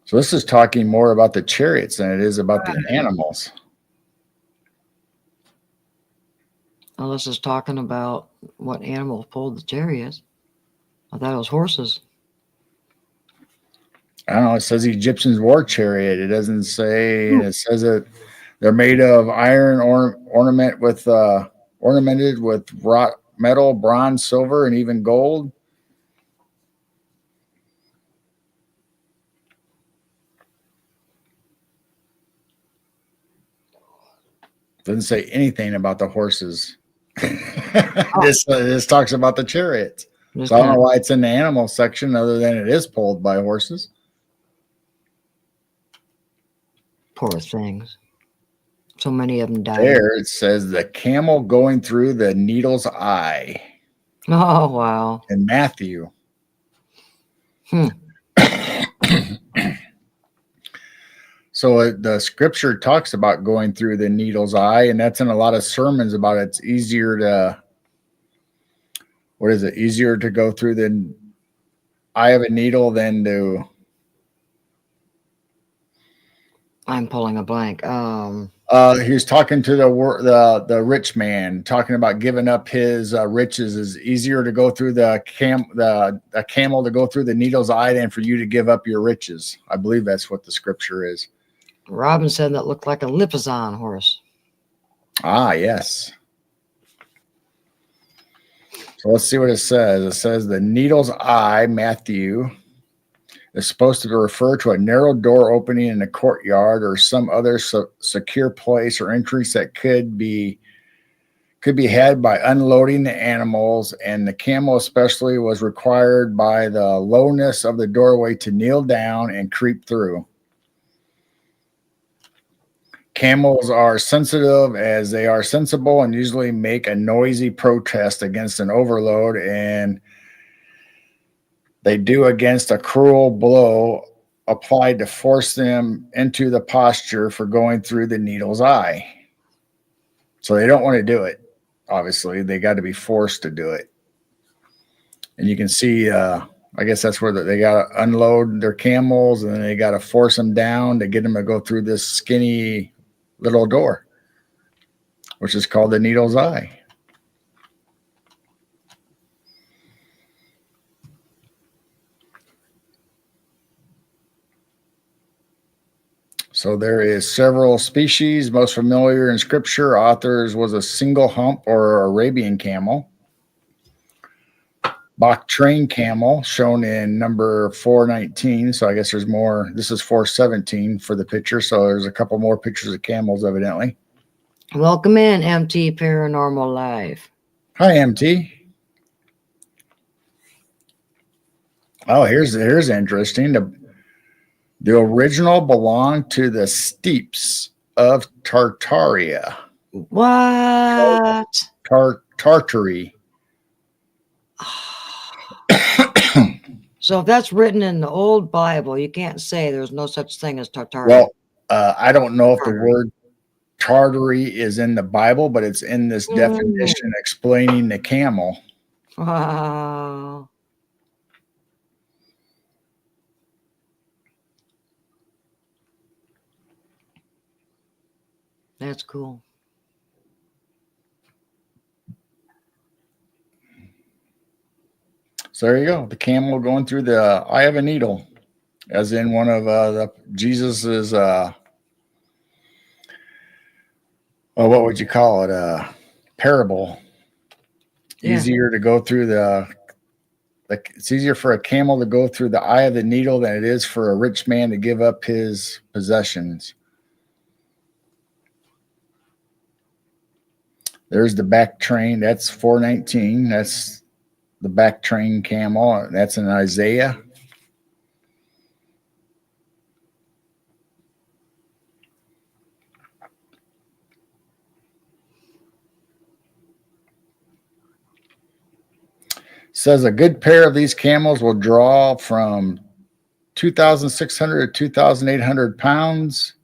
So this is talking more about the chariots than it is about the animals. Oh, this is talking about what animals pulled the chariots. I thought it was horses. I don't know. It says Egyptian's war chariot. It doesn't say. It says that they're made of iron ornamented with wrought metal, bronze, silver, and even gold. Doesn't say anything about the horses. This talks about the chariots. So I don't know why it's in the animal section other than it is pulled by horses. Poor things. So many of them died. There it says the camel going through the needle's eye. Oh, wow. In Matthew. So the scripture talks about going through the needle's eye, and that's in a lot of sermons about it's easier to, what is it? Easier to go through the eye of a needle than to. I'm pulling a blank. He was talking to the rich man, talking about giving up his riches is easier to go through the camel to go through the needle's eye than for you to give up your riches. I believe that's what the scripture is. Robin said that looked like a Lipizan horse. Ah, yes. So let's see what it says. It says the needle's eye, Matthew, is supposed to refer to a narrow door opening in a courtyard or some other secure place or entrance that could be had by unloading the animals, and the camel especially was required by the lowness of the doorway to kneel down and creep through. Camels are sensitive as they are sensible and usually make a noisy protest against an overload, and they do against a cruel blow applied to force them into the posture for going through the needle's eye. So they don't want to do it. Obviously, they got to be forced to do it. And you can see, I guess that's where they got to unload their camels, and then they got to force them down to get them to go through this skinny little door, which is called the needle's eye. So there is several species. Most familiar in scripture authors was a single hump or Arabian camel. Bactrian camel shown in number 419. So I guess there's more. This is 417 for the picture. So there's a couple more pictures of camels evidently. Welcome in, MT Paranormal Live. Hi, MT. Oh, here's interesting. The original belonged to the steppes of Tartaria. What? Tartary. So if that's written in the old Bible, you can't say there's no such thing as Tartaria. Well, I don't know if the word Tartary is in the Bible, but it's in this definition explaining the camel. Wow. That's cool. So there you go. The camel going through the eye of a needle, as in one of Jesus's, what would you call it? Parable. Yeah. Easier to go through it's easier for a camel to go through the eye of the needle than it is for a rich man to give up his possessions. There's the back train. That's 419. That's the back train camel. That's in Isaiah. Says a good pair of these camels will draw from 2,600 to 2,800 pounds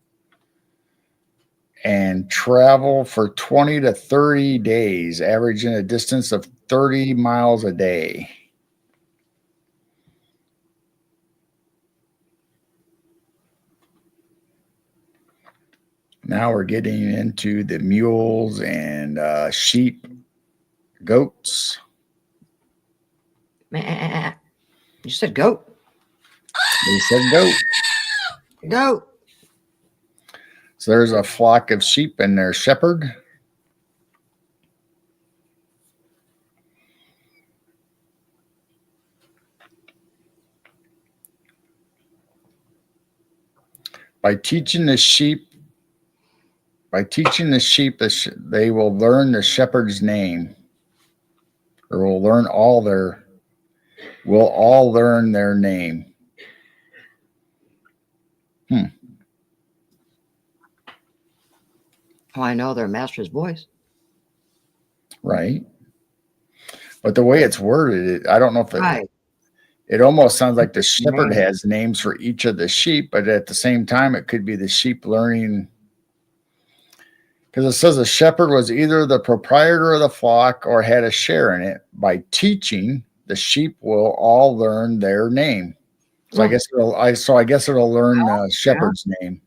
and travel for 20 to 30 days, averaging a distance of 30 miles a day. Now we're getting into the mules and sheep, goats. You said goat. They said goat. Goat. So there's a flock of sheep and their shepherd. By teaching the sheep, they will learn the shepherd's name, or will all learn their name. Oh, I know their master's voice. Right. But the way it's worded, I don't know if Right. It almost sounds like the shepherd has names for each of the sheep, but at the same time, it could be the sheep learning. Because it says a shepherd was either the proprietor of the flock or had a share in it. By teaching, the sheep will all learn their name. So I guess it'll learn the shepherd's name.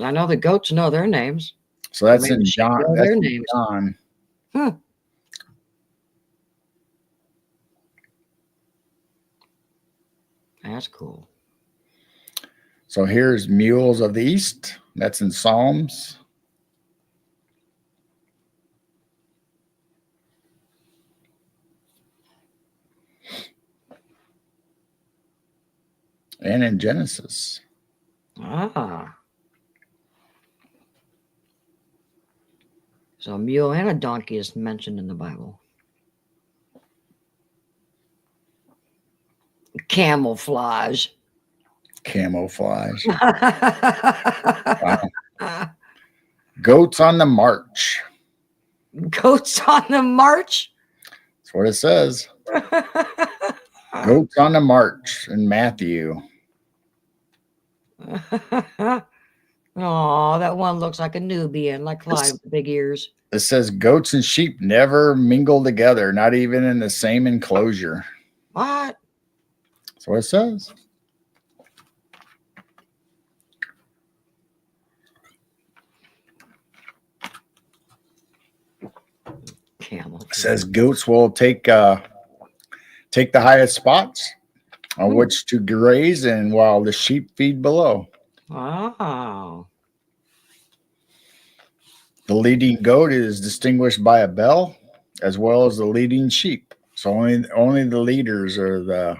I know the goats know their names. So that's in John. That's in John. That's cool. So here's Mules of the East. That's in Psalms. And in Genesis. Ah. So a mule and a donkey is mentioned in the Bible. Camouflage. Camouflage. Wow. Goats on the march. Goats on the march? That's what it says. Goats on the march in Matthew. Oh, that one looks like a Nubian, like Clive with big ears. It says goats and sheep never mingle together, not even in the same enclosure. What? That's what it says. Camel. It says goats will take the highest spots on which to graze, and while the sheep feed below. Wow. The leading goat is distinguished by a bell, as well as the leading sheep. So only the leaders, or the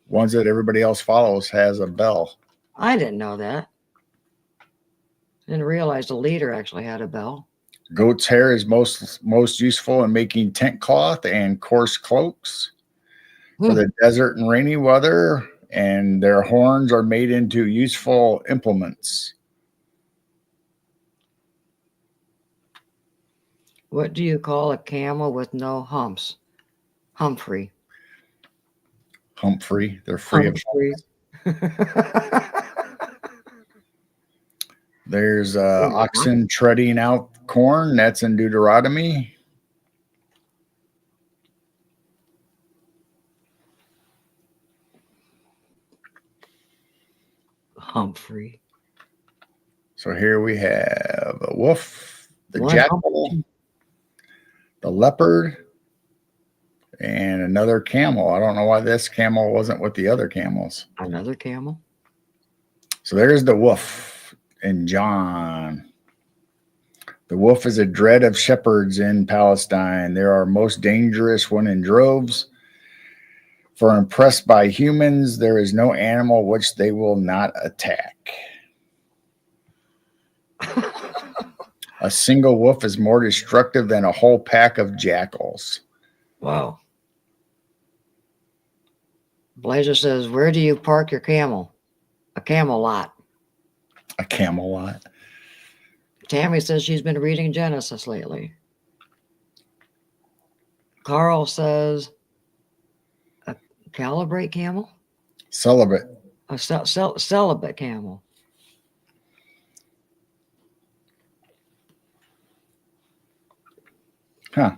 ones that everybody else follows, has a bell. I didn't know that. Didn't realize the leader actually had a bell. Goat's hair is most useful in making tent cloth and coarse cloaks for the desert and rainy weather, and their horns are made into useful implements. What do you call a camel with no humps? Humphrey. Humphrey. They're free Humphrey. There's oxen treading out corn. That's in Deuteronomy. Humphrey. So here we have a wolf, the jackal, the leopard, and another camel. I don't know why this camel wasn't with the other camels. Another camel. So there's the wolf in John. The wolf is a dread of shepherds in Palestine. They are most dangerous when in droves. For impressed by humans, there is no animal which they will not attack. A single wolf is more destructive than a whole pack of jackals. Wow. Blazer says, where do you park your camel? A camel lot. A camel lot. Tammy says she's been reading Genesis lately. Carl says, a calibrate camel? Celibate. A celibate camel. Huh.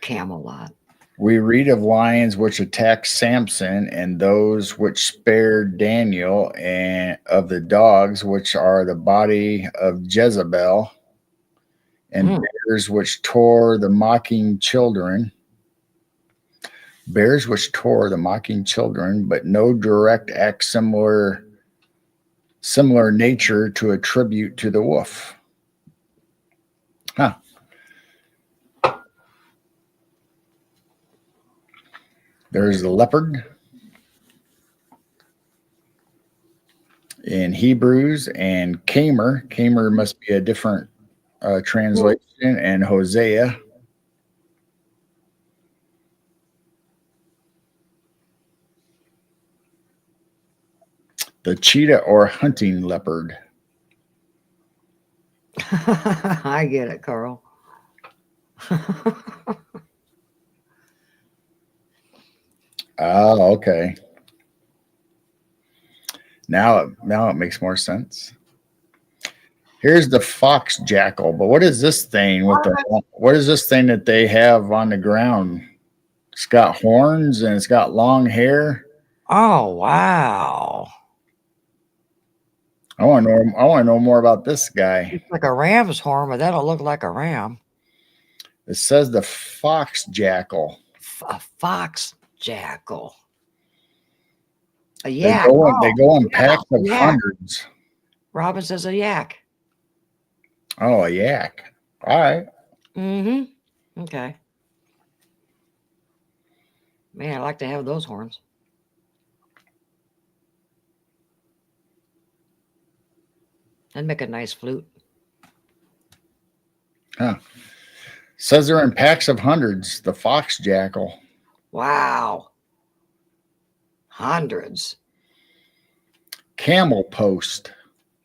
Camelot. We read of lions which attacked Samson, and those which spared Daniel, and of the dogs which are the body of Jezebel, and bears which tore the mocking children. Bears which tore the mocking children, but no direct act similar nature to attribute to the wolf. Huh. There's the leopard in Hebrews, and Kamer. Kamer must be a different translation, and Hosea. The cheetah or hunting leopard. I get it, Carl. Oh, okay. Now it makes more sense. Here's the fox jackal, but what is this thing what is this thing that they have on the ground? It's got horns and it's got long hair. Oh, wow. I want to know more about this guy. It's like a ram's horn, but that'll look like a ram. It says the fox jackal. A fox jackal. A yak. They go in packs of hundreds. Robin says a yak. Oh, a yak. All right. Mm-hmm. Okay. Man, I'd like to have those horns. That'd make a nice flute. Huh. Says they're in packs of hundreds, the fox jackal. Wow. Hundreds. Camel post.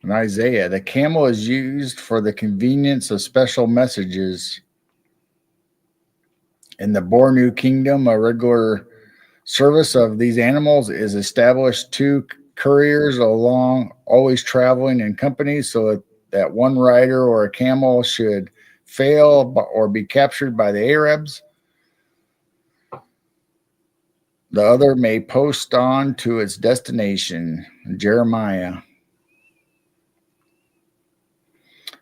In Isaiah, the camel is used for the convenience of special messages. In the Bornu kingdom, a regular service of these animals is established. Two couriers along, always traveling in companies, so that one rider or a camel should fail or be captured by the Arabs, the other may post on to its destination. Jeremiah.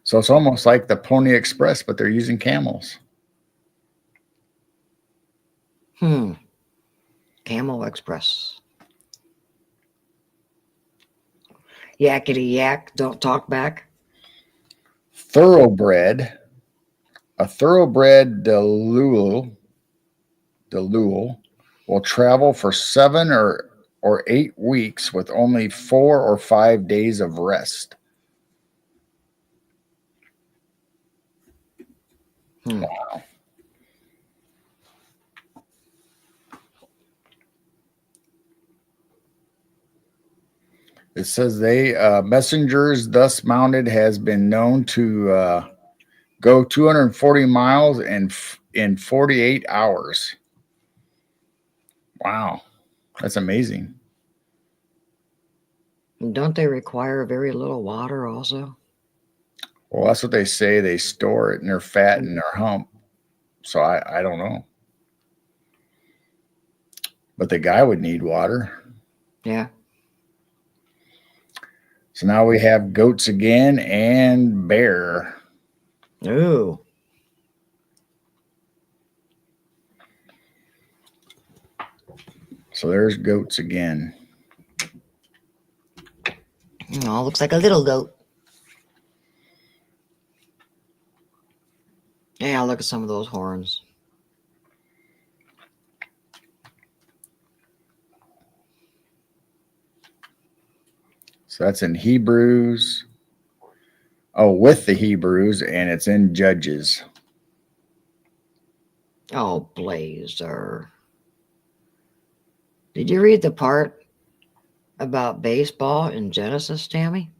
So it's almost like the Pony Express, but they're using camels. Camel Express. Yakety yak, don't talk back. Thoroughbred. A thoroughbred Delul will travel for 7 or 8 weeks with only 4 or 5 days of rest. Wow. It says they messengers thus mounted has been known to go 240 miles in 48 hours. Wow, that's amazing. Don't they require very little water also? Well, that's what they say. They store it in their fat and their hump. So I don't know. But the guy would need water. Yeah. So now we have goats again and bear. Ooh. So there's goats again. Oh, looks like a little goat. Yeah, look at some of those horns. So that's in Hebrews. Oh, with the Hebrews, and it's in Judges. Oh, Blazer. Did you read the part about baseball in Genesis, Tammy?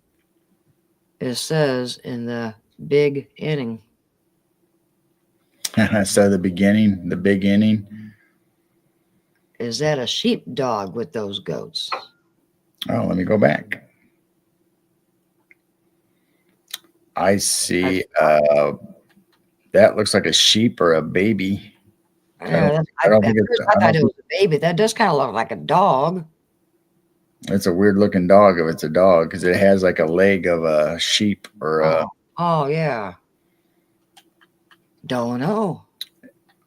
It says in the big inning. So the beginning, the big inning. Is that a sheepdog with those goats? Oh, let me go back. I see. That looks like a sheep or a baby. I thought it was a baby. That does kind of look like a dog. It's a weird looking dog if it's a dog because it has like a leg of a sheep or a. Oh, yeah. Don't know.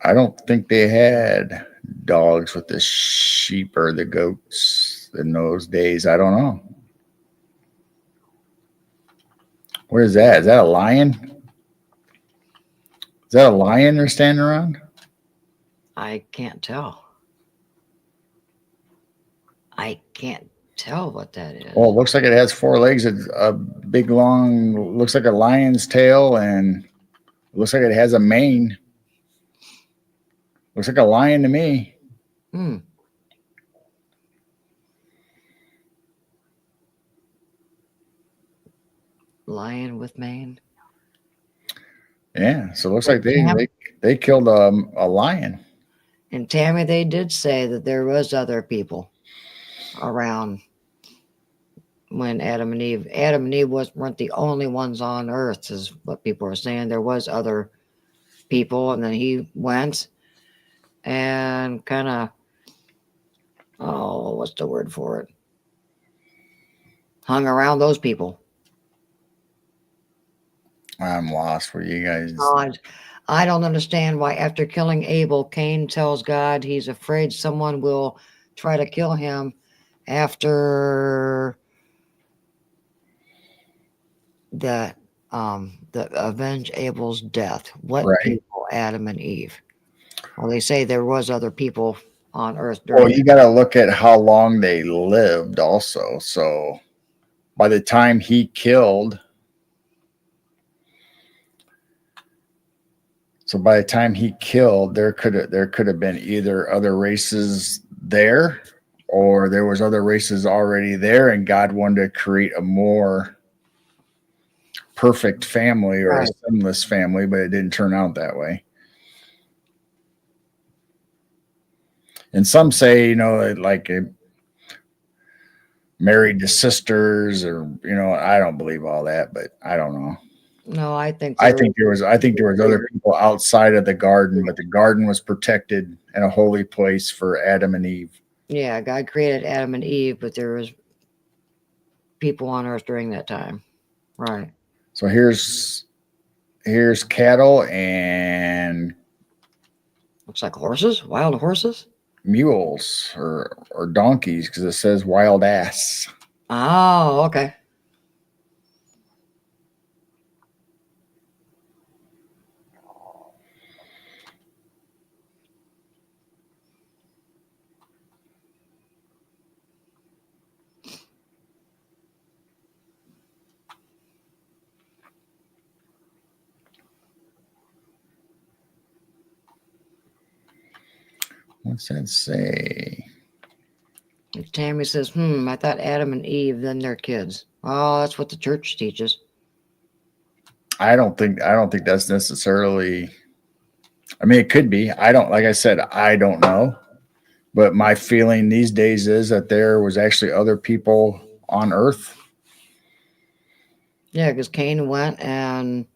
I don't think they had dogs with the sheep or the goats in those days. I don't know. What is that? Is that a lion? Is that a lion they're standing around? I can't tell. I can't tell what that is. Well, it looks like it has 4 legs. It's a big, long, looks like a lion's tail, and it looks like it has a mane. Looks like a lion to me. Lion with mane. Yeah, so it looks like they killed a lion. And Tammy, they did say that there was other people around when Adam and Eve weren't the only ones on earth, is what people are saying. There was other people, and then he went and kind of, what's the word for it? Hung around those people. I'm lost for you guys. I don't understand why after killing Abel, Cain tells God he's afraid someone will try to kill him after the avenge Abel's death. What people, Adam and Eve? Well, they say there was other people on earth. Well, you got to look at how long they lived also. So by the time he killed, there could have been either other races there, or there was other races already there, and God wanted to create a more perfect family or Right. a sinless family, but it didn't turn out that way. And some say, you know, like married to sisters, or I don't believe all that, but I don't know. No, I think I think there was other people outside of the garden, but the garden was protected and a holy place for Adam and Eve. Yeah, God created Adam and Eve, but there was people on earth during that time. Right. So here's cattle and Looks like horses, wild horses. mules or donkeys, because it says wild ass. Oh, okay. What's that say? Tammy says, I thought Adam and Eve, then their kids. Oh, that's what the church teaches. I don't think that's necessarily. I mean, it could be. Like I said, I don't know. But my feeling these days is that there was actually other people on earth. Yeah, because Cain went and,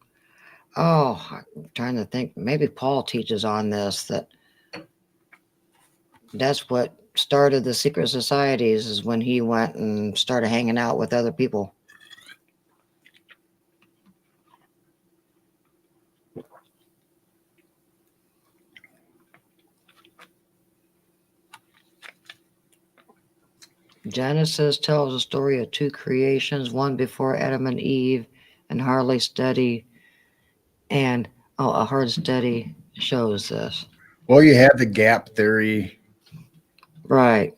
I'm trying to think, maybe Paul teaches on this, that's what started the secret societies, is when he went and started hanging out with other people. Genesis tells a story of two creations, one before Adam and Eve, and hardly study. And a hard study shows this. Well, you have the gap theory. Right.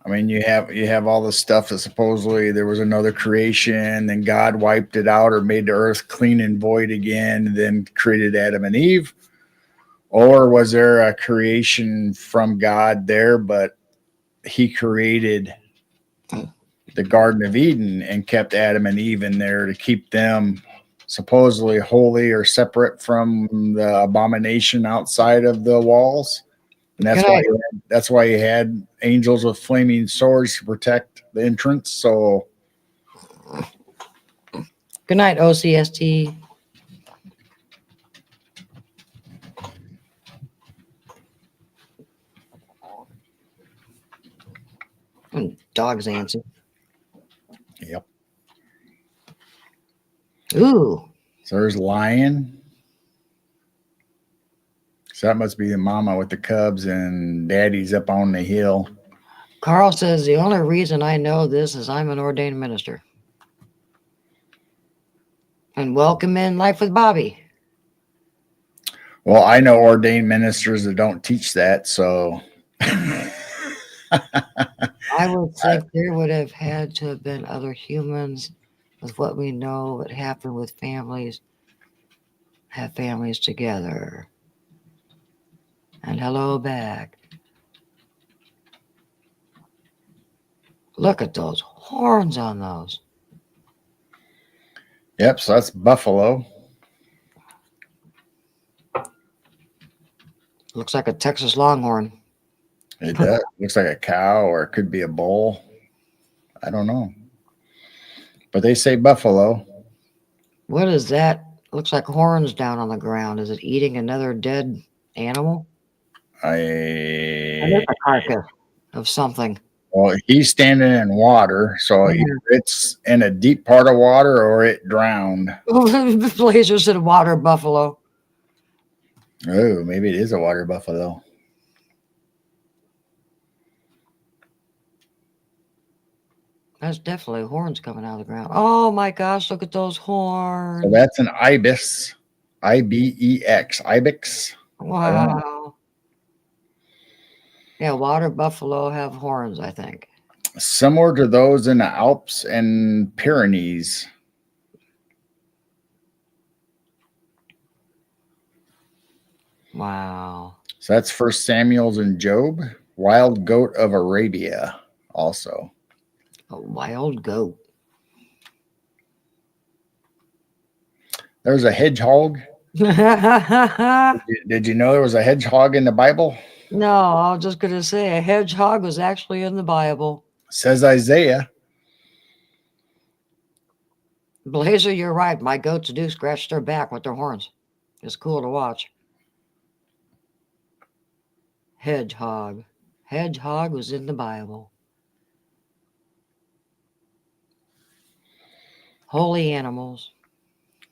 I mean, you have all the stuff that supposedly there was another creation, then God wiped it out or made the earth clean and void again, and then created Adam and Eve. Or was there a creation from God there, but he created the Garden of Eden and kept Adam and Eve in there to keep them supposedly holy or separate from the abomination outside of the walls? And that's why he had angels with flaming swords to protect the entrance. So Good night, OCST. Dog's antsy. Yep. Ooh. So there's lion. So that must be the mama with the cubs, and daddy's up on the hill. Carl says, the only reason I know this is I'm an ordained minister. And welcome in Life with Bobby. Well, I know ordained ministers that don't teach that, so I would think there would have had to have been other humans with what we know what happened with families, have families together. And hello back. Look at those horns on those. Yep, so that's buffalo. Looks like a Texas Longhorn. It does. Looks like a cow, or it could be a bull. I don't know. But they say buffalo. What is that? Looks like horns down on the ground. Is it eating another dead animal? It's a carcass of something. Well, he's standing in water, so either it's in a deep part of water or it drowned. Blazer said water buffalo. Oh, maybe it is a water buffalo. That's definitely horns coming out of the ground. Oh my gosh, look at those horns. So that's an ibis. IBEX. Ibex. Wow. Yeah, water buffalo have horns, I think. Similar to those in the Alps and Pyrenees. Wow. So that's First Samuel's and Job. Wild goat of Arabia also. A wild goat. There's a hedgehog. Did you know there was a hedgehog in the Bible? No, I was just going to say a hedgehog was actually in the Bible. Says Isaiah. Blazer, you're right. My goats do scratch their back with their horns. It's cool to watch. Hedgehog. Hedgehog was in the Bible. Holy animals.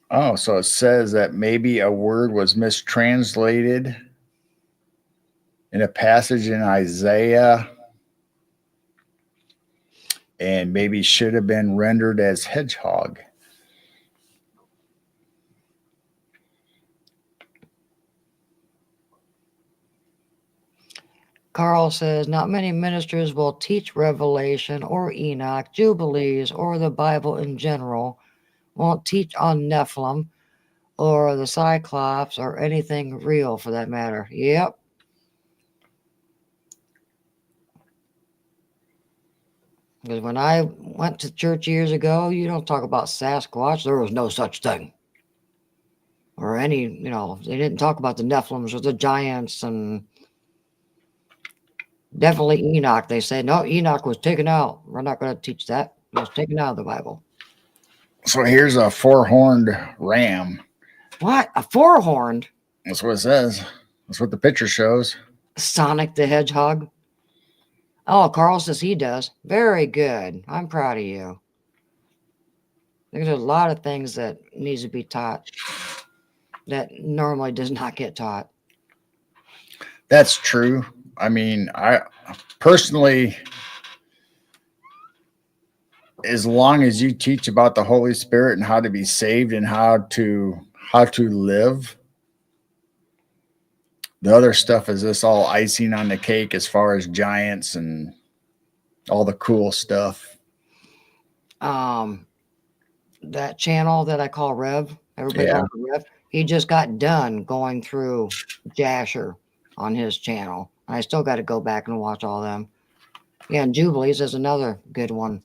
Oh, so it says that maybe a word was mistranslated in a passage in Isaiah and maybe should have been rendered as hedgehog. Carl says, not many ministers will teach Revelation or Enoch, Jubilees, or the Bible in general. Won't teach on Nephilim or the Cyclops or anything real for that matter. Yep. Because when I went to church years ago, you don't talk about Sasquatch. There was no such thing. Or any, they didn't talk about the Nephilims or the giants, and definitely Enoch. They say, no, Enoch was taken out. We're not going to teach that. He was taken out of the Bible. So here's a four-horned ram. What? A four-horned? That's what it says. That's what the picture shows. Sonic the Hedgehog? Oh, Carl says he does. Very good. I'm proud of you. There's a lot of things that needs to be taught that normally does not get taught. That's true. I mean, I personally, as long as you teach about the Holy Spirit and how to be saved and how to live, the other stuff is just all icing on the cake as far as giants and all the cool stuff. That channel that I call Rev, everybody calls it Rev, he just got done going through Jasher on his channel. I still got to go back and watch all them. Yeah, and Jubilees is another good one.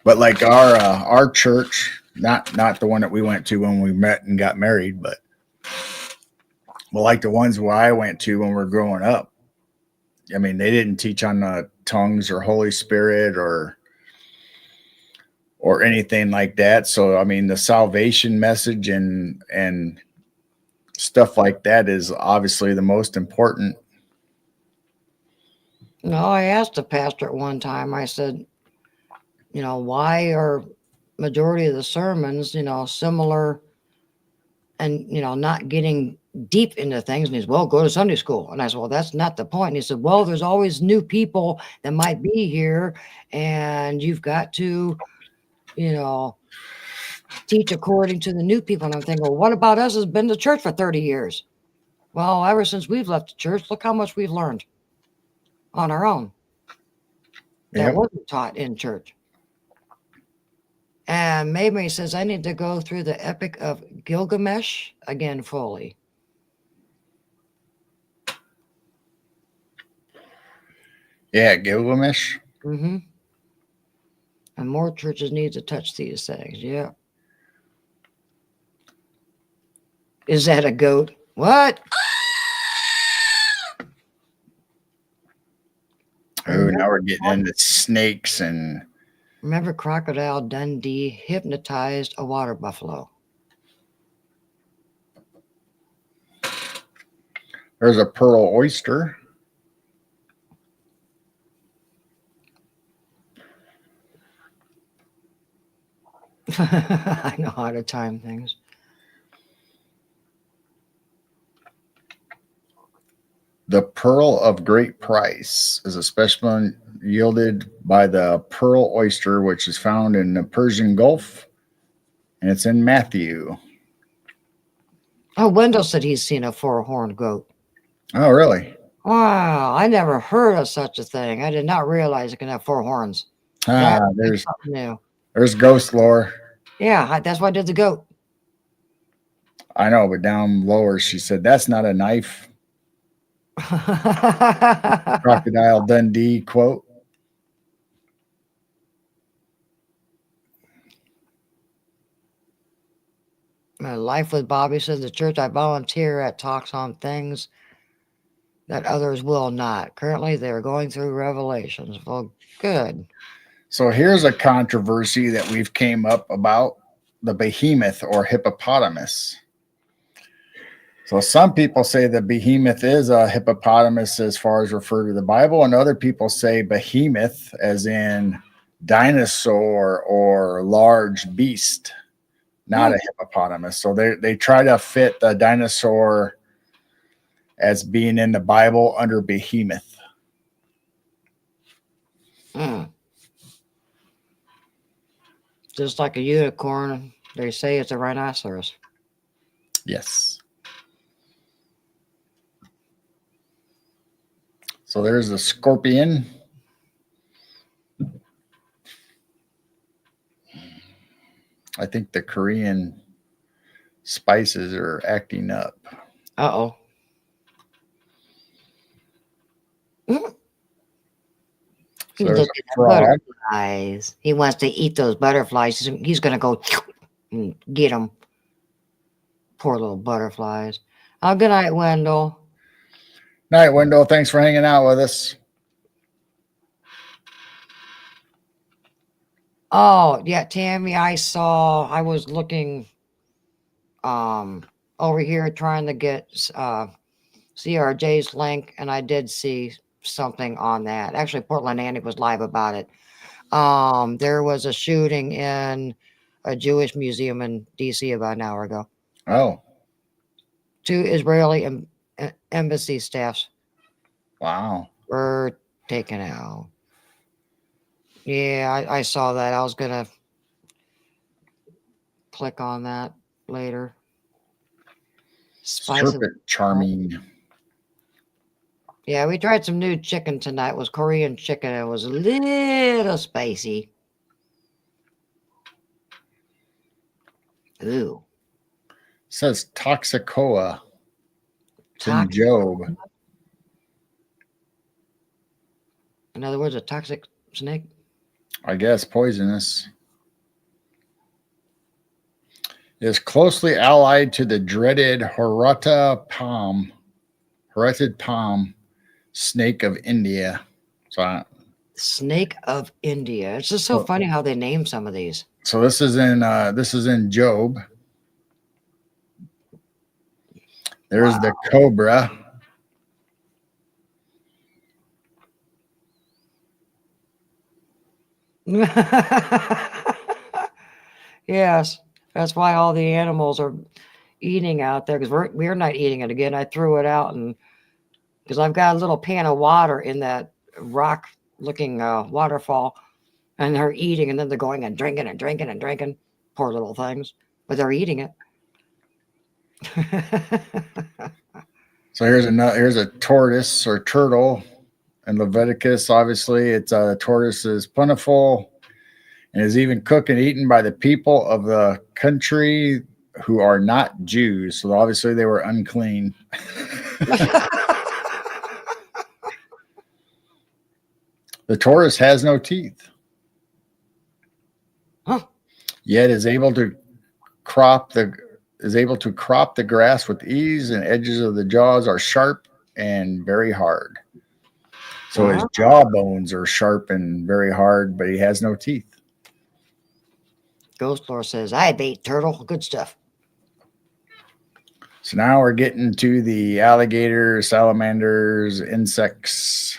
But like our church, not the one that we went to when we met and got married, but like the ones where I went to when we were growing up. I mean, they didn't teach on the tongues or Holy Spirit or anything like that. So, I mean, the salvation message and stuff like that is obviously the most important. No, I asked the pastor at one time, I said, why are majority of the sermons, similar and, not getting deep into things? And he said, well, go to Sunday school. And I said, well, that's not the point. And he said, well, there's always new people that might be here, and you've got to, teach according to the new people. And I'm thinking, well, what about us has been to church for 30 years? Well, ever since we've left the church, look how much we've learned on our own that wasn't taught in church. And Maybe says, I need to go through the Epic of Gilgamesh again fully. Yeah, Gilgamesh. Mm-hmm. And more churches need to touch these things. Yeah. Is that a goat? What? Oh, now we're getting into snakes and. Remember, Crocodile Dundee hypnotized a water buffalo. There's a pearl oyster. I know how to time things. The pearl of great price is a specimen yielded by the pearl oyster, which is found in the Persian Gulf, and it's in Matthew. Oh, Wendell said he's seen a four-horned goat. Oh, really? Wow, I never heard of such a thing. I did not realize it can have four horns. There's something new. There's ghost lore. Yeah, that's why I did the goat. I know, but down lower, she said, that's not a knife. Crocodile Dundee quote. My life with Bobby says the church I volunteer at talks on things that others will not. Currently, they're going through revelations. Well, good. So here's a controversy that we've came up about the behemoth or hippopotamus. So some people say the behemoth is a hippopotamus as far as referred to the Bible, and other people say behemoth as in dinosaur or large beast, not a hippopotamus. So they try to fit the dinosaur as being in the Bible under behemoth. Just like a unicorn, they say it's a rhinoceros. Yes. So there's the scorpion. I think the Korean spices are acting up. Uh-oh. So there's a frog. Butterflies. He wants to eat those butterflies. He's going to go and get them. Poor little butterflies. Oh, good night, Wendell. Night, Wendell. Thanks for hanging out with us. Oh, yeah, Tammy, I was looking over here trying to get CRJ's link, and I did see something on that. Actually, Portland Andy was live about it. There was a shooting in a Jewish museum in DC about an hour ago. Oh. 2 Israeli embassy staffs. Wow. Were taken out. Yeah, I saw that. I was going to click on that later. Serpent charming. Yeah, we tried some new chicken tonight. It was Korean chicken. It was a little spicy. Ooh. It says Toxicoa. It's in Job. In other words, a toxic snake? I guess poisonous. It is closely allied to the dreaded horotted palm snake of India. Snake of India. It's just so funny how they name some of these. So this is in Job. There's the cobra. Yes, that's why all the animals are eating out there, because we're not eating it again. I threw it out, and because I've got a little pan of water in that rock looking waterfall, and they're eating, and then they're going and drinking and drinking and drinking. Poor little things, but they're eating it. So here's a tortoise or turtle in Leviticus. Obviously, it's a tortoise is plentiful and is even cooked and eaten by the people of the country who are not Jews. So obviously they were unclean. The tortoise has no teeth. Huh. Yet is able to crop the grass with ease, and edges of the jaws are sharp and very hard. So his jaw bones are sharp and very hard, but he has no teeth. Ghost Lore says, I bait turtle. Good stuff. So now we're getting to the alligators, salamanders, insects.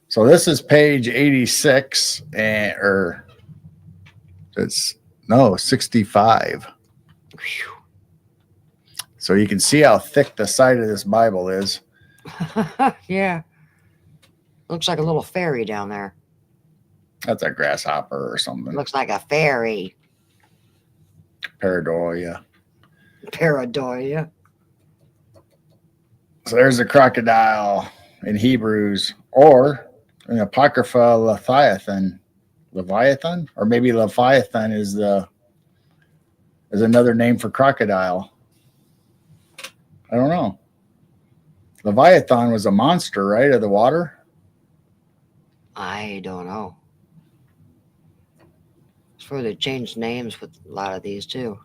So this is page 86, or it's 65. Whew. So you can see how thick the side of this Bible is. Yeah. Looks like a little fairy down there. That's a grasshopper or something. Looks like a fairy. Pareidolia. So there's the crocodile in Hebrews, or in Apocrypha, Leviathan, or maybe Leviathan is another name for crocodile. I don't know. Leviathan was a monster, right, of the water? I don't know. It's where they changed names with a lot of these too.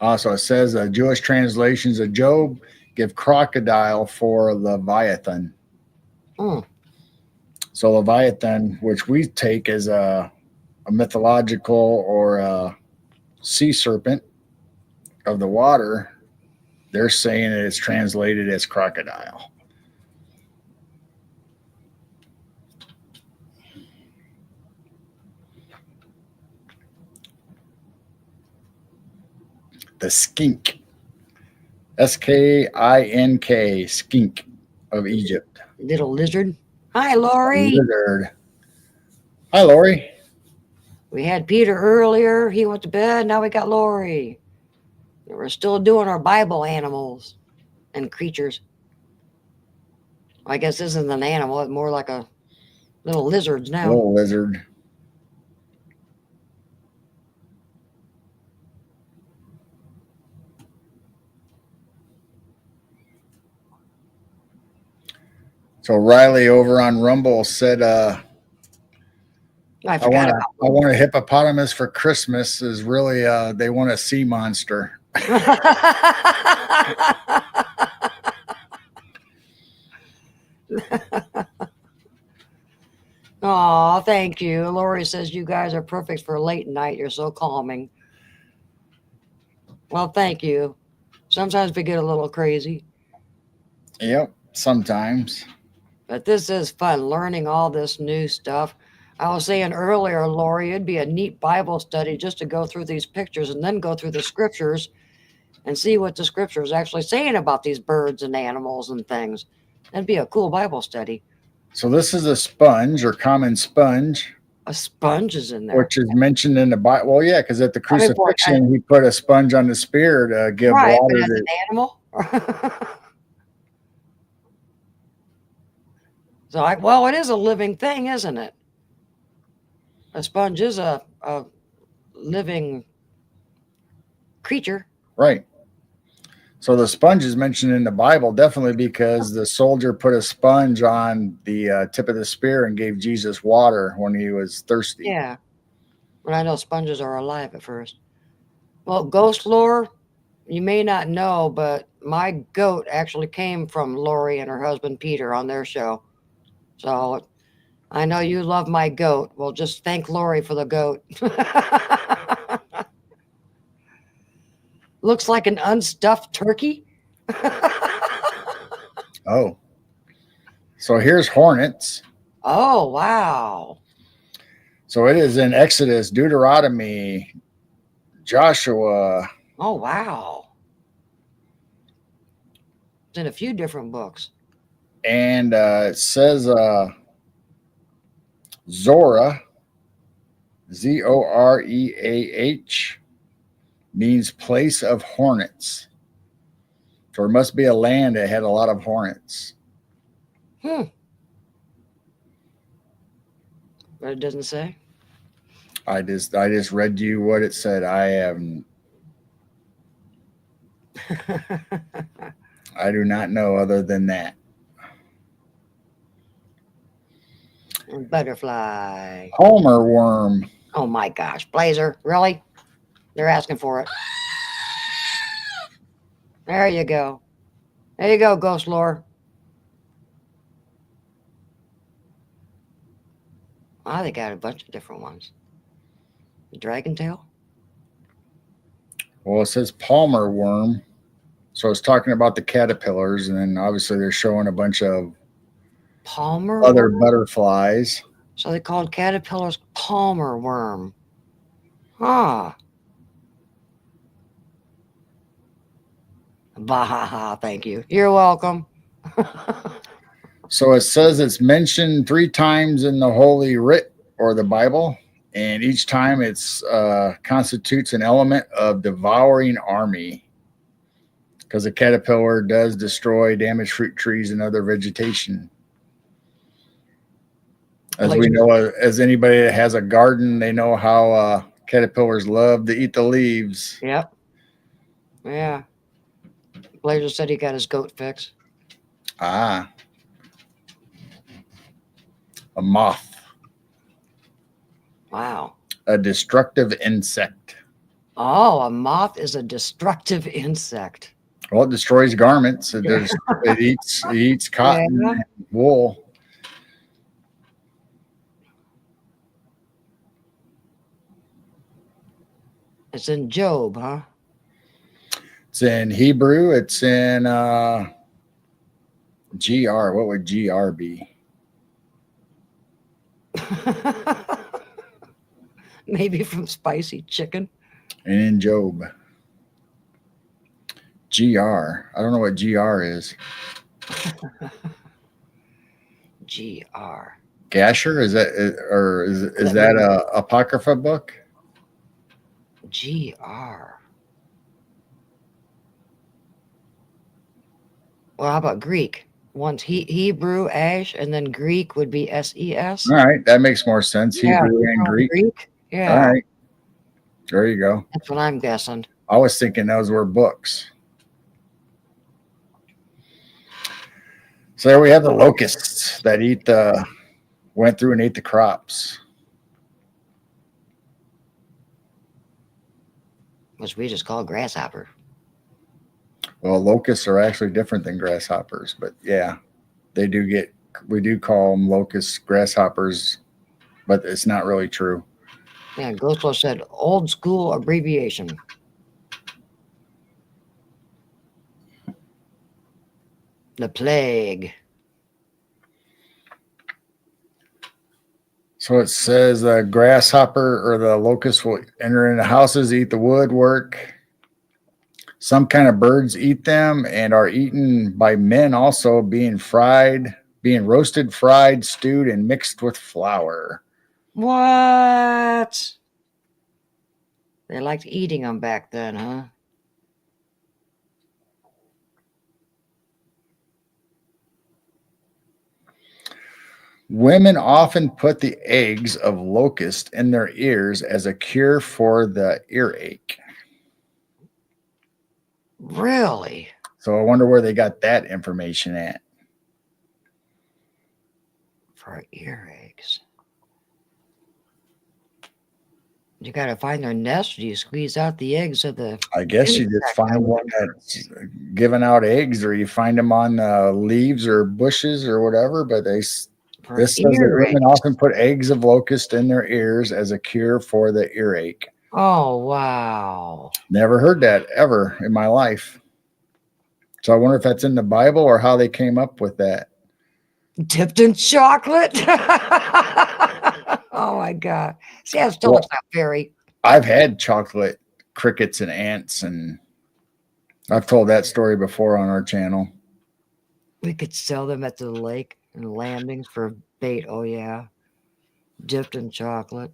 Also, it says Jewish translations of Job give crocodile for Leviathan. Mm. So Leviathan, which we take as a mythological or a sea serpent of the water, they're saying that it's translated as crocodile. The skink, skink, skink of Egypt. Little lizard. Hi, Lori. Lizard. Hi, Lori. We had Peter earlier. He went to bed. Now we got Lori. We're still doing our Bible animals and creatures. I guess this isn't an animal. It's more like a little lizards now. Little lizard. So Riley over on Rumble said, I forgot about I want a hippopotamus for Christmas. Is really they want a sea monster. Oh, thank you. Lori says you guys are perfect for late night. You're so calming. Well, thank you. Sometimes we get a little crazy. Yep, sometimes. But this is fun, learning all this new stuff. I was saying earlier, Lori, it'd be a neat Bible study just to go through these pictures and then go through the scriptures and see what the scripture is actually saying about these birds and animals and things. That'd be a cool Bible study. So this is a sponge or common sponge. A sponge is in there. Which is mentioned in the Bible. Well, yeah, because at the crucifixion, he put a sponge on the spear to give right, water but as to an animal. So, well, it is a living thing, isn't it? A sponge is a living creature. Right. So the sponge is mentioned in the Bible definitely because the soldier put a sponge on the tip of the spear and gave Jesus water when he was thirsty. Yeah. But I know sponges are alive at first. Well, ghost lore, you may not know, but my goat actually came from Lori and her husband Peter on their show. So I know you love my goat. Well, just thank Lori for the goat. Looks like an unstuffed turkey. Oh. So here's hornets. Oh, wow. So it is in Exodus, Deuteronomy, Joshua. Oh, wow. It's in a few different books. And it says Zorah, Zoreah, means place of hornets. So there must be a land that had a lot of hornets. But it doesn't say. I just read you what it said. I do not know other than that. And butterfly. Palmer worm. Oh my gosh, Blazer, really? They're asking for it. There you go. There you go, Ghost Lore. Oh, they got a bunch of different ones. The dragon tail? Well, it says Palmer worm. So it's talking about the caterpillars, and then obviously they're showing a bunch of Palmer other worm? butterflies. So they called caterpillars Palmer worm. Huh. Bahaha, thank you. You're welcome. So it says it's mentioned 3 times in the Holy Writ or the Bible, and each time it's constitutes an element of devouring army, because the caterpillar does destroy damaged fruit trees and other vegetation. As we know, as anybody that has a garden, they know how caterpillars love to eat the leaves. Yep. Yeah. Blazer said he got his goat fix. Ah. A moth, Wow. a destructive insect. Oh, a moth is a destructive insect. Well, it destroys garments. It eats cotton Yeah. and wool. It's in Job, huh? It's in Hebrew. It's in GR. What would GR be? Maybe from spicy chicken. And in Job. GR. I don't know what GR is. GR. Gasher? Is that or is that a apocrypha book? GR. Well, how about Greek? Once Hebrew, Ash, and then Greek would be SES. All right, that makes more sense. Yeah, Hebrew and Greek. All Yeah, right, there you go. that's what I'm guessing. I was thinking those were books. So there we have the locusts that went through and ate the crops. Which we just call grasshopper. Well, locusts are actually different than grasshoppers, but yeah, we do call them locusts, grasshoppers, but it's not really true. Yeah, Ghostlo said old school abbreviation. The plague. So it says the grasshopper or the locust will enter into houses, eat the woodwork. Some kind of birds eat them and are eaten by men also, being roasted, fried, stewed, and mixed with flour. What? They liked eating them back then, huh? Women often put the eggs of locust in their ears as a cure for the earache. Really? So I wonder where they got that information at. For earaches. You got to find their nest. Do you squeeze out the eggs of the... I guess you just find one that's giving out eggs, or you find them on leaves or bushes or whatever. But this says that women often put eggs of locust in their ears as a cure for the earache. Oh, wow. Never heard that ever in my life. So I wonder if that's in the Bible or how they came up with that. Dipped in chocolate? Oh, my God. See, that still looks like fairy. I've had chocolate crickets and ants, and I've told that story before on our channel. We could sell them at the lake and landings for bait. Oh, yeah. Dipped in chocolate.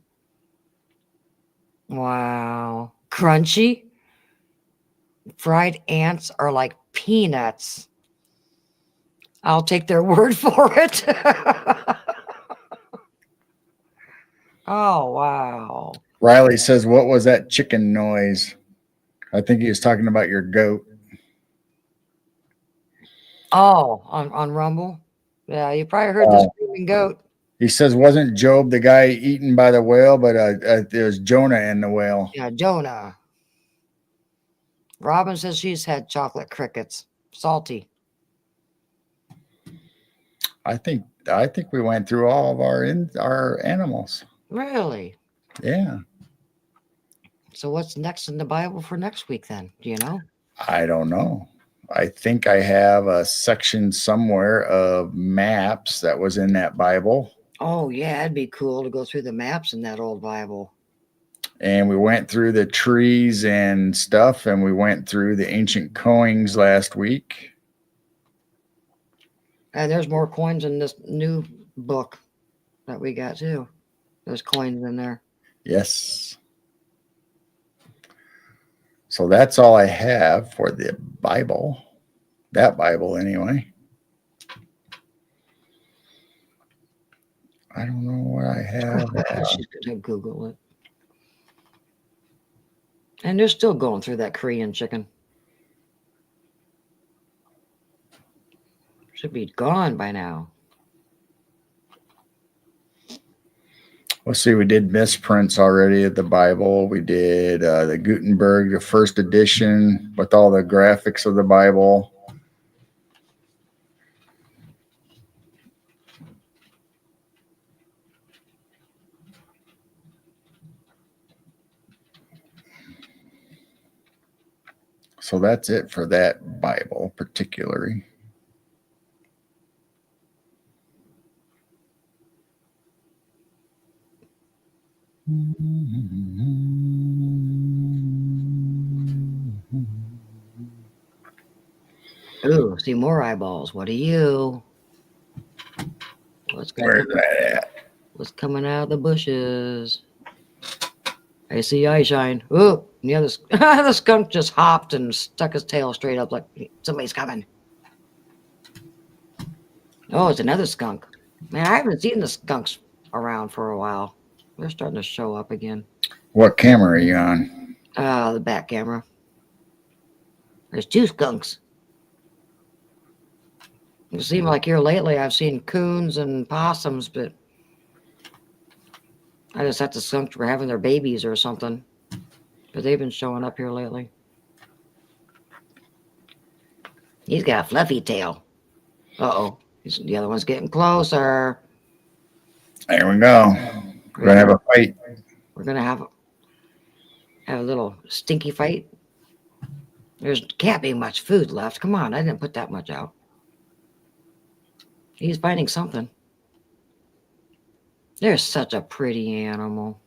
Wow. Crunchy. Fried ants are like peanuts. I'll take their word for it. Oh, wow. Riley says, what was that chicken noise? I think he was talking about your goat. Oh, on Rumble? Yeah, you probably heard the screaming goat. He says, wasn't Job the guy eaten by the whale, but it was Jonah and the whale. Yeah, Jonah. Robin says she's had chocolate crickets. Salty. I think we went through all of our animals. Really? Yeah. So what's next in the Bible for next week then? Do you know? I don't know. I think I have a section somewhere of maps that was in that Bible. Oh, yeah, it'd be cool to go through the maps in that old Bible. And we went through the trees and stuff, and we went through the ancient coins last week. And there's more coins in this new book that we got too. There's coins in there. Yes. So that's all I have for the Bible. That Bible, anyway. I don't know what I have. She's going to Google it. And they're still going through that Korean chicken. Should be gone by now. Let's see, we did misprints already of the Bible. We did the Gutenberg, the first edition with all the graphics of the Bible. So that's it for that Bible particularly. Ooh, see more eyeballs. What are you? What's Where's that at? What's coming out of the bushes? I see eye shine. Ooh, yeah, the skunk just hopped and stuck his tail straight up like somebody's coming. Oh, it's another skunk. Man, I haven't seen the skunks around for a while. They're starting to show up again. What camera are you on? The back camera. There's 2 skunks. It seems like here lately I've seen coons and possums, but I just thought the skunks were having their babies or something. But they've been showing up here lately. He's got a fluffy tail. Uh-oh. The other one's getting closer. There we go. We're gonna have a fight. We're gonna have a little stinky fight. There's can't be much food left. Come on, I didn't put that much out. He's finding something. There's such a pretty animal.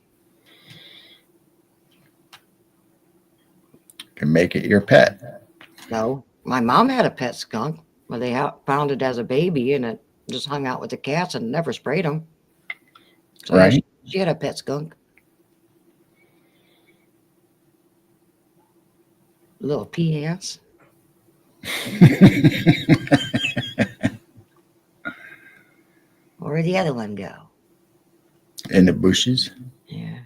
Can make it your pet. No, my mom had a pet skunk, but they found it as a baby, and it just hung out with the cats and never sprayed them. So right. Yeah, she had a pet skunk. Little pea ants. Where'd the other one go? In the bushes. Yeah.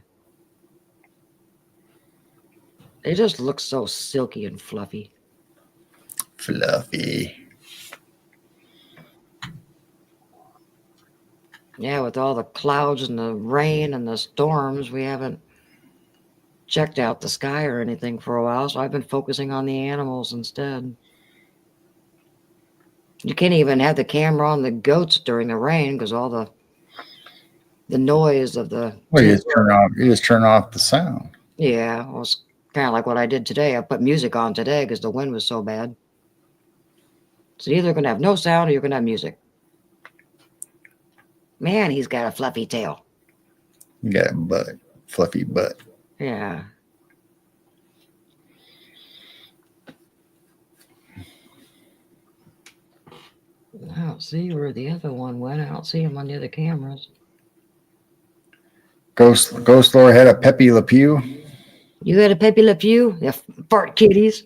They just look so silky and fluffy. Fluffy. Yeah, with all the clouds and the rain and the storms, we haven't checked out the sky or anything for a while, so I've been focusing on the animals instead. You can't even have the camera on the goats during the rain because all the noise of the. Well, you just turn off the sound. Yeah, well, it's kind of like what I did today. I put music on today because the wind was so bad. So you're either going to have no sound or you're going to have music. Man, he's got a fluffy tail. You got a butt, fluffy butt. Yeah. I don't see where the other one went. I don't see him on the other cameras. Ghost Lord had a Pepe Le Pew. You had a Pepe Le Pew? Yeah, fart kitties.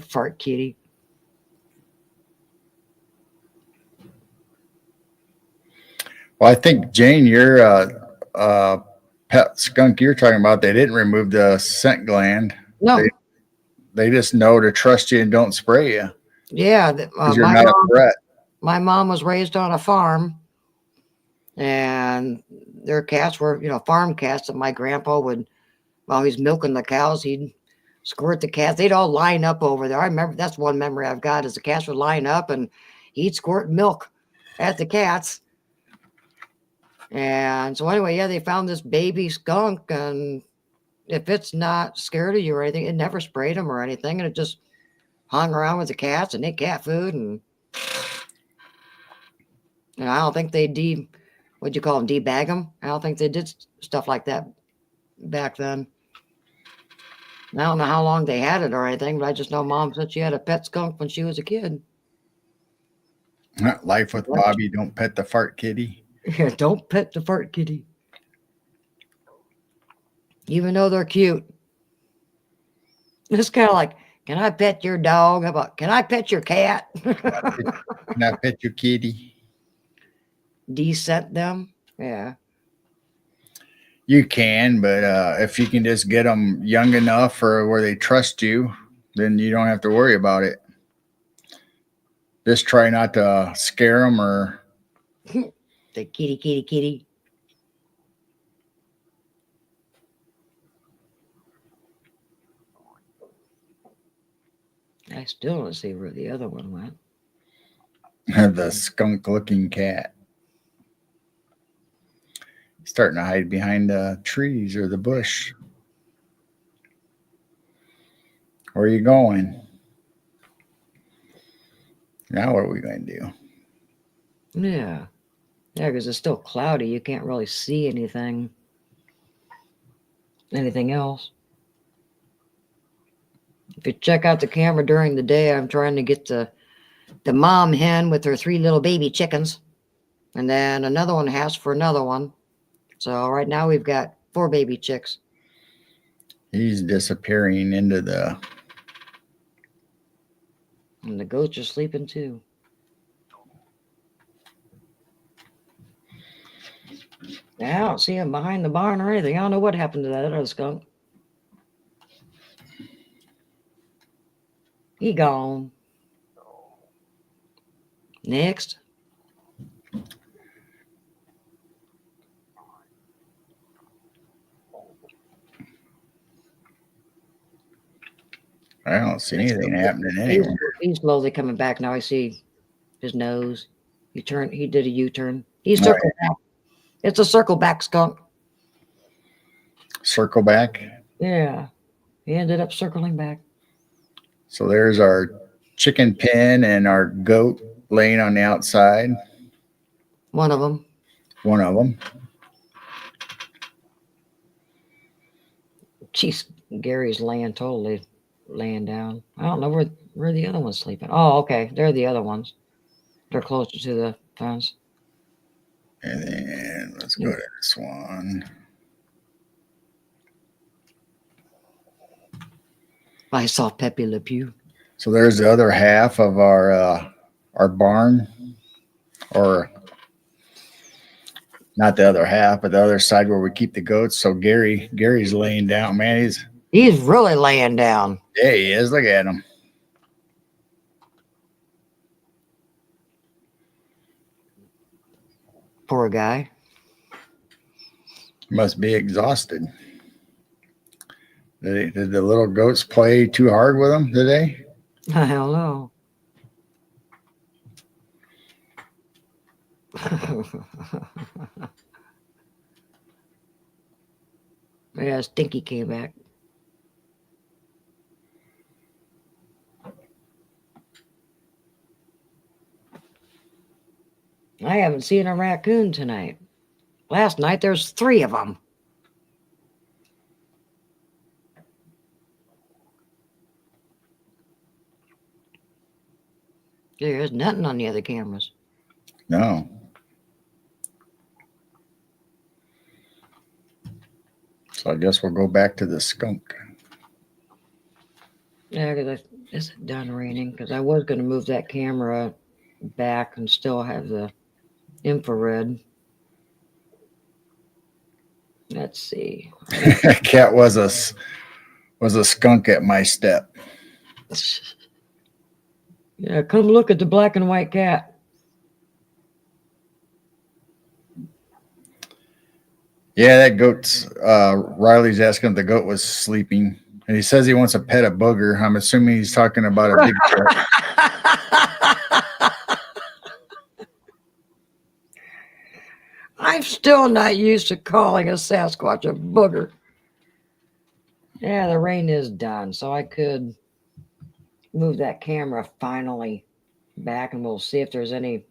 Fart kitty. Well, I think, Jane, your pet skunk you're talking about, they didn't remove the scent gland. No. They just know to trust you and don't spray you. Yeah. Because you're not a threat. My mom was raised on a farm, and their cats were, farm cats that my grandpa would, while he's milking the cows, he'd squirt the cats. They'd all line up over there. I remember that's one memory I've got is the cats would line up and he'd squirt milk at the cats. And so anyway, yeah, they found this baby skunk, and if it's not scared of you or anything, it never sprayed them or anything, and it just hung around with the cats and ate cat food. And I don't think they what'd you call them, debag them? I don't think they did stuff like that back then. I don't know how long they had it or anything, but I just know Mom said she had a pet skunk when she was a kid. Life with Bobby, don't pet the fart kitty. Yeah, don't pet the fart kitty. Even though they're cute. It's kind of like, can I pet your dog? How about, can I pet your cat? Can I pet your kitty? Descent them? Yeah. You can, but if you can just get them young enough or where they trust you, then you don't have to worry about it. Just try not to scare them or. The kitty, kitty, kitty. I still don't see where the other one went. The skunk-looking cat. Starting to hide behind the trees or the bush. Where are you going? Now what are we going to do? Yeah. Yeah, because it's still cloudy. You can't really see anything else. If you check out the camera during the day, I'm trying to get the mom hen with her 3 little baby chickens. And then another one has for another one. So right now we've got 4 baby chicks. He's disappearing into the. And the goats are sleeping too. I don't see him behind the barn or anything. I don't know what happened to that other skunk. He gone. Next. I don't see anything happening anywhere. He's slowly coming back now. I see his nose. He did a U-turn. He circled back. It's a circle back skunk. Circle back. Yeah. He ended up circling back. So there's our chicken pen and our goat laying on the outside. One of them. Jeez, Gary's totally laying down. I don't know where the other one's sleeping. Oh, okay. They're the other ones. They're closer to the fence. And then let's go to this one. I saw Pepe Le Pew. So there's the other half of our barn, or not the other half, but the other side where we keep the goats. So Gary's laying down. Man, he's really laying down. Yeah, he is. Look at him. Poor guy. Must be exhausted. Did the little goats play too hard with him today? I don't know. Yeah, Stinky came back. I haven't seen a raccoon tonight. Last night there's 3 of them. There's nothing on the other cameras. No. So I guess we'll go back to the skunk. Yeah, because it's done raining. Because I was going to move that camera back and still have the infrared. Let's see. Cat was a skunk at my step. Yeah, come look at the black and white cat. Yeah, that goat's Riley's asking if the goat was sleeping. And he says he wants to pet a booger. I'm assuming he's talking about a big goat. I'm still not used to calling a Sasquatch a booger. Yeah, the rain is done, so I could move that camera finally back, and we'll see if there's any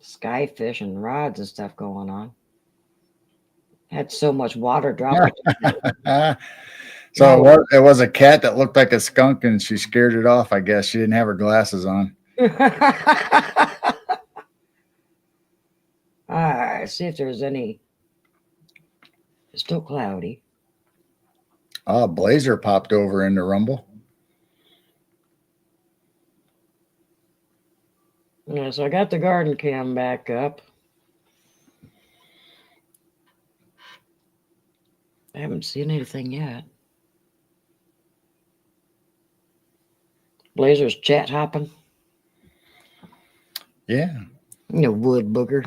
skyfish and rods and stuff going on. Had so much water dropping. So it was a cat that looked like a skunk, and she scared it off. I guess she didn't have her glasses on. All right, see if there's any. It's still cloudy. Oh, Blazer popped over in the rumble. Yeah, so I got the garden cam back up. I haven't seen anything yet. Blazer's chat hopping. Yeah. Wood booger.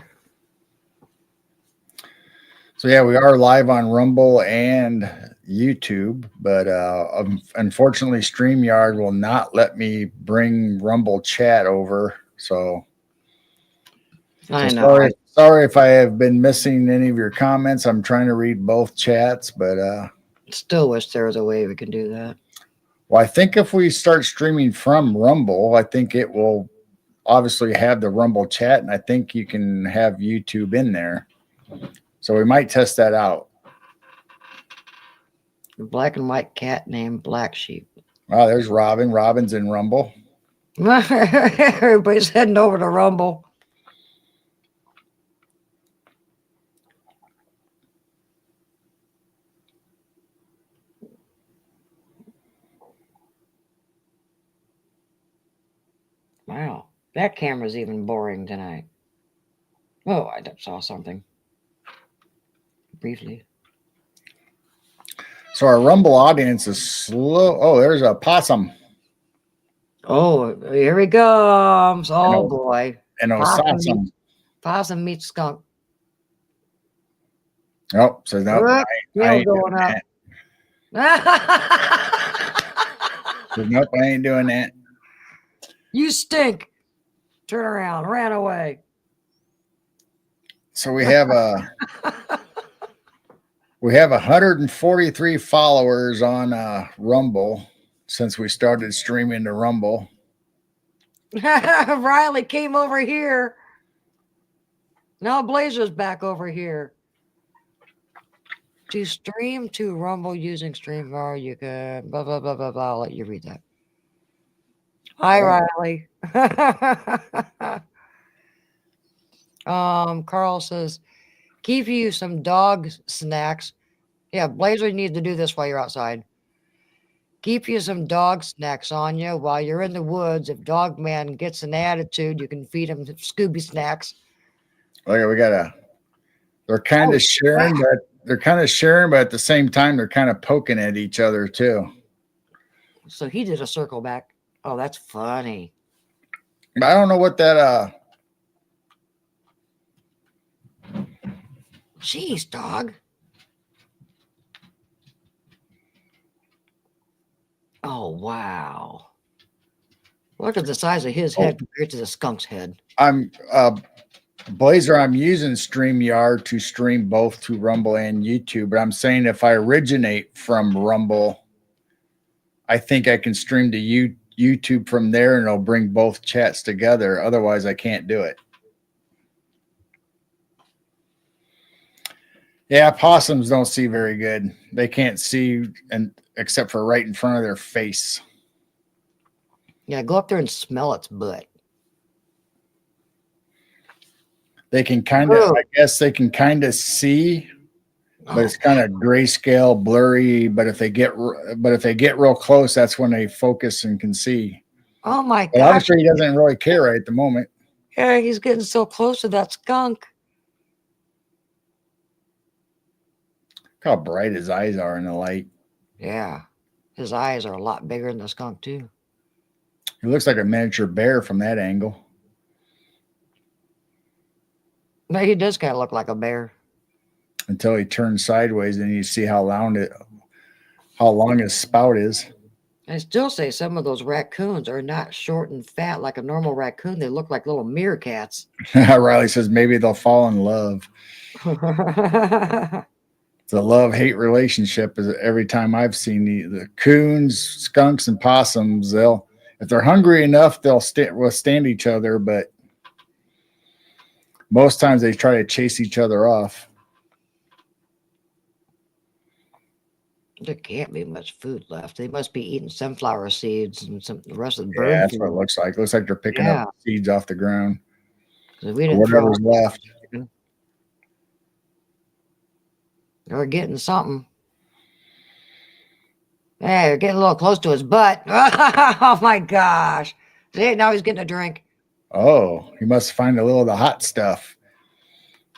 So yeah, we are live on Rumble and YouTube, but unfortunately, StreamYard will not let me bring Rumble chat over. So I know. sorry if I have been missing any of your comments. I'm trying to read both chats, but Still wish there was a way we can do that. well, I think if we start streaming from Rumble, I think it will obviously have the Rumble chat, and I think you can have YouTube in there. So we might test that out. A black and white cat named Black Sheep. Oh, there's Robin. Robin's in Rumble. Everybody's heading over to Rumble. Wow, that camera's even boring tonight. Oh, I saw something briefly. So our Rumble audience is slow. Oh, there's a possum. Oh, here he comes. Oh, boy. And Possum meets skunk. Oh, so no, I ain't going up. Nope, I ain't doing that. You stink. Turn around. Ran away. So we have 143 followers on Rumble since we started streaming to Rumble. Riley came over here. Now Blazer's back over here. To stream to Rumble using StreamYard, you can blah, blah, blah, blah, blah. I'll let you read that. Hi, Riley. Carl says, keep you some dog snacks. Yeah, Blazer needs to do this while you're outside. Keep you some dog snacks on you while you're in the woods. If Dog Man gets an attitude, you can feed him Scooby snacks. Okay, they're kind of sharing, but at the same time, they're kind of poking at each other too. So he did a circle back. Oh, that's funny. I don't know what that Jeez, dog. Oh, wow. Look at the size of his head compared to the skunk's head. Blazer, I'm using StreamYard to stream both to Rumble and YouTube, but I'm saying if I originate from Rumble, I think I can stream to YouTube from there and it'll bring both chats together. Otherwise, I can't do it. Yeah, possums don't see very good. They can't see except for right in front of their face. Yeah, go up there and smell its butt. They can I guess they can kind of see, but it's kind of grayscale, blurry. But if they get real close, that's when they focus and can see. Oh my God! Obviously, he doesn't really care right at the moment. Yeah, he's getting so close to that skunk. Look how bright his eyes are in the light. Yeah, his eyes are a lot bigger than the skunk too. He looks like a miniature bear from that angle. No, he does kind of look like a bear. Until he turns sideways, and you see how long his spout is. I still say some of those raccoons are not short and fat like a normal raccoon. They look like little meerkats. Riley says maybe they'll fall in love. It's a love-hate relationship. Every time I've seen the coons, skunks, and possums, if they're hungry enough, they'll withstand each other, but most times they try to chase each other off. There can't be much food left. They must be eating sunflower seeds and the rest of the bird. Yeah, that's what it looks like. It looks like they're picking up seeds off the ground. We didn't whatever's left. They're getting something. Hey, they're getting a little close to his butt. Oh my gosh. See, now he's getting a drink. Oh, he must find a little of the hot stuff.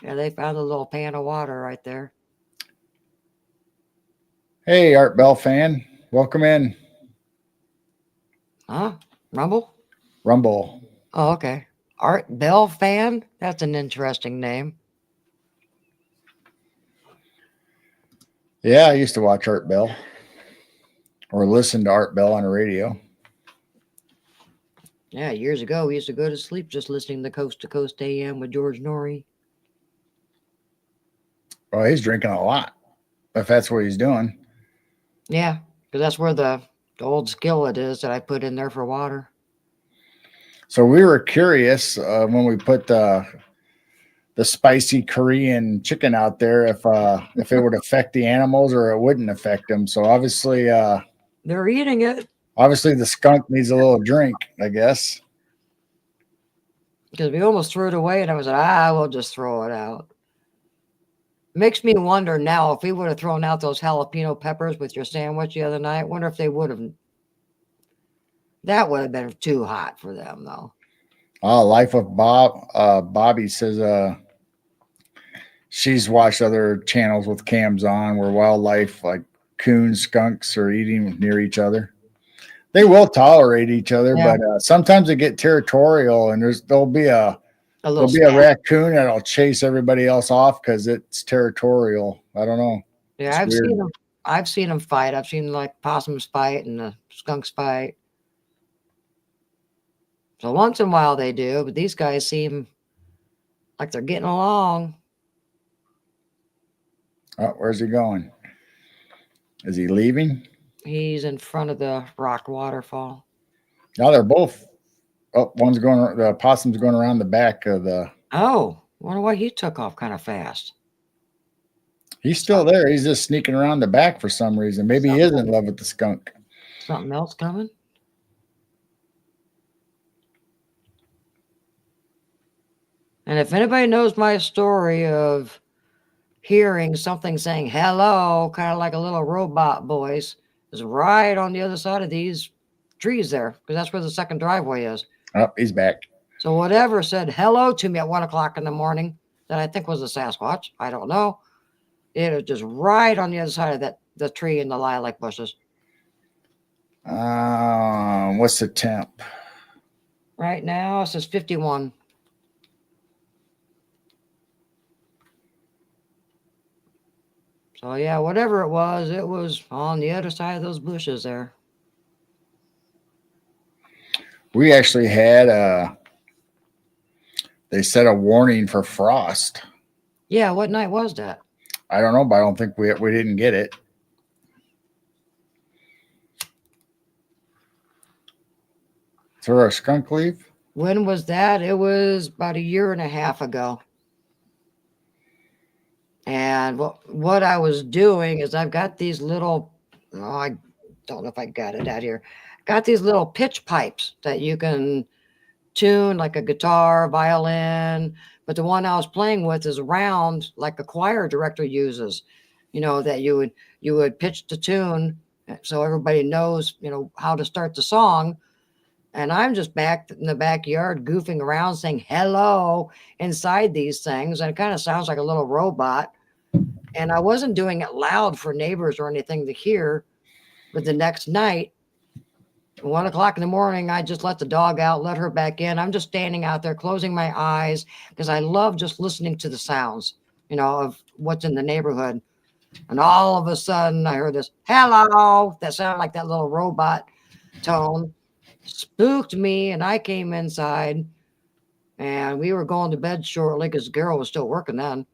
Yeah, they found a little pan of water right there. Hey, Art Bell fan. Welcome in. Huh? Rumble? Rumble. Oh, okay. Art Bell fan? That's an interesting name. Yeah, I used to watch Art Bell or listen to Art Bell on the radio. Yeah, years ago we used to go to sleep just listening to Coast AM with George Norrie. Well, he's drinking a lot, if that's what he's doing. Yeah, because that's where the old skillet is that I put in there for water. So we were curious when we put the spicy Korean chicken out there if it would affect the animals or it wouldn't affect them. So They're eating it obviously the skunk needs a little drink, I guess. because we almost threw it away, and I was like, we'll just throw it out. Makes me wonder now if we would have thrown out those jalapeno peppers with your sandwich the other night. Wonder if they would have. That would have been too hot for them, though. Life of Bob. Bobby says she's watched other channels with cams on where wildlife like coons, skunks are eating near each other. They will tolerate each other, Yeah. but sometimes they get territorial, and there'll be a raccoon that'll chase everybody else off because it's territorial. I don't know. Yeah, I've seen them. I've seen them fight. I've seen like possums fight and the skunks fight. So once in a while they do, but these guys seem like they're getting along. Oh, where's he going? Is he leaving? He's in front of the rock waterfall. Now they're both. Oh, one's going. The possum's going around the back of the. Oh, wonder why he took off kind of fast. He's still there. He's just sneaking around the back for some reason. Maybe he is in love with the skunk. Something else coming? And if anybody knows my story of hearing something saying hello, kind of like a little robot voice, is right on the other side of these trees there, because that's where the second driveway is. Oh, he's back. So whatever said hello to me at 1 o'clock in the morning, that I think was a Sasquatch, I don't know. It was just right on the other side of the tree in the lilac bushes. What's the temp? Right now it says 51. So yeah, whatever it was on the other side of those bushes there. We actually had they set a warning for frost. Yeah, what night was that? I don't know, but I don't think we didn't get it. So our skunk leave? When was that? It was about 1.5 years ago. And what I was doing is I've got these little, I don't know if I got it out here. Got these little pitch pipes that you can tune like a guitar, violin, but the one I was playing with is round like a choir director uses, that you would pitch the tune so everybody knows, how to start the song. And I'm just back in the backyard goofing around saying hello inside these things. And it kind of sounds like a little robot. And I wasn't doing it loud for neighbors or anything to hear. But the next night, 1 o'clock in the morning, I just let the dog out, let her back in. I'm just standing out there closing my eyes because I love just listening to the sounds, of what's in the neighborhood. And all of a sudden I heard this hello that sounded like that little robot tone. Spooked me, and I came inside, and we were going to bed shortly because the girl was still working then.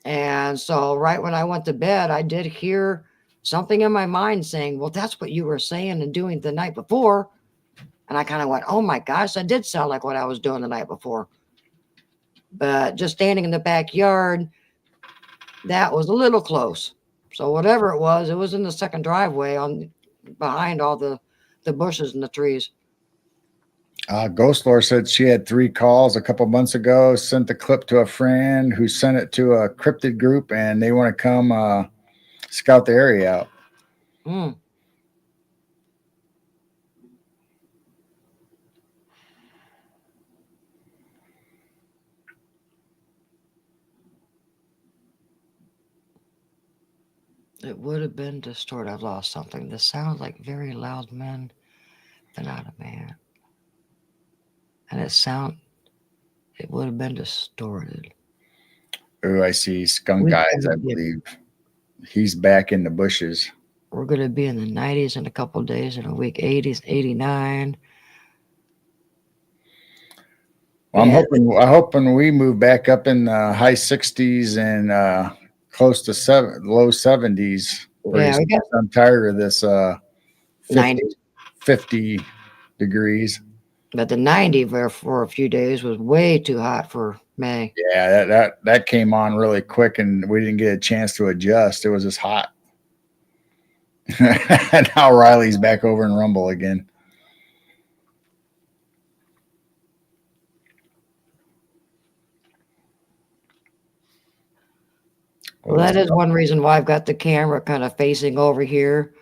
And so right when I went to bed, I did hear something in my mind saying, well, that's what you were saying and doing the night before. And I kind of went, oh my gosh, that did sound like what I was doing the night before. But just standing in the backyard, that was a little close. So whatever it was in the second driveway behind all the bushes and the trees. Ghost Lore said she had 3 calls a couple months ago, sent the clip to a friend who sent it to a cryptid group, and they want to come scout the area out. It would have been distorted. I've lost something. This sounds like very loud men, but not a man. And it sound it would have been distorted. Oh, I see Skunk We Eyes, I gonna be- believe. He's back in the bushes. We're going to be in the 90s in a couple days, in a week, 80s, 89. Well, Yeah, I hope when we move back up in the high 60s and close to low 70s. Pretty yeah, we soon. got I'm tired of this 50, 90s. 50 degrees. But the 90 for a few days was way too hot for May. Yeah, that came on really quick, and we didn't get a chance to adjust. It was just hot. And now Riley's back over in Rumble again. Well, that is one reason why I've got the camera kind of facing over here,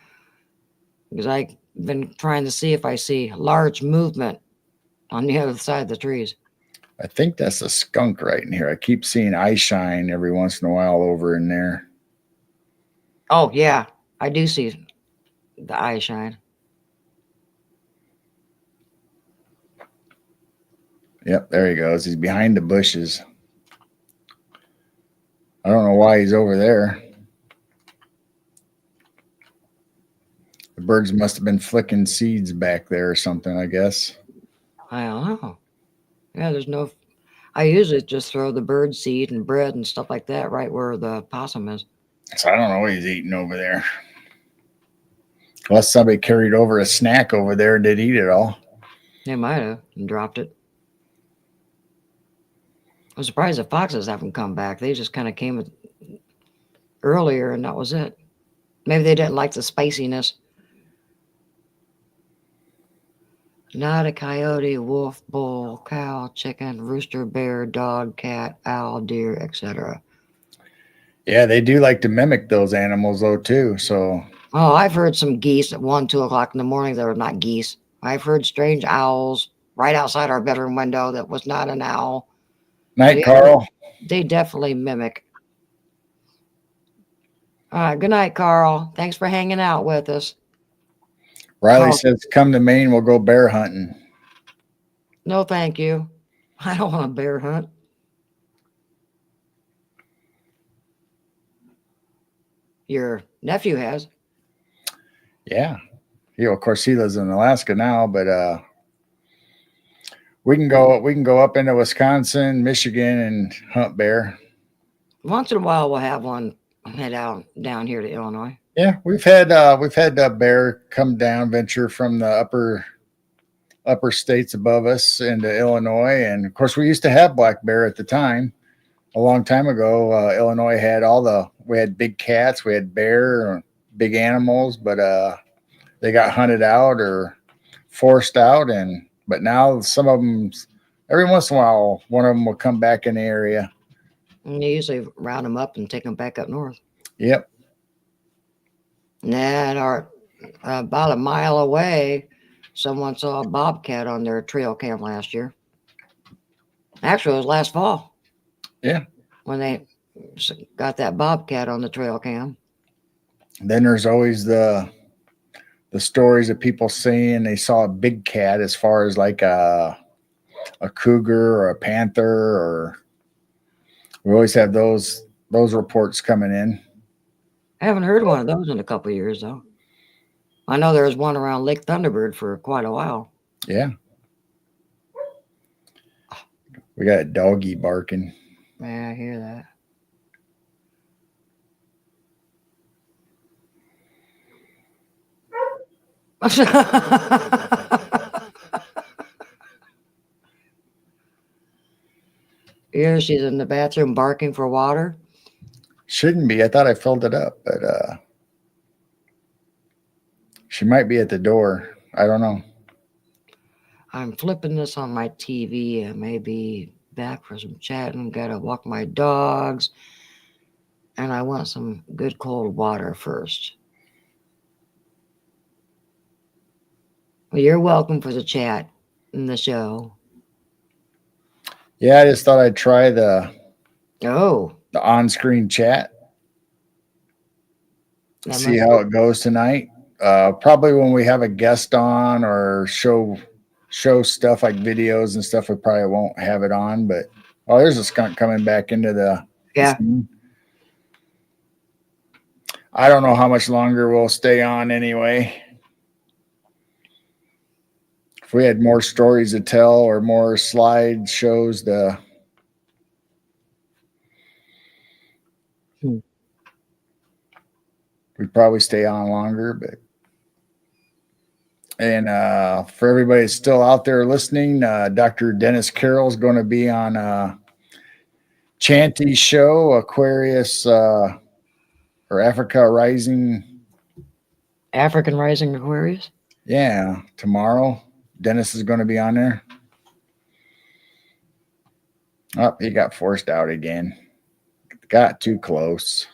because I've been trying to see if I see large movement on the other side of the trees. I think that's a skunk right in here. I keep seeing eye shine every once in a while over in there. Oh, yeah, I do see the eye shine. Yep, there he goes. He's behind the bushes. I don't know why he's over there. The birds must have been flicking seeds back there or something, I guess. I don't know. Yeah, there's no. I usually just throw the bird seed and bread and stuff like that right where the possum is. So I don't know what he's eating over there. Unless somebody carried over a snack over there and did eat it all. They might have and dropped it. I'm surprised the foxes haven't come back. They just kind of came earlier and that was it. Maybe they didn't like the spiciness. Not a coyote, wolf, bull, cow, chicken, rooster, bear, dog, cat, owl, deer, etc. Yeah, they do like to mimic those animals though too. So Oh, I've heard some geese at 1, 2 o'clock in the morning that were not geese. I've heard strange owls right outside our bedroom window that was not an owl. night, Carl. They definitely mimic. All right, good night, Carl. Thanks for hanging out with us. Riley says, "Come to Maine. We'll go bear hunting." No, thank you. I don't want to bear hunt. Your nephew has. Yeah, of course he lives in Alaska now, but we can go up into Wisconsin, Michigan, and hunt bear. Once in a while, we'll have one head out down here to Illinois. Yeah, we've had bear come down, venture from the upper states above us into Illinois, and of course we used to have black bear at the time. A long time ago, Illinois had we had big cats, we had bear, big animals, but they got hunted out or forced out, but now some of them, every once in a while, one of them will come back in the area. And you usually round them up and take them back up north. Yep. And about a mile away, someone saw a bobcat on their trail cam last year. Actually, it was last fall. Yeah. When they got that bobcat on the trail cam. Then there's always the stories of people saying they saw a big cat, as far as like a cougar or a panther, or we always have those reports coming in. I haven't heard one of those in a couple of years, though. I know there was one around Lake Thunderbird for quite a while. Yeah. We got a doggy barking. Yeah, I hear that. Yeah, she's in the bathroom barking for water. Shouldn't be. I thought I filled it up, but she might be at the door. I don't know. I'm flipping this on my TV. I may be back for some chatting. Gotta walk my dogs. And I want some good cold water first. Well, you're welcome for the chat in the show. Yeah, I just thought I'd try the on-screen chat. See how it goes tonight. Probably when we have a guest on or show show stuff like videos and stuff, we probably won't have it on. But oh, there's a skunk coming back into the scene. I don't know how much longer we'll stay on anyway. If we had more stories to tell or more slide shows to we'd probably stay on longer, but and for everybody that's still out there listening, Dr. Dennis Carroll is going to be on Chanty's show, Aquarius or African Rising Aquarius. Yeah, tomorrow. Dennis is going to be on there. Oh, he got forced out again. Got too close.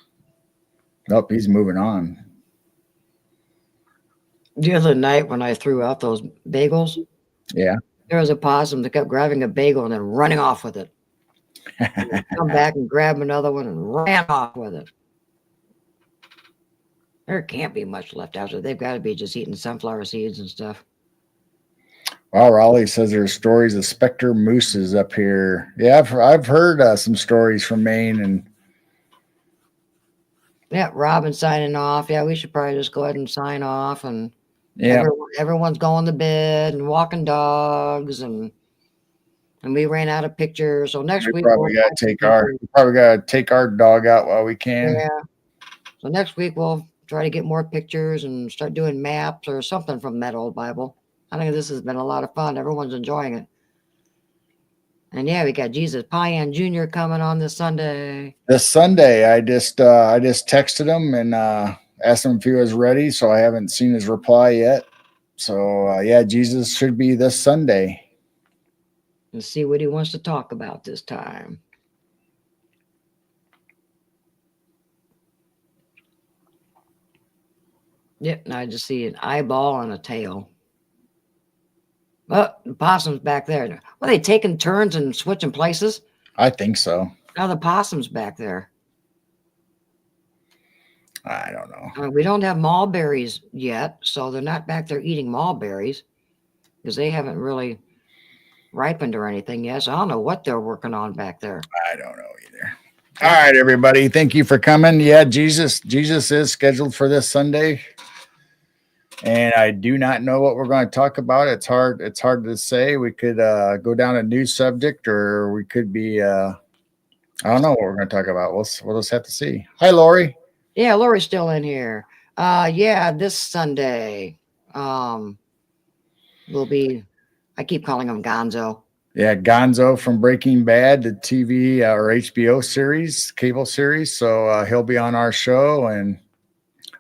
Nope, he's moving on. The other night when I threw out those bagels, yeah, there was a possum that kept grabbing a bagel and then running off with it. Come back and grab another one and ran off with it. There can't be much left after. They've got to be just eating sunflower seeds and stuff. Well, Raleigh says there's stories of specter mooses up here. Yeah, I've heard some stories from Maine and. Yeah, Robin signing off. Yeah, we should probably just go ahead and sign off. And yeah, everyone's going to bed and walking dogs, and we ran out of pictures. So next week probably got to take our dog out while we can. Yeah. So next week we'll try to get more pictures and start doing maps or something from that old Bible. I think this has been a lot of fun. Everyone's enjoying it. And yeah, we got Jesus Payan Jr. coming on this Sunday. This Sunday, I just texted him and asked him if he was ready. So I haven't seen his reply yet. So yeah, Jesus should be this Sunday. Let's see what he wants to talk about this time. Yep, and I just see an eyeball and a tail. Oh, the possum's back there. Were they taking turns and switching places? I think so. Now the possum's back there. I don't know. We don't have mulberries yet, so they're not back there eating mulberries because they haven't really ripened or anything yet. So I don't know what they're working on back there. I don't know either. All right, everybody. Thank you for coming. Yeah, Jesus is scheduled for this Sunday. And I do not know what we're going to talk about. It's hard to say. We could go down a new subject, or we could be I don't know what we're going to talk about. We'll just have to see. Hi, Lori. Yeah, Lori's still in here. Yeah, this Sunday will be, I keep calling him Gonzo. Yeah, Gonzo from Breaking Bad, the TV or HBO series, cable series. So he'll be on our show, and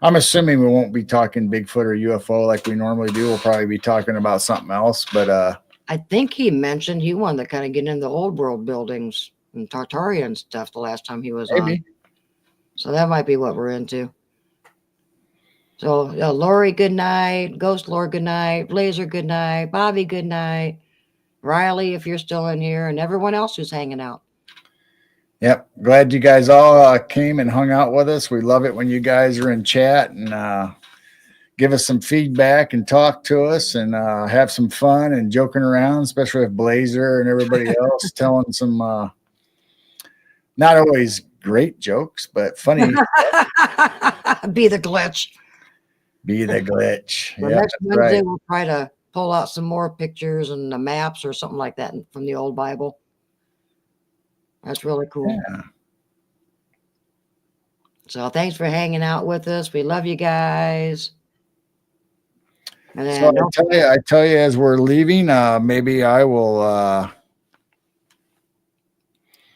I'm assuming we won't be talking Bigfoot or UFO like we normally do. We'll probably be talking about something else. But I think he mentioned he wanted to kind of get into old world buildings and Tartarian stuff the last time he was on. So that might be what we're into. So Lori, good night. Ghost Lord, good night. Blazer, good night. Bobby, good night. Riley, if you're still in here, and everyone else who's hanging out. Yep. Glad you guys all came and hung out with us. We love it when you guys are in chat and give us some feedback and talk to us and have some fun and joking around, especially with Blazer and everybody else telling some not always great jokes, but funny. Be the glitch. Be the glitch. Well, next Wednesday, we'll try to pull out some more pictures and the maps or something like that from the old Bible. That's really cool. Yeah. So thanks for hanging out with us. We love you guys. And then so I tell you, as we're leaving, maybe I will.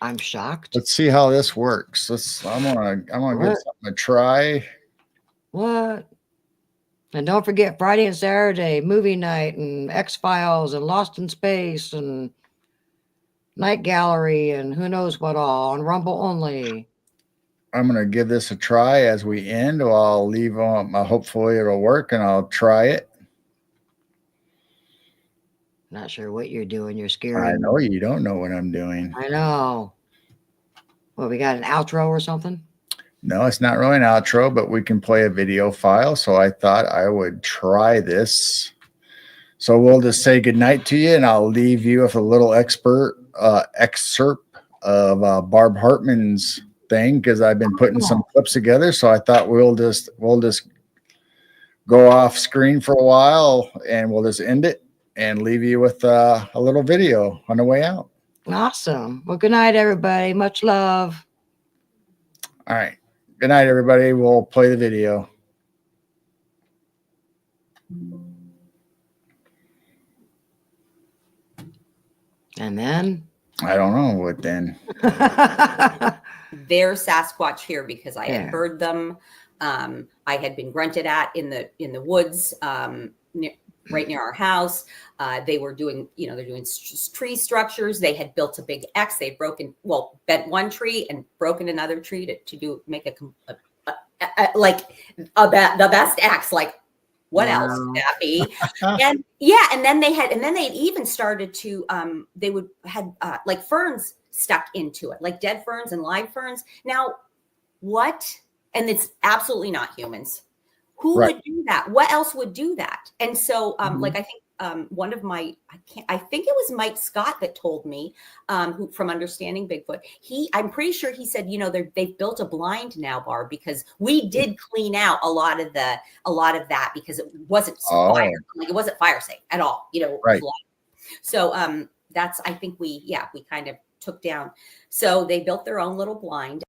I'm shocked. Let's see how this works. I'm gonna give something a try. What? And don't forget Friday and Saturday movie night and X-Files and Lost in Space and Night Gallery and who knows what all on Rumble only. I'm going to give this a try as we end. I'll leave on. Hopefully it'll work and I'll try it. Not sure what you're doing. You're scaring I know you don't know what I'm doing. I know. Well, we got an outro or something? No, it's not really an outro, but we can play a video file. So I thought I would try this. So we'll just say goodnight to you, and I'll leave you with a little excerpt of Barb Hartman's thing, because I've been putting some clips together. So I thought we'll just go off screen for a while, and we'll just end it and leave you with a little video on the way out. Awesome. Well, good night, everybody. Much love. All right. Good night, everybody. We'll play the video. And then? I don't know what then. There's Sasquatch here because I had heard them. I had been grunted at in the woods, right near our house. They were doing, they're doing tree structures. They had built a big X. They had bent one tree and broken another tree to make the best X. Like, what else would that be? And then they'd even started to, they had like ferns stuck into it, like dead ferns and live ferns. Now, what? And it's absolutely not humans. Who would do that? What else would do that? And so, like, I think one of my, I think it was Mike Scott that told me, who from Understanding Bigfoot, I'm pretty sure he said, they've built a blind now, Barb, because we did clean out a lot of that because it wasn't fire, like it wasn't fire safe at all, Right. So that's, I think we kind of took down. So they built their own little blind.